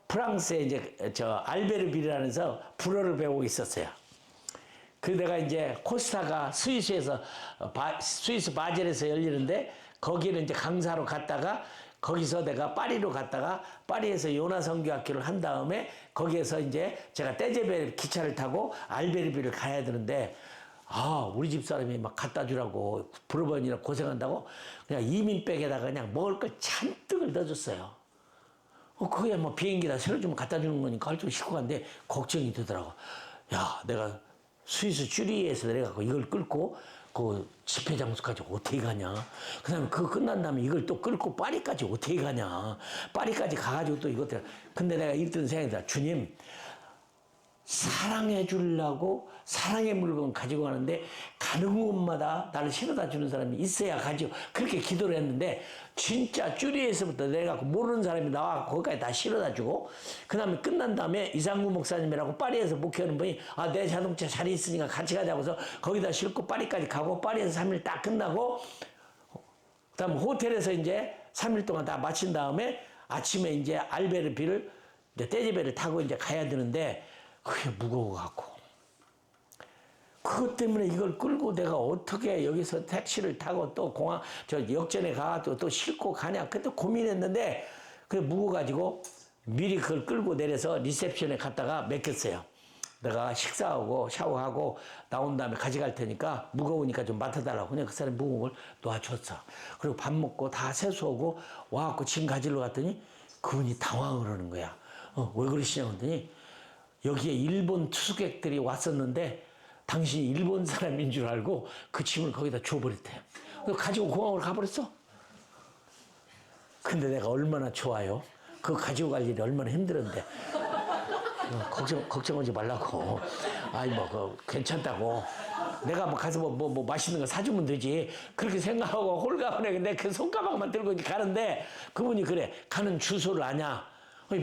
프랑스에 이제 저 알베르빌이라는 데서 불어를 배우고 있었어요. 그 내가 이제 코스타가 스위스에서 스위스 바젤에서 열리는데 거기를 이제 강사로 갔다가 거기서 내가 파리로 갔다가 파리에서 요나 선교학교를 한 다음에 거기에서 이제 제가 떼제베 기차를 타고 알베르빌을 가야 되는데 우리 집 사람이 막 갖다 주라고 불어번이라 고생한다고 그냥 이민백에다가 그냥 먹을 걸 잔뜩을 넣어줬어요. 그게 뭐 비행기다 실어주면 갖다 주는 거니까 할줄 싣고 갔는데 걱정이 되더라고. 야, 내가 스위스 쭈리히에서 내려가고 이걸 끌고 그 집회 장소까지 어떻게 가냐. 그 다음에 그거 끝난 다음에 이걸 또 끌고 파리까지 어떻게 가냐. 파리까지 가가지고 또 이것들. 근데 내가 이랬던 생각이 들어. 주님, 사랑해 주려고 사랑의 물건 가지고 가는데 가는 곳마다 나를 실어다 주는 사람이 있어야 가지고 그렇게 기도를 했는데 진짜 쭈리에서부터 내려가고 모르는 사람이 나와서 거기까지 다 실어다 주고 그 다음에 끝난 다음에 이상구 목사님이라고 파리에서 목회하는 분이 내 자동차 자리 있으니까 같이 가자고 해서 거기다 싣고 파리까지 가고 파리에서 3일 딱 끝나고 그 다음 호텔에서 이제 3일 동안 다 마친 다음에 아침에 이제 알베르빌을 이제 떼제베를 타고 이제 가야 되는데 그게 무거워갖고 그것 때문에 이걸 끌고 내가 어떻게 여기서 택시를 타고 또 공항 저 역전에 가서 또 싣고 가냐 그때 고민했는데 그게 무거워가지고 미리 그걸 끌고 내려서 리셉션에 갔다가 맡겼어요. 내가 식사하고 샤워하고 나온 다음에 가져갈 테니까 무거우니까 좀 맡아달라고 그냥 그 사람이 무거운 걸 놔줬어. 그리고 밥 먹고 다 세수하고 와갖고 짐 가지러 갔더니 그분이 당황을 하는 거야. 왜 그러시냐고 했더니 여기에 일본 투숙객들이 왔었는데 당신이 일본 사람인 줄 알고 그 짐을 거기다 줘버렸대요. 가지고 공항으로 가버렸어. 근데 내가 얼마나 좋아요. 그거 가지고 갈 일이 얼마나 힘들었는데. 걱정하지 말라고. 괜찮다고. 내가 뭐 가서 뭐 맛있는 거 사주면 되지. 그렇게 생각하고 홀가분해. 근데 그 손가락만 들고 가는데 그분이 그래. 가는 주소를 아냐.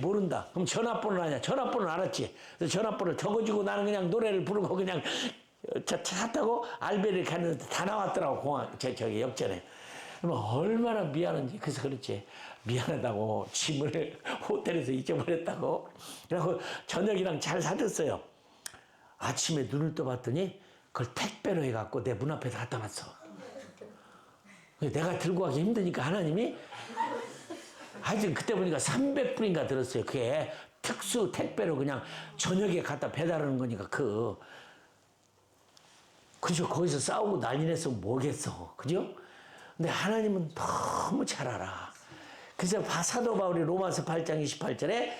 모른다. 그럼 전화번호를 아냐. 전화번호를 알았지. 그래서 전화번호를 적어주고 나는 그냥 노래를 부르고 그냥 차 타고 알베르 갔는데 다 나왔더라고. 공항, 저기 역전에. 그러면 얼마나 미안한지. 그래서 그렇지. 미안하다고 짐을 호텔에서 잊어버렸다고. 그래서 저녁이랑 잘 사줬어요. 아침에 눈을 떠봤더니 그걸 택배로 해갖고 내 문 앞에서 갖다 놨어. 내가 들고 가기 힘드니까 하나님이 하여튼 그때 보니까 300불인가 들었어요. 그게 특수 택배로 그냥 저녁에 갖다 배달하는 거니까 그죠? 거기서 싸우고 난리 냈으면 뭐겠어. 그죠? 근데 하나님은 너무 잘 알아. 그래서 사도 바울이 로마서 8장 28절에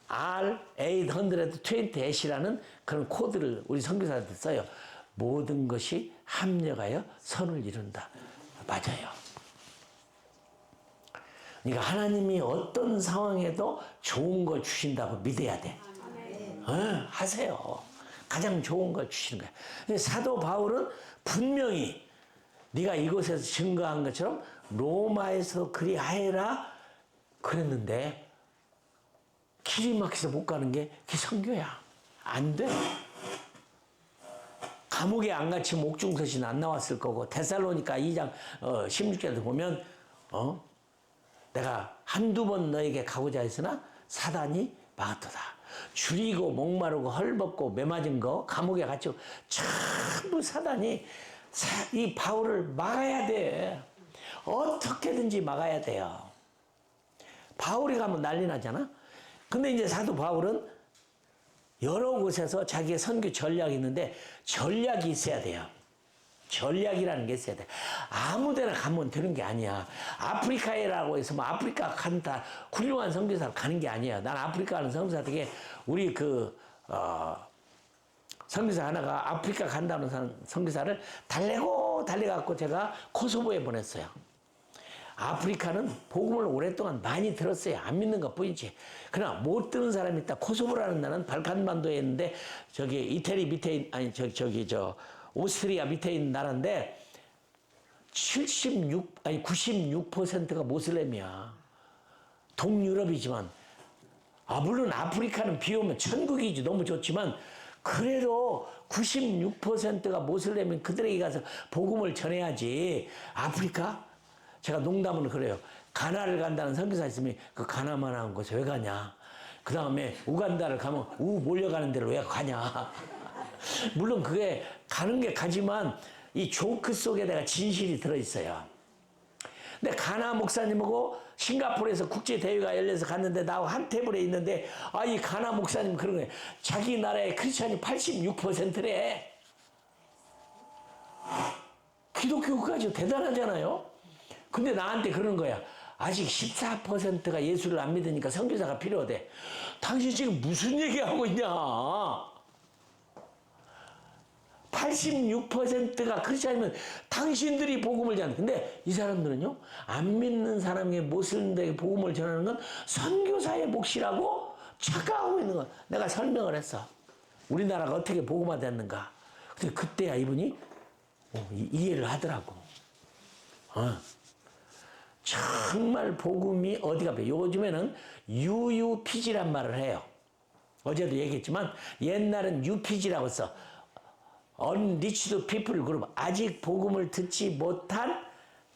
R820H라는 그런 코드를 우리 선교사한테 써요. 모든 것이 합력하여 선을 이룬다. 맞아요. 그러니까 하나님이 어떤 상황에도 좋은 걸 주신다고 믿어야 돼. 하세요. 가장 좋은 걸 주시는 거야. 근데 사도 바울은 분명히 네가 이곳에서 증거한 것처럼 로마에서 그리하여라 그랬는데 길이 막혀서 못 가는 게 그게 선교야. 안 돼. 감옥에 안 갇히면 옥중서신 안 나왔을 거고 데살로니가 2장 16절에도 보면 내가 한두 번 너에게 가고자 했으나 사단이 막았도다. 줄이고 목마르고 헐벗고 매맞은 거 감옥에 갇히고 전부 사단이 이 바울을 막아야 돼. 어떻게든지 막아야 돼요. 바울이 가면 난리 나잖아. 근데 이제 사도 바울은 여러 곳에서 자기의 선교 전략이 있는데 전략이 있어야 돼요. 전략이라는 게 있어야 돼. 아무 데나 가면 되는 게 아니야. 아프리카에라고 해서 뭐 아프리카 간다 훌륭한 선교사로 가는 게 아니야. 난 아프리카 가는 선교사 되게 우리 선교사 하나가 아프리카 간다는 선교사를 달래갖고 제가 코소보에 보냈어요. 아프리카는 복음을 오랫동안 많이 들었어요. 안 믿는 것 뿐이지. 그러나 못 듣는 사람이 있다. 코소보라는 나라는 발칸반도에 있는데 저기 이태리 밑에 오스트리아 밑에 있는 나라인데 96%가 모슬렘이야. 동유럽이지만 물론 아프리카는 비 오면 천국이지 너무 좋지만 그래도 96%가 모슬렘인 그들에게 가서 복음을 전해야지. 아프리카? 제가 농담으로 그래요. 가나를 간다는 선교사 있으면 그 가나만한 곳에 왜 가냐. 그 다음에 우간다를 가면 몰려가는 데를 왜 가냐. 물론 그게 가는 게 가지만 이 조크 속에 내가 진실이 들어있어요. 근데 가나 목사님하고 싱가포르에서 국제대회가 열려서 갔는데 나하고 한 테이블에 있는데 이 가나 목사님 그런 거예요. 자기 나라의 크리스찬이 86%래. 기독교까지 대단하잖아요. 근데 나한테 그러는 거야. 아직 14%가 예수를 안 믿으니까 선교사가 필요하대. 당신 지금 무슨 얘기하고 있냐. 86%가 크리스찬이면 당신들이 복음을 전하는. 근데 이 사람들은요, 안 믿는 사람에게 모슬림들에게 복음을 전하는 건 선교사의 몫이라고 착각하고 있는 거야. 내가 설명을 했어. 우리나라가 어떻게 복음화 됐는가. 근데 그때야 이분이 이해를 하더라고. 정말 복음이 어디가 배. 요즘에는 UUPG란 말을 해요. 어제도 얘기했지만 옛날은 UPG라고 써. Unreached People 그룹. 아직 복음을 듣지 못한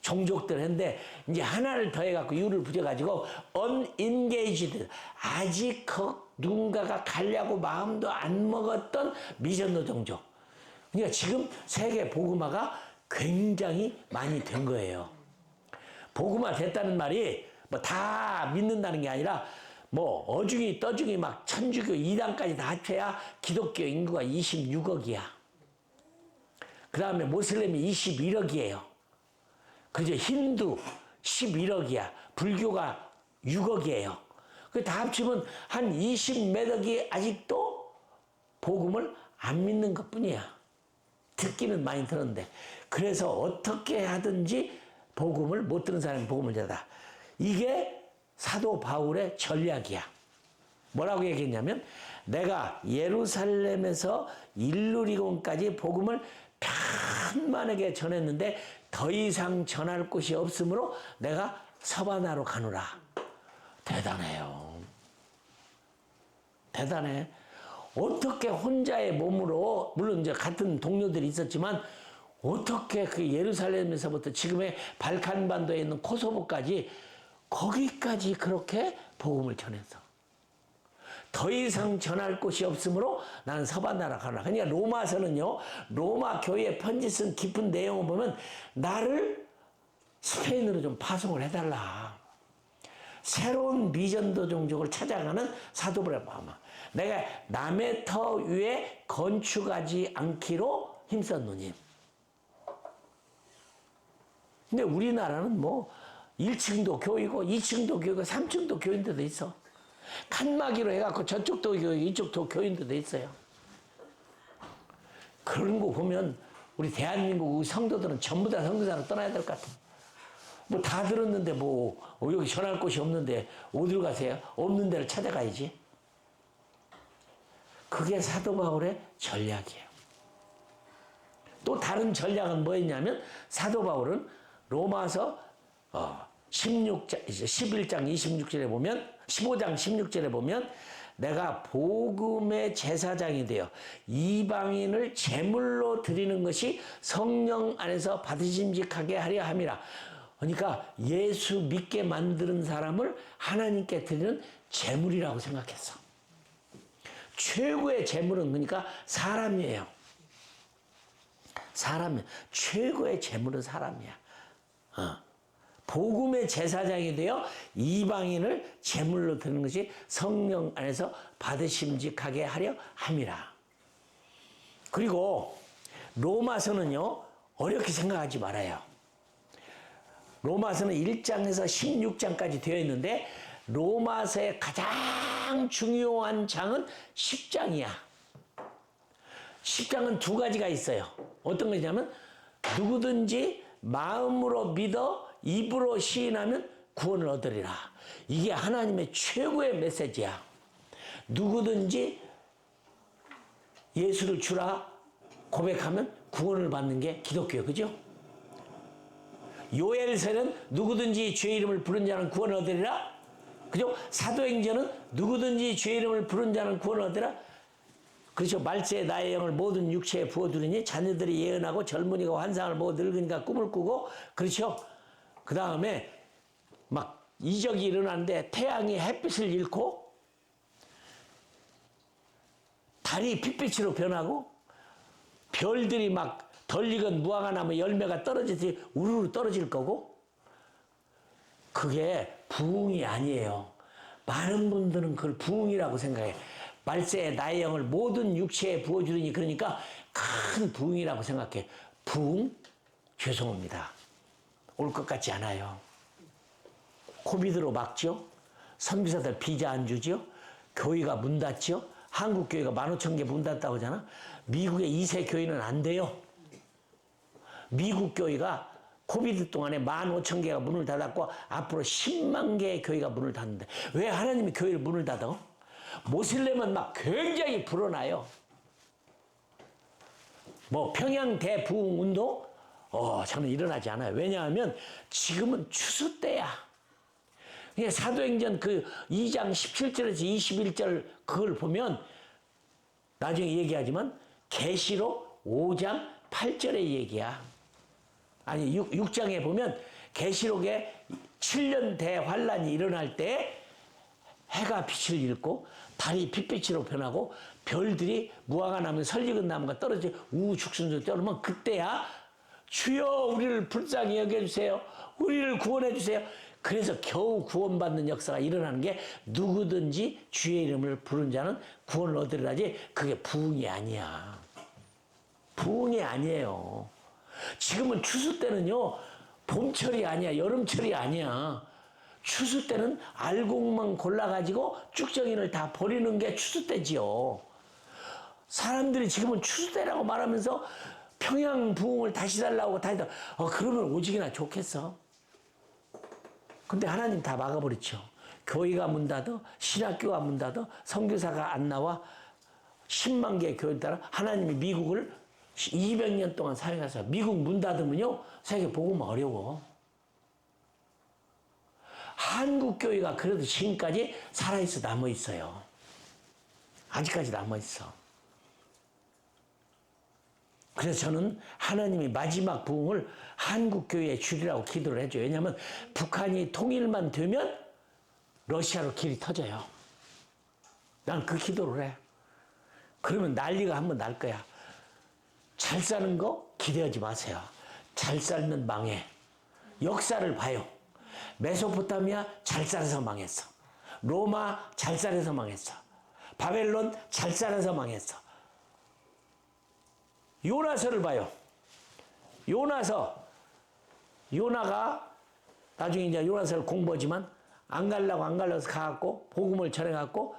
종족들 했는데 이제 하나를 더해갖고 U를 붙여가지고 Unengaged. 아직 누군가가 가려고 마음도 안 먹었던 미전도 종족. 그러니까 지금 세계 복음화가 굉장히 많이 된 거예요. 복음화 됐다는 말이 뭐 다 믿는다는 게 아니라 뭐 어중이 떠중이 막 천주교 2단까지 다 합쳐야 기독교 인구가 26억이야. 그 다음에 모슬렘이 21억이에요. 그죠? 힌두 11억이야. 불교가 6억이에요. 그 다 합치면 한 20몇 억이 아직도 복음을 안 믿는 것 뿐이야. 듣기는 많이 들었는데. 그래서 어떻게 하든지 복음을 못 들은 사람이 복음을 전하다. 이게 사도 바울의 전략이야. 뭐라고 얘기했냐면 내가 예루살렘에서 일루리곤까지 복음을 편만하게 전했는데 더 이상 전할 곳이 없으므로 내가 서바나로 가노라. 대단해요. 대단해. 어떻게 혼자의 몸으로 물론 이제 같은 동료들이 있었지만 어떻게 그 예루살렘에서부터 지금의 발칸반도에 있는 코소보까지 거기까지 그렇게 복음을 전했어. 더 이상 전할 곳이 없으므로 나는 서바나라 가라. 그러니까 로마서는요. 로마 교회에 편지 쓴 깊은 내용을 보면 나를 스페인으로 좀 파송을 해달라. 새로운 미전도 종족을 찾아가는 사도들의 마음. 내가 남의 터 위에 건축하지 않기로 힘썼노니. 근데 우리나라는 뭐 1층도 교회고 2층도 교회고 3층도 교인들도 있어. 칸막이로 해갖고 저쪽도 교회 이쪽도 교인들도 있어요. 그런 거 보면 우리 대한민국 성도들은 전부 다 선교사로 떠나야 될 것 같아. 뭐 다 들었는데 뭐 여기 전할 곳이 없는데 어디로 가세요? 없는 데를 찾아가야지. 그게 사도 바울의 전략이에요. 또 다른 전략은 뭐였냐면 사도 바울은 로마서 11장 26절에 보면 15장 16절에 보면 내가 복음의 제사장이 되어 이방인을 제물로 드리는 것이 성령 안에서 받으심직하게 하려 함이라. 그러니까 예수 믿게 만드는 사람을 하나님께 드리는 재물이라고 생각했어. 최고의 재물은 그러니까 사람이에요. 사람이야. 최고의 재물은 사람이야. 복음의 제사장이 되어 이방인을 제물로 드는 것이 성령 안에서 받으심직하게 하려 함이라. 그리고 로마서는요, 어렵게 생각하지 말아요. 로마서는 1장에서 16장까지 되어 있는데 로마서의 가장 중요한 장은 10장이야. 10장은 두 가지가 있어요. 어떤 것이냐면 누구든지 마음으로 믿어 입으로 시인하면 구원을 얻으리라. 이게 하나님의 최고의 메시지야. 누구든지 예수를 주라 고백하면 구원을 받는 게 기독교예요. 그죠? 요엘서는 누구든지 주의 이름을 부른 자는 구원을 얻으리라. 그죠? 사도행전은 누구든지 주의 이름을 부른 자는 구원을 얻으리라. 그렇죠. 말세에 나의 영을 모든 육체에 부어두리니 자녀들이 예언하고 젊은이가 환상을 보고 늙으니까 꿈을 꾸고. 그렇죠. 그 다음에 막 이적이 일어나는데 태양이 햇빛을 잃고 달이 핏빛으로 변하고 별들이 막 덜 익은 무화과 나무 열매가 떨어지듯이 우르르 떨어질 거고. 그게 부흥이 아니에요. 많은 분들은 그걸 부흥이라고 생각해. 말세에 나의 영을 모든 육체에 부어주리니, 그러니까 큰 부흥이라고 생각해. 부흥? 죄송합니다. 올 것 같지 않아요. 코비드로 막죠. 선교사들 비자 안 주죠. 교회가 문 닫죠. 한국 교회가 15,000개 문 닫았다고 하잖아. 미국의 2세 교회는 안 돼요. 미국 교회가 코비드 동안에 15,000개가 문을 닫았고 앞으로 10만 개의 교회가 문을 닫는데, 왜 하나님이 교회를 문을 닫아? 모슬렘은 막 굉장히 불어나요. 뭐 평양 대부흥 운동? 저는 일어나지 않아요. 왜냐하면 지금은 추수 때야. 사도행전 그 2장 17절에서 21절 그걸 보면 나중에 얘기하지만 계시록 5장 8절의 얘기야. 아니 6장에 보면 계시록에 7년 대환란이 일어날 때 해가 빛을 잃고 달이 핏빛으로 변하고 별들이 무화과 나무 설익은 나무가 떨어져 우죽순수 떨어면 그때야 주여 우리를 불쌍히 여겨주세요. 우리를 구원해주세요. 그래서 겨우 구원받는 역사가 일어나는 게 누구든지 주의 이름을 부른 자는 구원을 얻으리라지, 그게 부흥이 아니야. 부흥이 아니에요. 지금은 추수 때는요, 봄철이 아니야. 여름철이 아니야. 추수 때는 알곡만 골라가지고 쭉정이를 다 버리는 게 추수 때지요. 사람들이 지금은 추수 때라고 말하면서 평양 부흥을 다시 달라고 다시 그러면 오직이나 좋겠어. 근데 하나님 다 막아버렸죠. 교회가 문 닫아, 신학교가 문 닫아, 선교사가 안 나와. 10만 개의 교회 따라 하나님이 미국을 200년 동안 사용해서 미국 문 닫으면요, 세계 복음 어려워. 한국 교회가 그래도 지금까지 살아있어 남아있어요. 아직까지 남아있어. 그래서 저는 하나님이 마지막 부흥을 한국 교회에 주리라고 기도를 해줘요. 왜냐하면 북한이 통일만 되면 러시아로 길이 터져요. 난 그 기도를 해. 그러면 난리가 한번 날 거야. 잘 사는 거 기대하지 마세요. 잘 살면 망해. 역사를 봐요. 메소포타미아 잘 살아서 망했어. 로마 잘 살아서 망했어. 바벨론 잘 살아서 망했어. 요나서를 봐요. 요나가 나중에 이제 요나서를 공부하지만 안 가려서 가갖고 복음을 전해갖고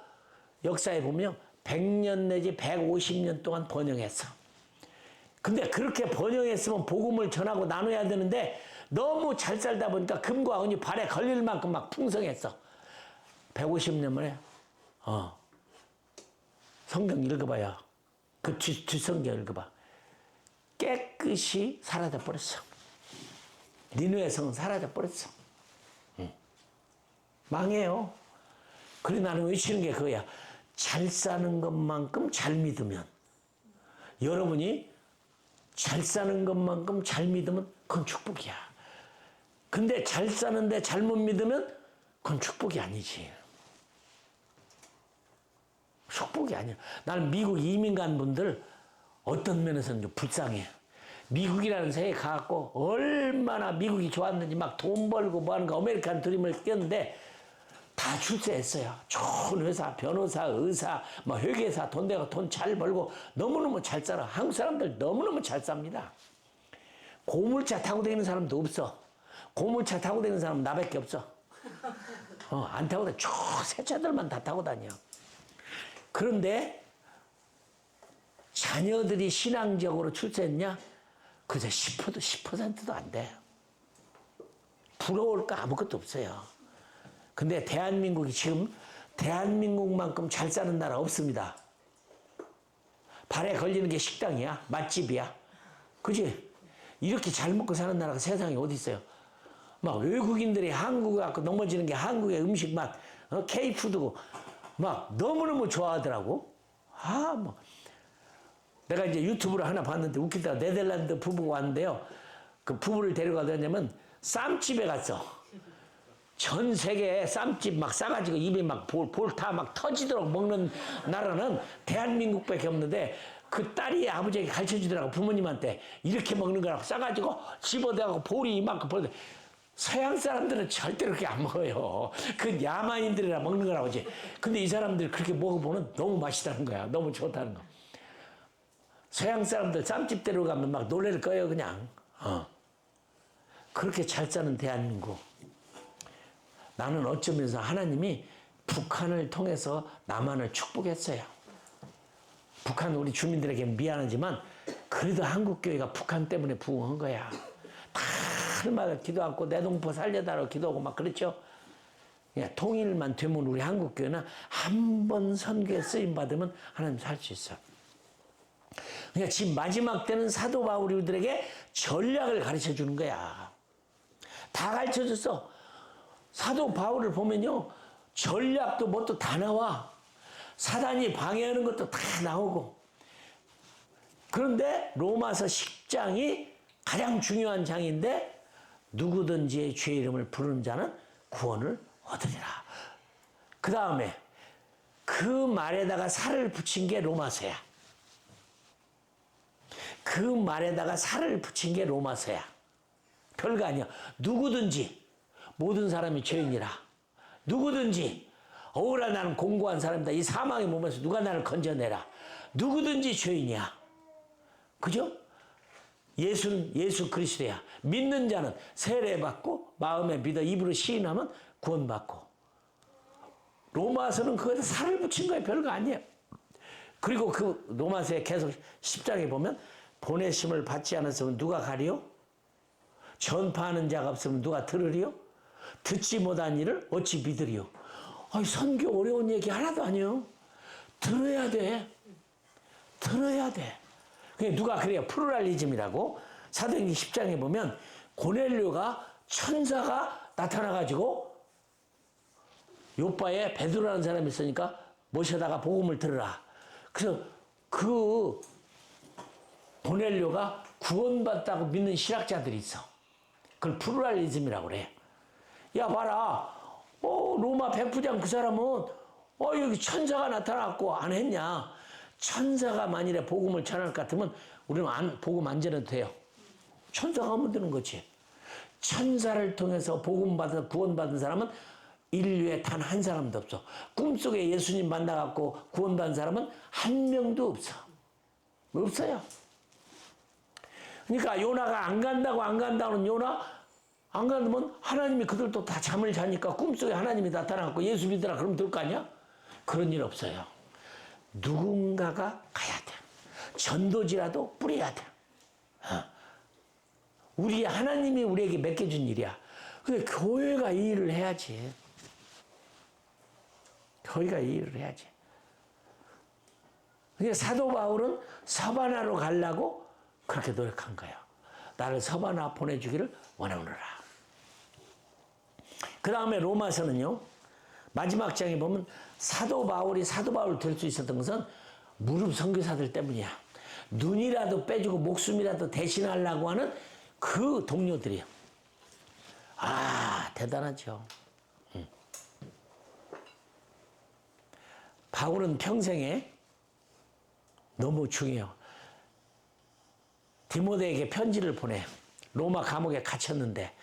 역사에 보면 100년 내지 150년 동안 번영했어. 근데 그렇게 번영했으면 복음을 전하고 나눠야 되는데 너무 잘 살다 보니까 금과 은이 발에 걸릴 만큼 막 풍성했어. 150년 만에 성경 읽어봐요. 그 뒷성경 읽어봐. 깨끗이 사라져버렸어. 니누의 성은 사라져버렸어. 망해요. 그래 나는 외치는 게 그거야. 잘 사는 것만큼 잘 믿으면, 여러분이 잘 사는 것만큼 잘 믿으면 그건 축복이야. 근데 잘 사는데 잘못 믿으면 그건 축복이 아니지. 축복이 아니야. 나는 미국 이민 간 분들 어떤 면에서는 좀 불쌍해. 미국이라는 새에 가갖고 얼마나 미국이 좋았는지 막 돈 벌고 뭐 하는 거 아메리칸 드림을 꼈는데 다 출세했어요. 좋은 회사, 변호사, 의사, 뭐 회계사, 돈 내고 돈 잘 벌고 너무너무 잘 살아. 한국 사람들 너무너무 잘 삽니다. 고물차 타고 다니는 사람도 없어. 고물차 타고 다니는 사람은 나밖에 없어. 안 타고 다녀. 새 차들만 다 타고 다녀. 그런데 자녀들이 신앙적으로 출세했냐? 그저 10%도 안 돼. 부러울 거 아무것도 없어요. 근데 대한민국이 지금 대한민국만큼 잘 사는 나라 없습니다. 발에 걸리는 게 식당이야. 맛집이야. 그지? 이렇게 잘 먹고 사는 나라가 세상에 어디 있어요? 막 외국인들이 한국에 갖고 넘어지는 게 한국의 음식 맛, K푸드고 막 너무너무 좋아하더라고. 뭐. 내가 이제 유튜브를 하나 봤는데 웃기다가 네덜란드 부부가 왔는데요. 그 부부를 데려가더냐면 쌈집에 갔어. 전 세계에 쌈집 막 싸가지고 입에 막 볼 다 막 터지도록 먹는 나라는 대한민국밖에 없는데 그 딸이 아버지에게 가르쳐 주더라고. 부모님한테 이렇게 먹는 거라고 싸가지고 집어대고 볼이 이만큼 버는데 서양 사람들은 절대 그렇게 안 먹어요. 그 야만인들이라 먹는 거라고 하지. 근데 이 사람들이 그렇게 먹어보면 너무 맛있다는 거야. 너무 좋다는 거. 서양 사람들 쌈집 데려가면 막 놀랄 거예요, 그냥. 그렇게 잘 사는 대한민국. 나는 어쩌면서 하나님이 북한을 통해서 남한을 축복했어요. 북한 우리 주민들에게 미안하지만 그래도 한국교회가 북한 때문에 부흥한 거야. 날마다 기도하고 내 동포 살려달라고 기도하고 막 그랬죠. 통일만 되면 우리 한국교회는 한 번 선교에 쓰임받으면 하나님 살 수 있어. 그러니까 지금 마지막 때는 사도 바울이 우리들에게 전략을 가르쳐 주는 거야. 다 가르쳐 줬어. 사도 바울을 보면요. 전략도 뭣도 다 나와. 사단이 방해하는 것도 다 나오고. 그런데 로마서 10장이 가장 중요한 장인데 누구든지 주의 이름을 부르는 자는 구원을 얻으리라. 그 다음에 그 말에다가 살을 붙인 게 로마서야. 그 말에다가 살을 붙인 게 로마서야. 별거 아니야. 누구든지 모든 사람이 죄인이라. 누구든지 어우라 나는 공고한 사람이다. 이 사망의 몸에서 누가 나를 건져내라. 누구든지 죄인이야. 그죠? 예수는 예수 그리스도야. 믿는 자는 세례받고 마음에 믿어 입으로 시인하면 구원받고. 로마서는 그거에 살을 붙인 거야. 별거 아니야. 그리고 그 로마서에 계속 10장에 보면 보내심을 받지 않았으면 누가 가리요? 전파하는 자가 없으면 누가 들으리요? 듣지 못한 일을 어찌 믿으리요? 선교 어려운 얘기 하나도 아니요. 들어야 돼. 들어야 돼. 누가 그래요? 플루랄리즘이라고. 사도행전 10장에 보면 고넬료가 천사가 나타나가지고 요바에 베드로라는 사람이 있으니까 모셔다가 복음을 들으라. 그래서 그 고넬료가 구원받다고 믿는 신학자들이 있어. 그걸 플루랄리즘이라고 그래. 야 봐라. 로마 백부장 그 사람은 여기 천사가 나타났고 안 했냐. 천사가 만일에 복음을 전할 것 같으면 우리는 복음 안 전해도 돼요. 천사가 하면 되는 거지. 천사를 통해서 복음 받아 구원받은 사람은 인류에 단 한 사람도 없어. 꿈속에 예수님 만나갖고 구원받은 사람은 한 명도 없어. 없어요. 그러니까 요나가 안 간다는 요나 안 간다면 하나님이 그들도 다 잠을 자니까 꿈속에 하나님이 나타나갖고 예수 믿으라 그러면 될 거 아니야? 그런 일 없어요. 누군가가 가야 돼. 전도지라도 뿌려야 돼. 우리 하나님이 우리에게 맡겨준 일이야. 근데 교회가 이 일을 해야지. 교회가 이 일을 해야지. 그러니까 사도 바울은 서바나로 가려고 그렇게 노력한 거예요. 나를 서바나 보내주기를 원하노라. 그 다음에 로마서는요. 마지막 장에 보면 사도 바울이 사도 바울 될 수 있었던 것은 무릎 선교사들 때문이야. 눈이라도 빼주고 목숨이라도 대신하려고 하는 그 동료들이야. 대단하죠. 바울은 평생에 너무 중요해요. 디모데에게 편지를 보내. 로마 감옥에 갇혔는데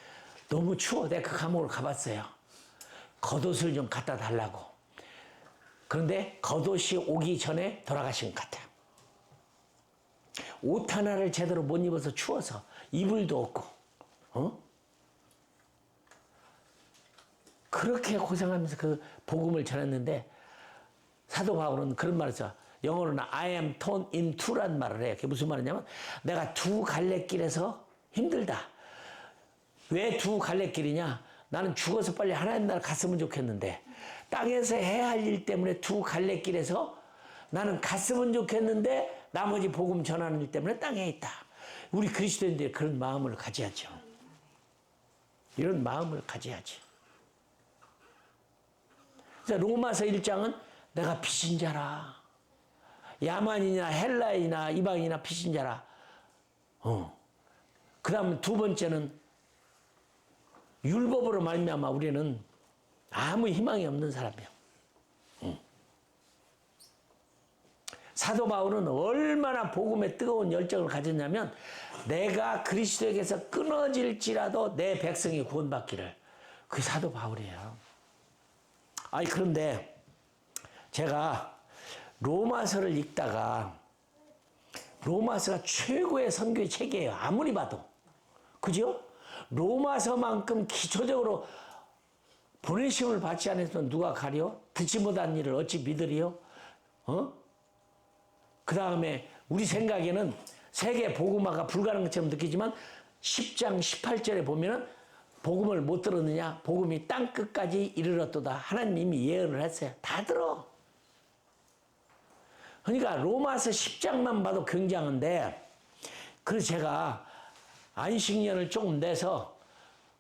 너무 추워. 내가 그 감옥을 가봤어요. 겉옷을 좀 갖다 달라고. 그런데 겉옷이 오기 전에 돌아가신 것 같아요. 옷 하나를 제대로 못 입어서 추워서 이불도 없고, 그렇게 고생하면서 그 복음을 전했는데 사도 바울은 그런 말을 써. 영어로는 I am torn in two란 말을 해요. 그게 무슨 말이냐면 내가 두 갈래길에서 힘들다. 왜 두 갈래길이냐? 나는 죽어서 빨리 하나님 나라 갔으면 좋겠는데 땅에서 해야 할 일 때문에 두 갈래길에서 나는 갔으면 좋겠는데 나머지 복음 전하는 일 때문에 땅에 있다. 우리 그리스도인들이 그런 마음을 가져야죠. 이런 마음을 가져야지. 그래서 로마서 1장은 내가 피신자라. 야만이나 헬라이나 이방이나 피신자라. 그 다음 두 번째는 율법으로 말미암아 우리는 아무 희망이 없는 사람이에요. 사도 바울은 얼마나 복음에 뜨거운 열정을 가졌냐면 내가 그리스도에게서 끊어질지라도 내 백성이 구원받기를. 그게 사도 바울이에요. 그런데 제가 로마서를 읽다가 로마서가 최고의 선교의 책이에요. 아무리 봐도. 그죠? 로마서만큼 기초적으로 보내심을 받지 않았으면 누가 가려? 듣지 못한 일을 어찌 믿으리요? 그 다음에 우리 생각에는 세계 복음화가 불가능한 것처럼 느끼지만 10장 18절에 보면은 복음을 못 들었느냐? 복음이 땅끝까지 이르렀도다. 하나님 이미 예언을 했어요. 다 들어. 그러니까 로마서 10장만 봐도 굉장한데 그래서 제가 안식년을 조금 내서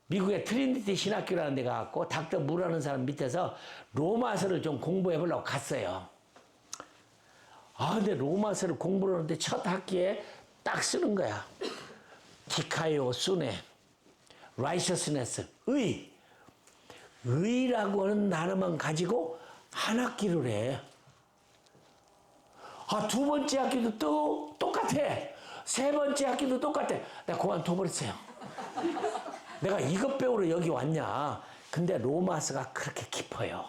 미국의 트리니티 신학교라는 데 가갖고 닥터 무라는 사람 밑에서 로마서를 좀 공부해 보려고 갔어요. 근데 로마서를 공부를 하는데 첫 학기에 딱 쓰는 거야. 디카이오 수네, righteousness, 의라고 하는 단어만 가지고 한 학기를 해. 두 번째 학기도 또 똑같아. 세 번째 학기도 똑같아. 내가 그만둬버렸어요. 내가 이것 배우러 여기 왔냐. 근데 로마서가 그렇게 깊어요.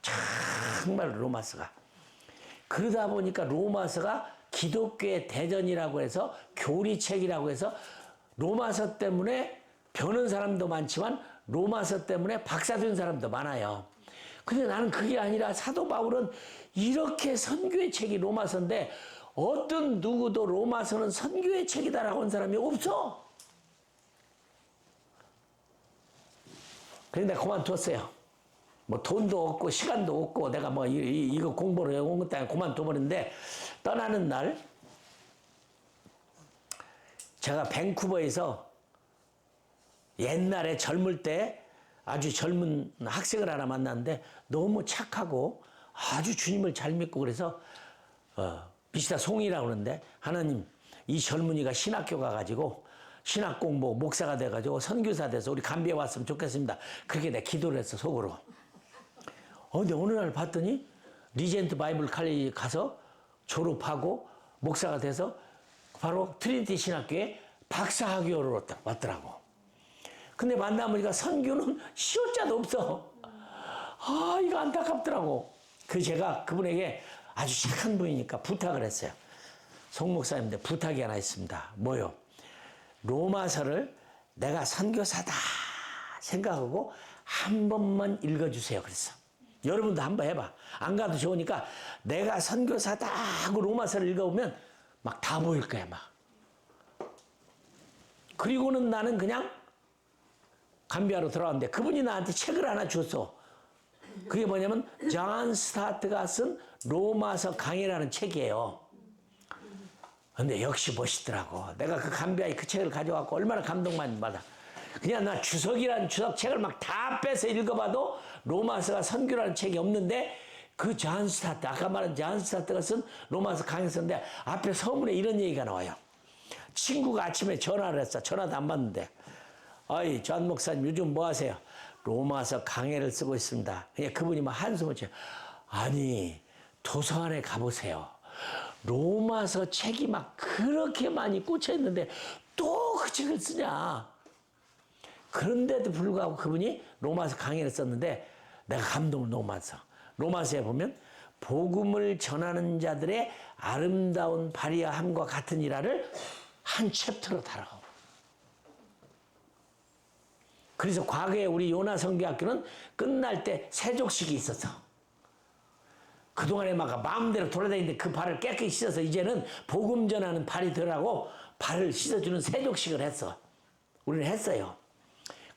정말 로마서가. 그러다 보니까 로마서가 기독교의 대전이라고 해서 교리책이라고 해서 로마서 때문에 배우는 사람도 많지만 로마서 때문에 박사된 사람도 많아요. 근데 나는 그게 아니라 사도 바울은 이렇게 선교의 책이 로마서인데 어떤 누구도 로마서는 선교의 책이다라고 한 사람이 없어. 그래서 내가 그만뒀어요. 뭐 돈도 없고 시간도 없고 내가 뭐 이거 공부를 온 것 때문에 그만둬버렸는데 떠나는 날 제가 밴쿠버에서 옛날에 젊을 때 아주 젊은 학생을 하나 만났는데 너무 착하고 아주 주님을 잘 믿고 그래서 비시다 송이라고 그러는데 하나님 이 젊은이가 신학교 가가지고 신학 공부 목사가 돼가지고 선교사 돼서 우리 감비에 왔으면 좋겠습니다. 그렇게 내가 기도를 했어 속으로. 근데 어느 날 봤더니 리젠트 바이블 칼리지 가서 졸업하고 목사가 돼서 바로 트리니티 신학교에 박사학위로 왔더라고. 근데 만나보니까 선교는 시옷자도 없어. 이거 안타깝더라고. 제가 그분에게 아주 착한 분이니까 부탁을 했어요. 송 목사님인데 부탁이 하나 있습니다. 뭐요? 로마서를 내가 선교사다 생각하고 한 번만 읽어주세요. 그랬어. 여러분도 한번 해봐. 안 가도 좋으니까 내가 선교사다 하고 로마서를 읽어보면 막 다 보일 거야. 막. 그리고는 나는 그냥 감비하러 들어왔는데 그분이 나한테 책을 하나 줬어. 그게 뭐냐면 존 스타트가 쓴 로마서 강해라는 책이에요. 근데 역시 멋있더라고. 내가 그 감비아에 그 책을 가져왔고 얼마나 감동 많이 받아. 그냥 나 주석이라는 주석 책을 막 다 빼서 읽어봐도 로마서가 선교라는 책이 없는데 그 존 스타트, 아까 말한 존 스타트가 쓴 로마서 강해 썼는데 앞에 서문에 이런 얘기가 나와요. 친구가 아침에 전화를 했어. 전화도 안 받는데 아이, 전 목사님 요즘 뭐 하세요? 로마서 강해를 쓰고 있습니다. 그냥 그분이 막 한숨을 쳐요. 아니, 도서관에 가보세요. 로마서 책이 막 그렇게 많이 꽂혀 있는데 또 그 책을 쓰냐? 그런데도 불구하고 그분이 로마서 강해를 썼는데 내가 감동을 너무 많았어. 로마서에 보면 복음을 전하는 자들의 아름다운 발휘함과 같은 일화를 한 챕터로 다뤄. 그래서 과거에 우리 요나 선교학교는 끝날 때 세족식이 있었어. 그동안에 막 마음대로 돌아다니는데 그 발을 깨끗이 씻어서 이제는 복음 전하는 발이 덜하고 발을 씻어주는 세족식을 했어. 우리는 했어요.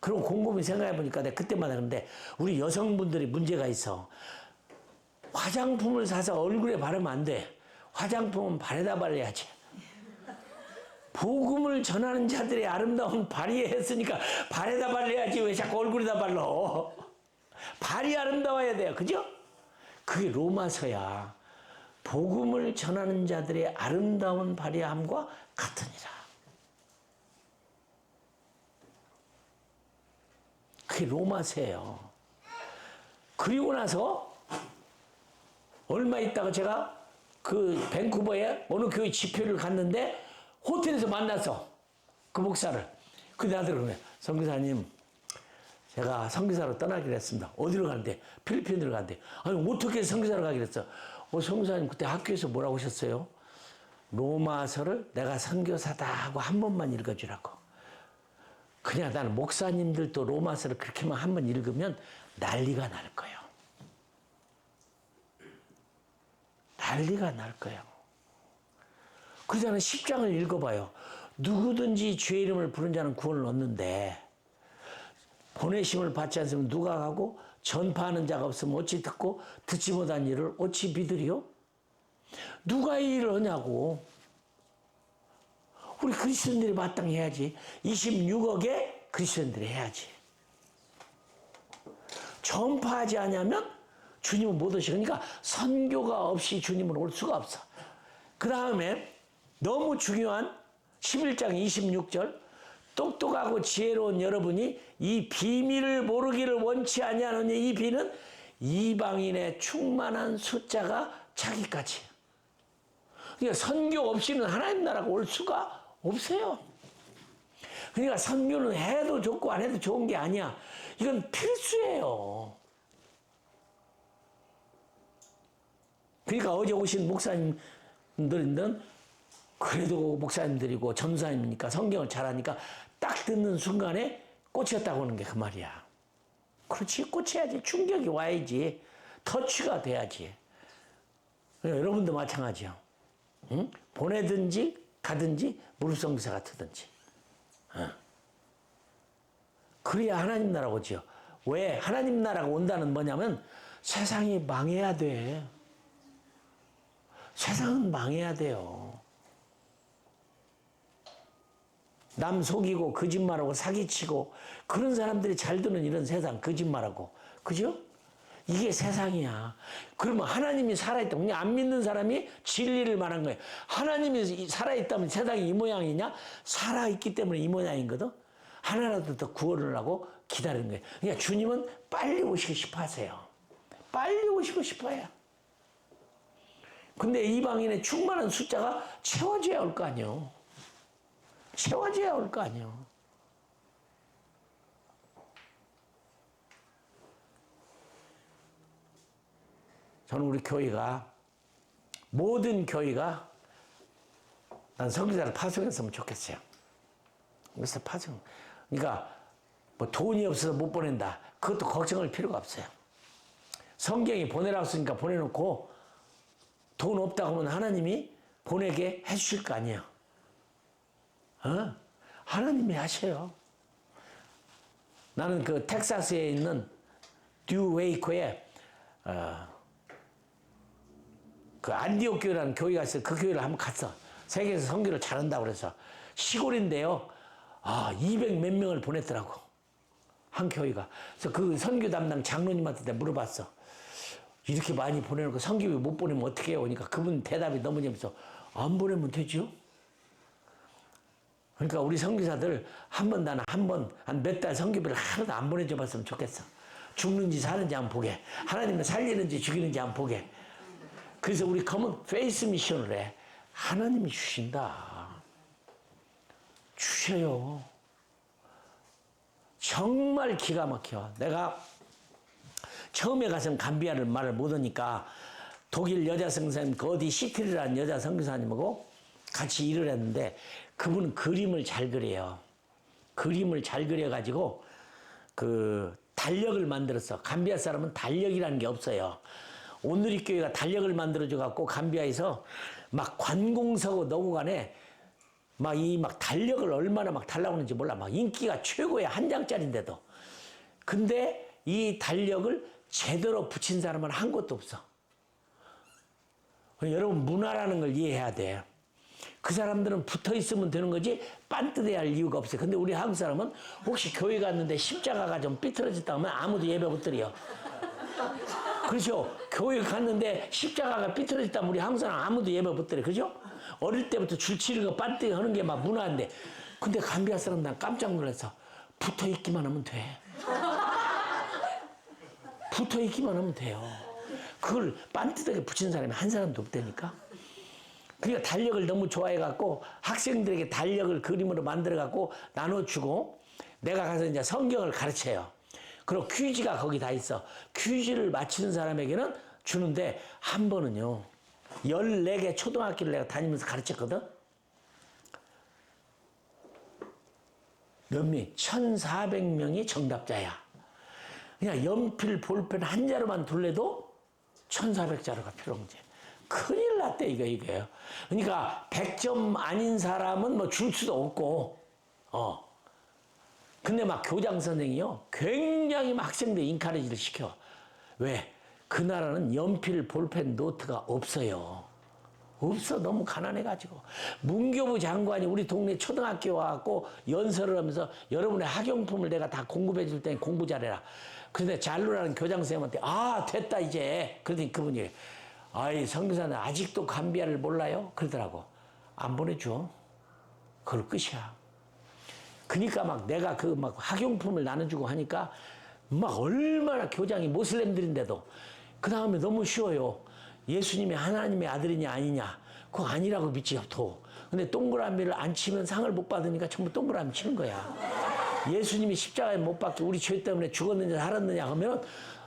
그럼 곰곰이 생각해보니까 내가 그때마다 그런데 우리 여성분들이 문제가 있어. 화장품을 사서 얼굴에 바르면 안 돼. 화장품은 발에다 발라야지. 복음을 전하는 자들의 아름다운 발이 했으니까 발에다 발라야지 왜 자꾸 얼굴에다 발라. 발이 아름다워야 돼요. 그죠? 그게 로마서야. 복음을 전하는 자들의 아름다운 발휘함과 같으니라. 그게 로마서예요. 그리고 나서 얼마 있다가 제가 그 밴쿠버에 어느 교회 집회를 갔는데 호텔에서 만났어. 그 목사를. 근데 나한테 그러네. 선교사님, 제가 선교사로 떠나기로 했습니다. 어디로 가는데? 필리핀으로 가는데. 아니, 어떻게 선교사로 가기로 했어? 선교사님 그때 학교에서 뭐라고 하셨어요? 로마서를 내가 선교사다 하고 한 번만 읽어주라고. 그냥 나는 목사님들도 로마서를 그렇게만 한 번 읽으면 난리가 날 거예요. 난리가 날 거예요. 그래서 나는 10장을 읽어봐요. 누구든지 주의 이름을 부른 자는 구원을 얻는데 보내심을 받지 않으면 누가 가고 전파하는 자가 없으면 어찌 듣고 듣지 못한 일을 어찌 믿으리요? 누가 이 일을 하냐고. 우리 그리스도인들이 마땅히 해야지. 26억의 그리스도인들이 해야지. 전파하지 않으면 주님은 못 오시고. 그러니까 선교가 없이 주님은 올 수가 없어. 그 다음에 너무 중요한 11장 26절 똑똑하고 지혜로운 여러분이 이 비밀을 모르기를 원치 아니하느니 이 비는 이방인의 충만한 숫자가 차기까지. 그러니까 선교 없이는 하나님 나라가 올 수가 없어요. 그러니까 선교는 해도 좋고 안 해도 좋은 게 아니야. 이건 필수예요. 그러니까 어제 오신 목사님들은 그래도 목사님들이고 전사님이니까 성경을 잘하니까 딱 듣는 순간에 꽂혔다고 하는 게 그 말이야. 그렇지, 꽂혀야지. 충격이 와야지. 터치가 돼야지. 여러분도 마찬가지요. 응? 보내든지 가든지 무릎 선교사가 되든지. 그래야 하나님 나라가 오죠. 왜 하나님 나라가 온다는 뭐냐면 세상이 망해야 돼. 세상은 망해야 돼요. 남 속이고 거짓말하고 사기치고 그런 사람들이 잘 되는 이런 세상 거짓말하고 그죠? 이게 세상이야. 그러면 하나님이 살아있다. 그냥 안 믿는 사람이 진리를 말한 거예요. 하나님이 살아있다면 세상이 이 모양이냐? 살아있기 때문에 이 모양이거든. 하나라도 더 구원을 하고 기다리는 거예요. 그러니까 주님은 빨리 오시고 싶어 하세요. 빨리 오시고 싶어요. 근데 이방인의 충만한 숫자가 채워져야 올 거 아니에요. 채워져야 올 거 아니에요. 저는 우리 교회가 모든 교회가 난 선교사를 파송했으면 좋겠어요. 그래서 파송. 그러니까 뭐 돈이 없어서 못 보낸다. 그것도 걱정할 필요가 없어요. 성경이 보내라고 했으니까 보내놓고 돈 없다고 하면 하나님이 보내게 해주실 거 아니에요. 하나님이 하셔요. 나는 그 텍사스에 있는 뉴웨이코에 그 안디옥 교회라는 교회가 있어요. 그 교회를 한번 갔어. 세계에서 선교를 잘한다고 그래서 시골인데요. 200 몇 명을 보냈더라고. 한 교회가. 그래서 그 선교 담당 장로님한테 내가 물어봤어. 이렇게 많이 보내놓고 선교회 못 보내면 어떻게 해요? 그러니까 그분 대답이 너무 재밌어. 안 보내면 되죠? 그러니까 우리 선교사들 나는 한 몇 달 선교비를 하나도 안 보내줘 봤으면 좋겠어. 죽는지 사는지 안 보게. 하나님은 살리는지 죽이는지 안 보게. 그래서 우리 검은 페이스 미션을 해. 하나님이 주신다. 주셔요. 정말 기가 막혀. 내가 처음에 가서는 감비아를 말을 못하니까 독일 여자 선교사님, 그 어디 시트리라는 여자 선교사님하고 같이 일을 했는데 그분은 그림을 잘 그려요. 그림을 잘 그려가지고 그 달력을 만들었어. 감비아 사람은 달력이라는 게 없어요. 온누리 교회가 달력을 만들어줘갖고 감비아에서 막 관공서고 노고간에 막 달력을 얼마나 막 달라고 하는지 몰라. 막 인기가 최고의 한 장짜리인데도. 근데 이 달력을 제대로 붙인 사람은 한 곳도 없어. 여러분, 문화라는 걸 이해해야 돼. 그 사람들은 붙어 있으면 되는 거지 빤뜨대야 할 이유가 없어요. 근데 우리 한국 사람은 혹시 교회 갔는데 십자가가 좀 삐뚤어졌다 하면 아무도 예배 못 드려. 그렇죠? 교회 갔는데 십자가가 삐뚤어졌다면 우리 한국 사람 아무도 예배 못 드려. 그죠? 어릴 때부터 줄 치르고 빤뜨기 하는 게 막 문화인데, 근데 감비아 사람 난 깜짝 놀라서 붙어 있기만 하면 돼. 붙어 있기만 하면 돼요. 그걸 빤뜨하게 붙인 사람이 한 사람도 없다니까. 그러니까 달력을 너무 좋아해갖고 학생들에게 달력을 그림으로 만들어갖고 나눠주고 내가 가서 이제 성경을 가르쳐요. 그리고 퀴즈가 거기 다 있어. 퀴즈를 맞히는 사람에게는 주는데 한 번은요. 14개 초등학교를 내가 다니면서 가르쳤거든. 몇 명? 1,400명이 정답자야. 그냥 연필, 볼펜 한 자루만 둘래도 1,400자루가 필요한 거지. 큰일 났대, 이거예요. 그러니까 100점 아닌 사람은 뭐 줄 수도 없고, 근데 막 교장 선생이요. 굉장히 막 학생들 인카레지를 시켜. 왜? 그 나라는 연필, 볼펜, 노트가 없어요. 없어. 너무 가난해가지고. 문교부 장관이 우리 동네 초등학교 와갖고 연설을 하면서 여러분의 학용품을 내가 다 공급해 줄 테니 공부 잘해라. 그런데 잘루라는 교장 선생님한테 됐다 이제. 그러더니 그분이 아이 선교사는 아직도 감비아를 몰라요? 그러더라고. 안 보내줘. 그걸 끝이야. 그러니까 막 내가 그 막 학용품을 나눠주고 하니까 막 얼마나 교장이 모슬렘들인데도 그 다음에 너무 쉬워요. 예수님이 하나님의 아들이냐 아니냐. 그거 아니라고 믿지 또. 근데 동그라미를 안 치면 상을 못 받으니까 전부 동그라미 치는 거야. 예수님이 십자가에 못 박혀 우리 죄 때문에 죽었느냐 살았느냐 하면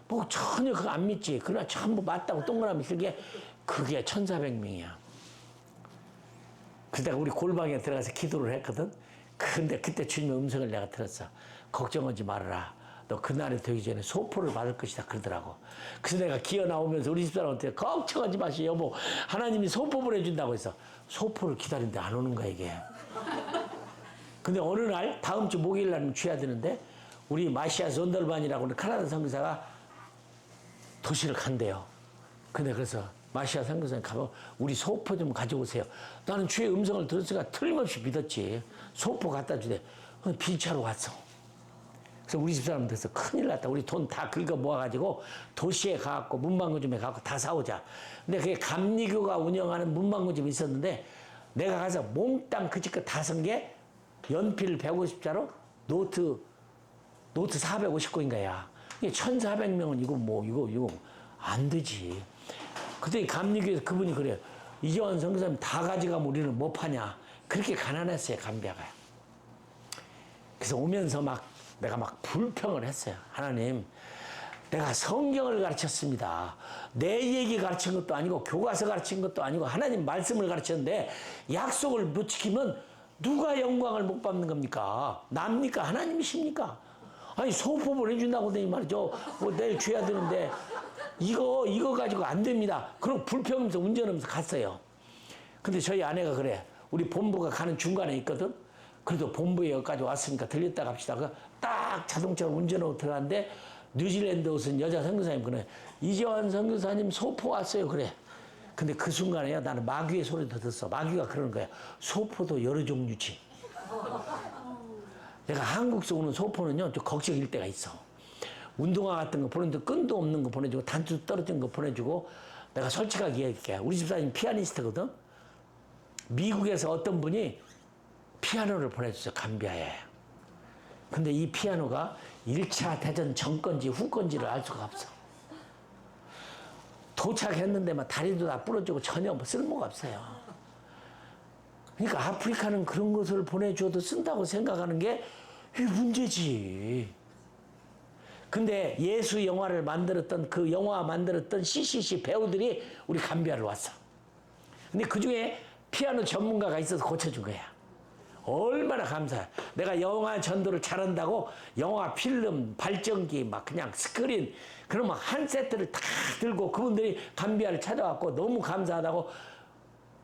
뭐 전혀 그거 안 믿지. 그러나 전부 맞다고 동그라미 쓸게 그게 1,400명이야. 그래서 내가 우리 골방에 들어가서 기도를 했거든. 근데 그때 주님의 음성을 내가 들었어. 걱정하지 말아라. 너 그날이 되기 전에 소포를 받을 것이다 그러더라고. 그래서 내가 기어 나오면서 우리 집사람한테 걱정하지 마시 여보. 하나님이 소포 보내준다고 해서 소포를 기다리는데 안 오는 거야 이게. 근데 어느 날 다음 주 목요일 날은 취해야 되는데 우리 마시아 존덜반이라고 하는 카나다 선교사가 도시를 간대요. 근데 그래서 마시아 선교사님 가면 우리 소포 좀 가져오세요. 나는 주의 음성을 들었으니까 틀림없이 믿었지. 소포 갖다 주대. 비차로 왔어. 그래서 우리 집사람 돼서 큰일 났다. 우리 돈 다 긁어 모아가지고 도시에 가갖고 문방구점에 가갖고 다 사오자. 근데 그게 감리교가 운영하는 문방구점이 있었는데 내가 가서 몽땅 그 집거 다 산 게 연필 150자로 노트 450권인가야. 이게 1,400명은 이거 안 되지. 그때 감리교에서 그분이 그래요. 이재원 선교사님 다 가져가면 우리는 못 파냐. 그렇게 가난했어요, 감비아가. 그래서 오면서 내가 불평을 했어요. 하나님, 내가 성경을 가르쳤습니다. 내 얘기 가르친 것도 아니고 교과서 가르친 것도 아니고 하나님 말씀을 가르쳤는데 약속을 못 지키면 누가 영광을 못 받는 겁니까? 납니까? 하나님이십니까? 아니 소포 보내준다고 하더니 말이죠. 내일 줘야 되는데 이거 가지고 안 됩니다. 그럼 불평하면서 운전하면서 갔어요. 근데 저희 아내가 그래. 우리 본부가 가는 중간에 있거든. 그래도 본부에 여기까지 왔으니까 들렸다 갑시다. 딱 자동차로 운전하고 들어갔는데 뉴질랜드 오신 여자 선교사님 그래. 이재환 선교사님 소포 왔어요. 그래. 근데 그 순간에요. 나는 마귀의 소리도 듣었어. 마귀가 그러는 거야. 소포도 여러 종류지. 내가 한국에서 오는 소포는요. 좀 걱정일 때가 있어. 운동화 같은 거 보내주고 끈도 없는 거 보내주고 단추 떨어진 거 보내주고 내가 솔직하게 얘기할게. 우리 집사님 피아니스트거든. 미국에서 어떤 분이 피아노를 보내줬어요, 감비아에. 근데 이 피아노가 1차 대전 전 건지 후 건지를 알 수가 없어. 도착했는데만 다리도 다 부러지고 전혀 쓸모가 없어요. 그러니까 아프리카는 그런 것을 보내줘도 쓴다고 생각하는 게 문제지. 근데 예수 영화를 만들었던 그 영화 만들었던 CCC 배우들이 우리 감비아를 왔어. 근데 그 중에 피아노 전문가가 있어서 고쳐준 거야. 얼마나 감사해. 내가 영화 전도를 잘한다고 영화 필름, 발전기, 막 그냥 스크린, 그런 막 한 세트를 다 들고 그분들이 감비아를 찾아왔고 너무 감사하다고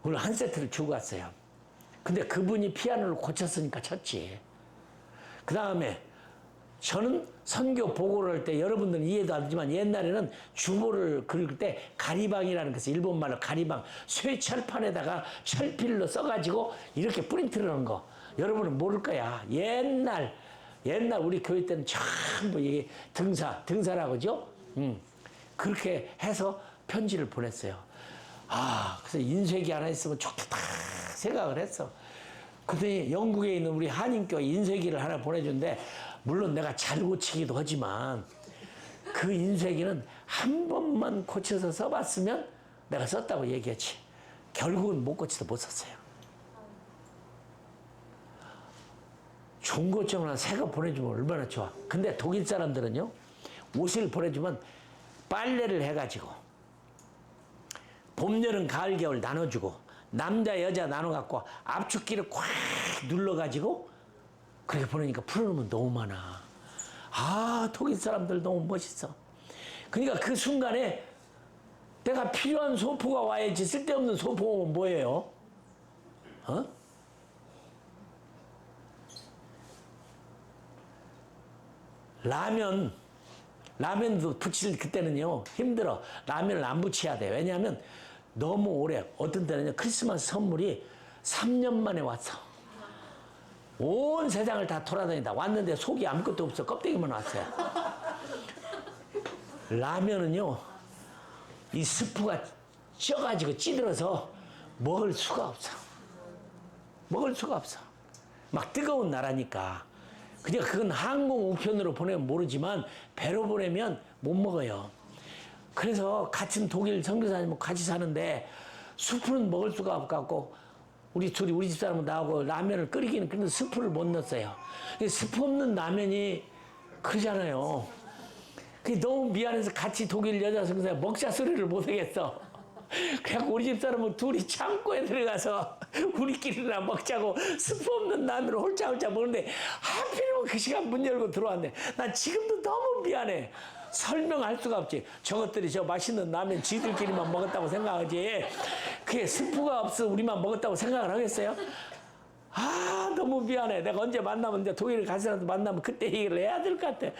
오늘 한 세트를 주고 갔어요. 근데 그분이 피아노를 고쳤으니까 쳤지. 그 다음에 저는 선교 보고를 할 때 여러분들은 이해도 안 되지만 옛날에는 주보를 그릴 때 가리방이라는 것을 일본말로 가리방, 쇠철판에다가 철필로 써가지고 이렇게 프린트를 하는 거 여러분은 모를 거야. 옛날 우리 교회 때는 전부 이게 등사라고 그죠? 그렇게 해서 편지를 보냈어요. 그래서 인쇄기 하나 있으면 좋겠다 생각을 했어. 그랬더니 영국에 있는 우리 한인교회 인쇄기를 하나 보내준데 물론 내가 잘 고치기도 하지만 그 인쇄기는 한 번만 고쳐서 써봤으면 내가 썼다고 얘기했지. 결국은 못 고쳐서 못 썼어요. 중고점이나 새 거 보내주면 얼마나 좋아. 근데 독일 사람들은요, 옷을 보내주면 빨래를 해가지고 봄, 여름, 가을, 겨울 나눠주고 남자, 여자 나눠갖고 압축기를 꽉 눌러가지고 그렇게 보내니까 풀어놓으면 너무 많아. 독일 사람들 너무 멋있어. 그러니까 그 순간에 내가 필요한 소포가 와야지. 쓸데없는 소포 오면 뭐예요? 라면도 부칠 그때는요 힘들어. 라면을 안 부쳐야 돼. 왜냐하면 너무 오래. 어떤 때는요 크리스마스 선물이 3년 만에 왔어. 온 세상을 다 돌아다니다 왔는데 속이 아무것도 없어. 껍데기만 왔어요. 라면은요 이 스프가 쪄가지고 찌들어서 먹을 수가 없어. 막 뜨거운 나라니까. 그냥 그건 항공 우편으로 보내면 모르지만 배로 보내면 못 먹어요. 그래서 같은 독일 선교사님 같이 사는데 수프는 먹을 수가 없고 우리 집사람은 나하고 라면을 끓이기는 그런데 스프를 못 넣었어요. 스프 없는 라면이 그러잖아요. 그게 너무 미안해서 같이 독일 여자 선교사 먹자 소리를 못 하겠어. 그래갖고 우리 집사람은 둘이 창고에 들어가서 우리끼리나 먹자고 스프 없는 라면을 홀짝홀짝 먹는데 하필이면 그 시간 문 열고 들어왔네. 난 지금도 너무 미안해. 설명할 수가 없지. 저것들이 저 맛있는 라면 지들끼리만 먹었다고 생각하지. 그게 스프가 없어 우리만 먹었다고 생각을 하겠어요? 너무 미안해. 내가 언제 만나면 이제 독일에 가서라도 만나면 그때 얘기를 해야 될 것 같아.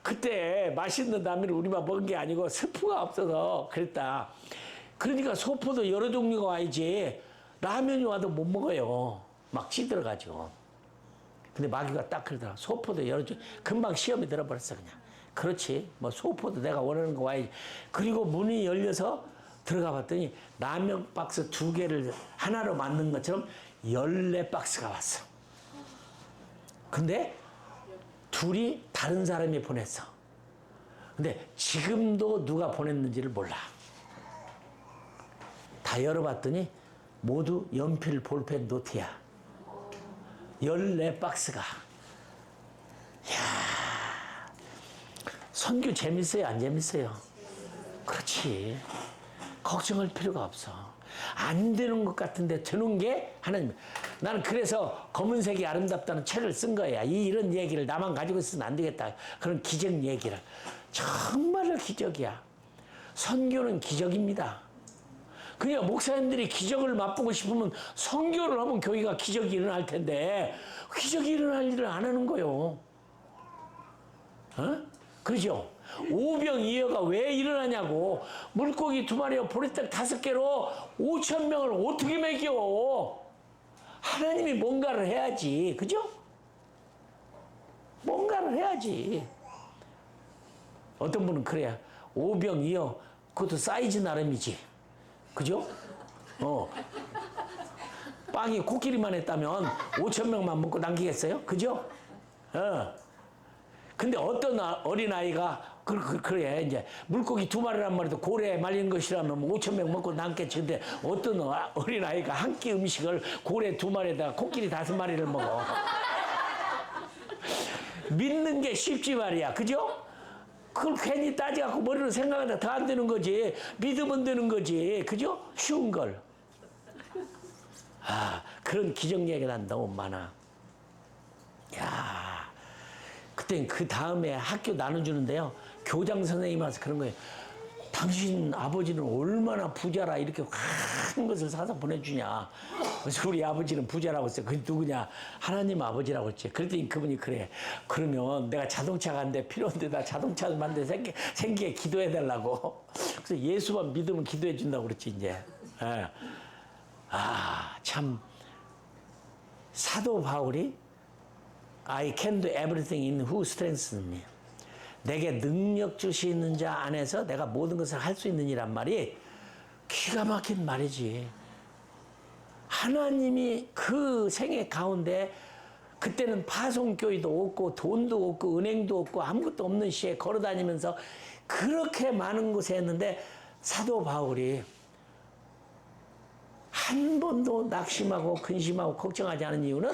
그때 맛있는 라면을 우리만 먹은 게 아니고 스프가 없어서 그랬다. 그러니까 소포도 여러 종류가 와야지 라면이 와도 못 먹어요. 막 찌들어가지고. 근데 마귀가 딱 그러더라. 소포도 여러 종류. 금방 시험에 들어버렸어 그냥. 그렇지. 뭐 소포도 내가 원하는 거 와야지. 그리고 문이 열려서 들어가 봤더니 라면 박스 2개를 하나로 만든 것처럼 14박스가 왔어. 근데 둘이 다른 사람이 보냈어. 근데 지금도 누가 보냈는지를 몰라. 다 열어봤더니 모두 연필, 볼펜, 노트야. 14박스가. 이야, 선교 재밌어요? 안 재밌어요? 그렇지. 걱정할 필요가 없어. 안 되는 것 같은데 되는 게 하나님. 나는 그래서 검은색이 아름답다는 책을 쓴 거야. 이런 얘기를 나만 가지고 있으면 안 되겠다. 그런 기적 얘기를. 정말로 기적이야. 선교는 기적입니다. 그냥 목사님들이 기적을 맛보고 싶으면 선교를 하면 교회가 기적이 일어날 텐데 기적이 일어날 일을 안 하는 거요. 그죠? 오병이어가 왜 일어나냐고. 물고기 2마리와 보리떡 5개로 5,000명을 어떻게 먹여? 하나님이 뭔가를 해야지. 그죠? 뭔가를 해야지. 어떤 분은 그래야. 오병이어 그것도 사이즈 나름이지. 그죠? 빵이 코끼리만 했다면 5천 명만 먹고 남기겠어요? 그죠? 근데 어떤 어린아이가 그래 이제 물고기 2마리란 말이도 고래에 말린 것이라면 5천 명 먹고 남겠지. 근데 어떤 어린아이가 한 끼 음식을 고래 2마리에다가 코끼리 5마리를 먹어. 믿는 게 쉽지 말이야. 그죠? 그걸 괜히 따져갖고 머리로 생각하다 더 안 되는 거지. 믿으면 되는 거지. 그죠? 쉬운 걸. 그런 기적 얘기가 난 너무 많아. 야, 그땐 그 다음에 학교 나눠주는데요. 교장 선생님이 와서 그런 거예요. 당신 아버지는 얼마나 부자라 이렇게 큰 것을 사서 보내주냐. 그래서 우리 아버지는 부자라고 했어요. 그게 누구냐? 하나님 아버지라고 했지. 그랬더니 그분이 그래. 그러면 내가 자동차가 안 돼. 필요한데 나 자동차 만들 생기게 기도해달라고. 그래서 예수만 믿으면 기도해준다고 그랬지, 이제. 예. 참. 사도 바울이 I can do everything in who strengthens me. 내게 능력 주시는 자 안에서 내가 모든 것을 할 수 있는 이란 말이 기가 막힌 말이지. 하나님이 그 생애 가운데 그때는 파송교회도 없고 돈도 없고 은행도 없고 아무것도 없는 시에 걸어다니면서 그렇게 많은 곳에 했는데 사도 바울이 한 번도 낙심하고 근심하고 걱정하지 않은 이유는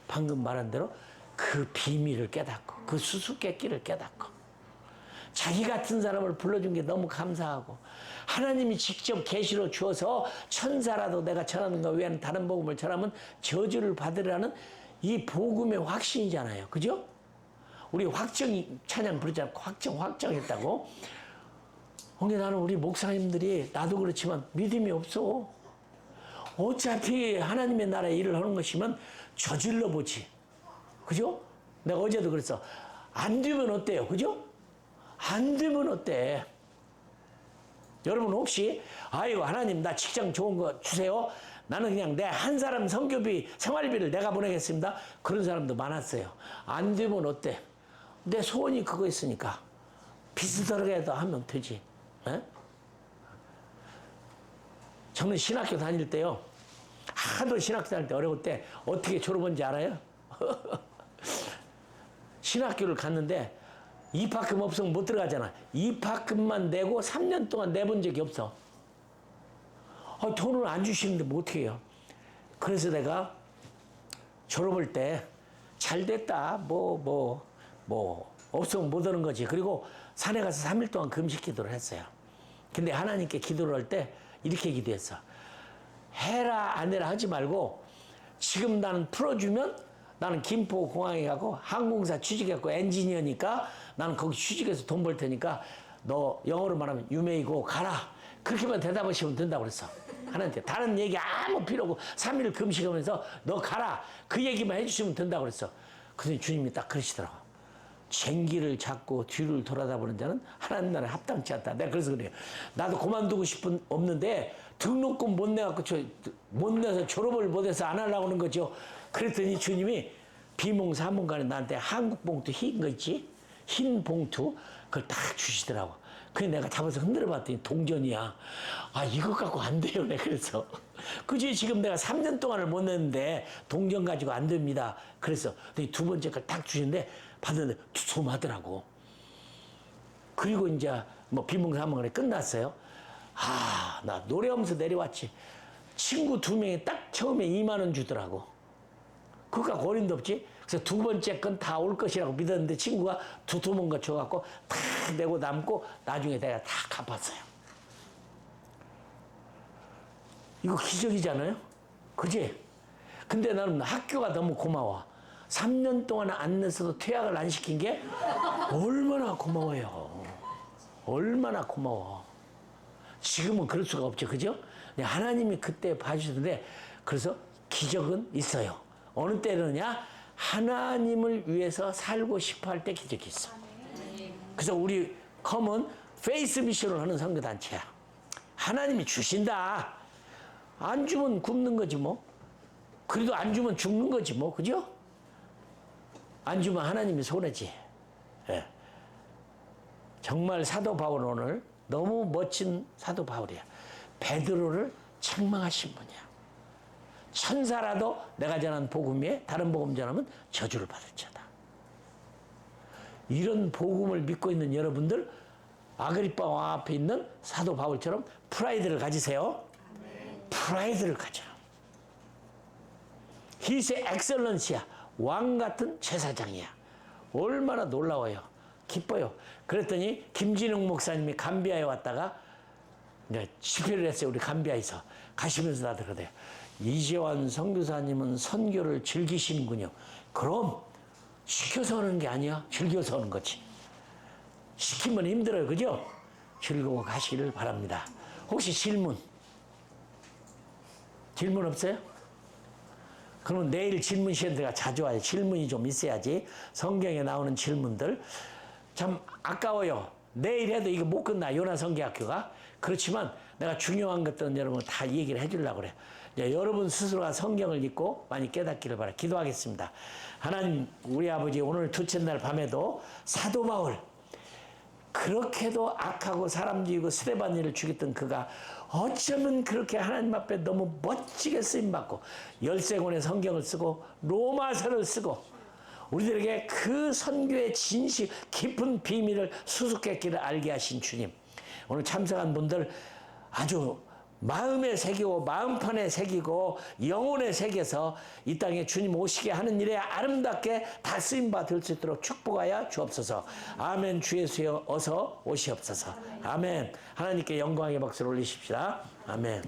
방금 말한 대로 그 비밀을 깨닫고 그 수수께끼를 깨닫고 자기 같은 사람을 불러준 게 너무 감사하고 하나님이 직접 계시로 주어서 천사라도 내가 전하는 것 외에는 다른 복음을 전하면 저주를 받으라는 이 복음의 확신이잖아요. 그죠? 우리 확정 찬양 부르잖아. 확정했다고. 근데 나는 우리 목사님들이 나도 그렇지만 믿음이 없어. 어차피 하나님의 나라의 일을 하는 것이면 저질러 보지. 그죠? 내가 어제도 그랬어. 안 되면 어때요? 그죠? 안 되면 어때? 여러분 혹시 아이고 하나님 나 직장 좋은 거 주세요. 나는 그냥 내 한 사람 성교비 생활비를 내가 보내겠습니다. 그런 사람도 많았어요. 안 되면 어때? 내 소원이 그거 있으니까 비슷하게도 하면 되지. 에? 저는 신학교 다닐 때요. 하도 신학교 다닐 때 어려울 때 어떻게 졸업한지 알아요? 신학교를 갔는데 입학금 없으면 못 들어가잖아. 입학금만 내고 3년 동안 내본 적이 없어. 돈을 안 주시는데 뭐 어떻게 해요? 그래서 내가 졸업할 때 잘 됐다. 없으면 못 오는 거지. 그리고 산에 가서 3일 동안 금식 기도를 했어요. 근데 하나님께 기도를 할 때 이렇게 기도했어. 해라 안 해라 하지 말고 지금 나는 풀어주면 나는 김포공항에 가고 항공사 취직했고 엔지니어니까 나는 거기 취직해서 돈 벌 테니까 너 영어로 말하면 you may go 가라. 그렇게만 대답하시면 된다고 그랬어. 하나님께 다른 얘기 아무 필요 없고 3일 금식하면서 너 가라. 그 얘기만 해주시면 된다고 그랬어. 그랬더니 주님이 딱 그러시더라고. 쟁기를 잡고 뒤를 돌아다 보는 자는 하나님 나라에 합당치 않다. 내가 그래서 그래요. 나도 그만두고 싶은 없는데 등록금 못 내갖고 못 내서 졸업을 못해서 안 하려고 하는 거죠. 그랬더니 주님이 비몽사몽간에 나한테 한국 봉투 흰 거 있지? 흰 봉투 그걸 딱 주시더라고. 그래 내가 잡아서 흔들어 봤더니 동전이야. 이것 갖고 안 돼요. 내가 그래서 그지 지금 내가 3년 동안을 못 냈는데 동전 가지고 안 됩니다. 그래서 두 번째 걸 딱 주시는데 받았는데 두툼하더라고. 그리고 이제 뭐 비몽사몽간에 끝났어요. 나 노래하면서 내려왔지. 친구 2명이 딱 처음에 2만 원 주더라고. 그거 갖고 어림도 없지. 그래서 두 번째 건 다 올 것이라고 믿었는데 친구가 두툼한 거 줘갖고 다 내고 남고 나중에 내가 다 갚았어요. 이거 기적이잖아요? 그지? 근데 나는 학교가 너무 고마워. 3년 동안 안 냈어도 퇴학을 안 시킨 게 얼마나 고마워요. 얼마나 고마워. 지금은 그럴 수가 없죠. 그죠? 하나님이 그때 봐주셨는데 그래서 기적은 있어요. 어느 때느냐? 하나님을 위해서 살고 싶어 할 때 기적이 있어. 그래서 우리 컴은 페이스 미션을 하는 선교단체야. 하나님이 주신다. 안 주면 굶는 거지 뭐. 그래도 안 주면 죽는 거지 뭐. 그죠? 안 주면 하나님이 손해지. 예. 정말 사도 바울은 오늘 너무 멋진 사도 바울이야. 베드로를 책망하신 분이야. 천사라도 내가 전한 복음 외에 다른 복음 전하면 저주를 받을 자다. 이런 복음을 믿고 있는 여러분들, 아그리빠 왕 앞에 있는 사도 바울처럼 프라이드를 가지세요. 프라이드를 가져. He's excellence야. 왕 같은 제사장이야. 얼마나 놀라워요. 기뻐요. 그랬더니 김진웅 목사님이 감비아에 왔다가 집회를 했어요. 우리 감비아에서. 가시면서 나한테 그러대요. 이재환 선교사님은 선교를 즐기시는군요. 그럼 시켜서 하는 게 아니야. 즐겨서 하는 거지. 시키면 힘들어요. 그죠? 즐거워 가시기를 바랍니다. 혹시 질문 없어요? 그러면 내일 질문 시간 제가 자주 와요. 질문이 좀 있어야지. 성경에 나오는 질문들. 참 아까워요. 내일 해도 이거 못 끝나. 요나 성경학교가. 그렇지만 내가 중요한 것들은 여러분 다 얘기를 해주려고 그래요. 여러분 스스로가 성경을 읽고 많이 깨닫기를 바라요. 기도하겠습니다. 하나님, 우리 아버지 오늘 둘째 날 밤에도 사도 바울, 그렇게도 악하고 사람 죽이고 스데반니를 죽였던 그가 어쩌면 그렇게 하나님 앞에 너무 멋지게 쓰임받고 13권의 성경을 쓰고 로마서를 쓰고 우리들에게 그 선교의 진실 깊은 비밀을 수수께끼를 알게 하신 주님, 오늘 참석한 분들 아주 마음에 새기고 마음판에 새기고 영혼에 새겨서 이 땅에 주님 오시게 하는 일에 아름답게 다 쓰임받을 수 있도록 축복하여 주옵소서. 아멘. 주 예수여 어서 오시옵소서. 아멘. 하나님께 영광의 박수를 올리십시다. 아멘.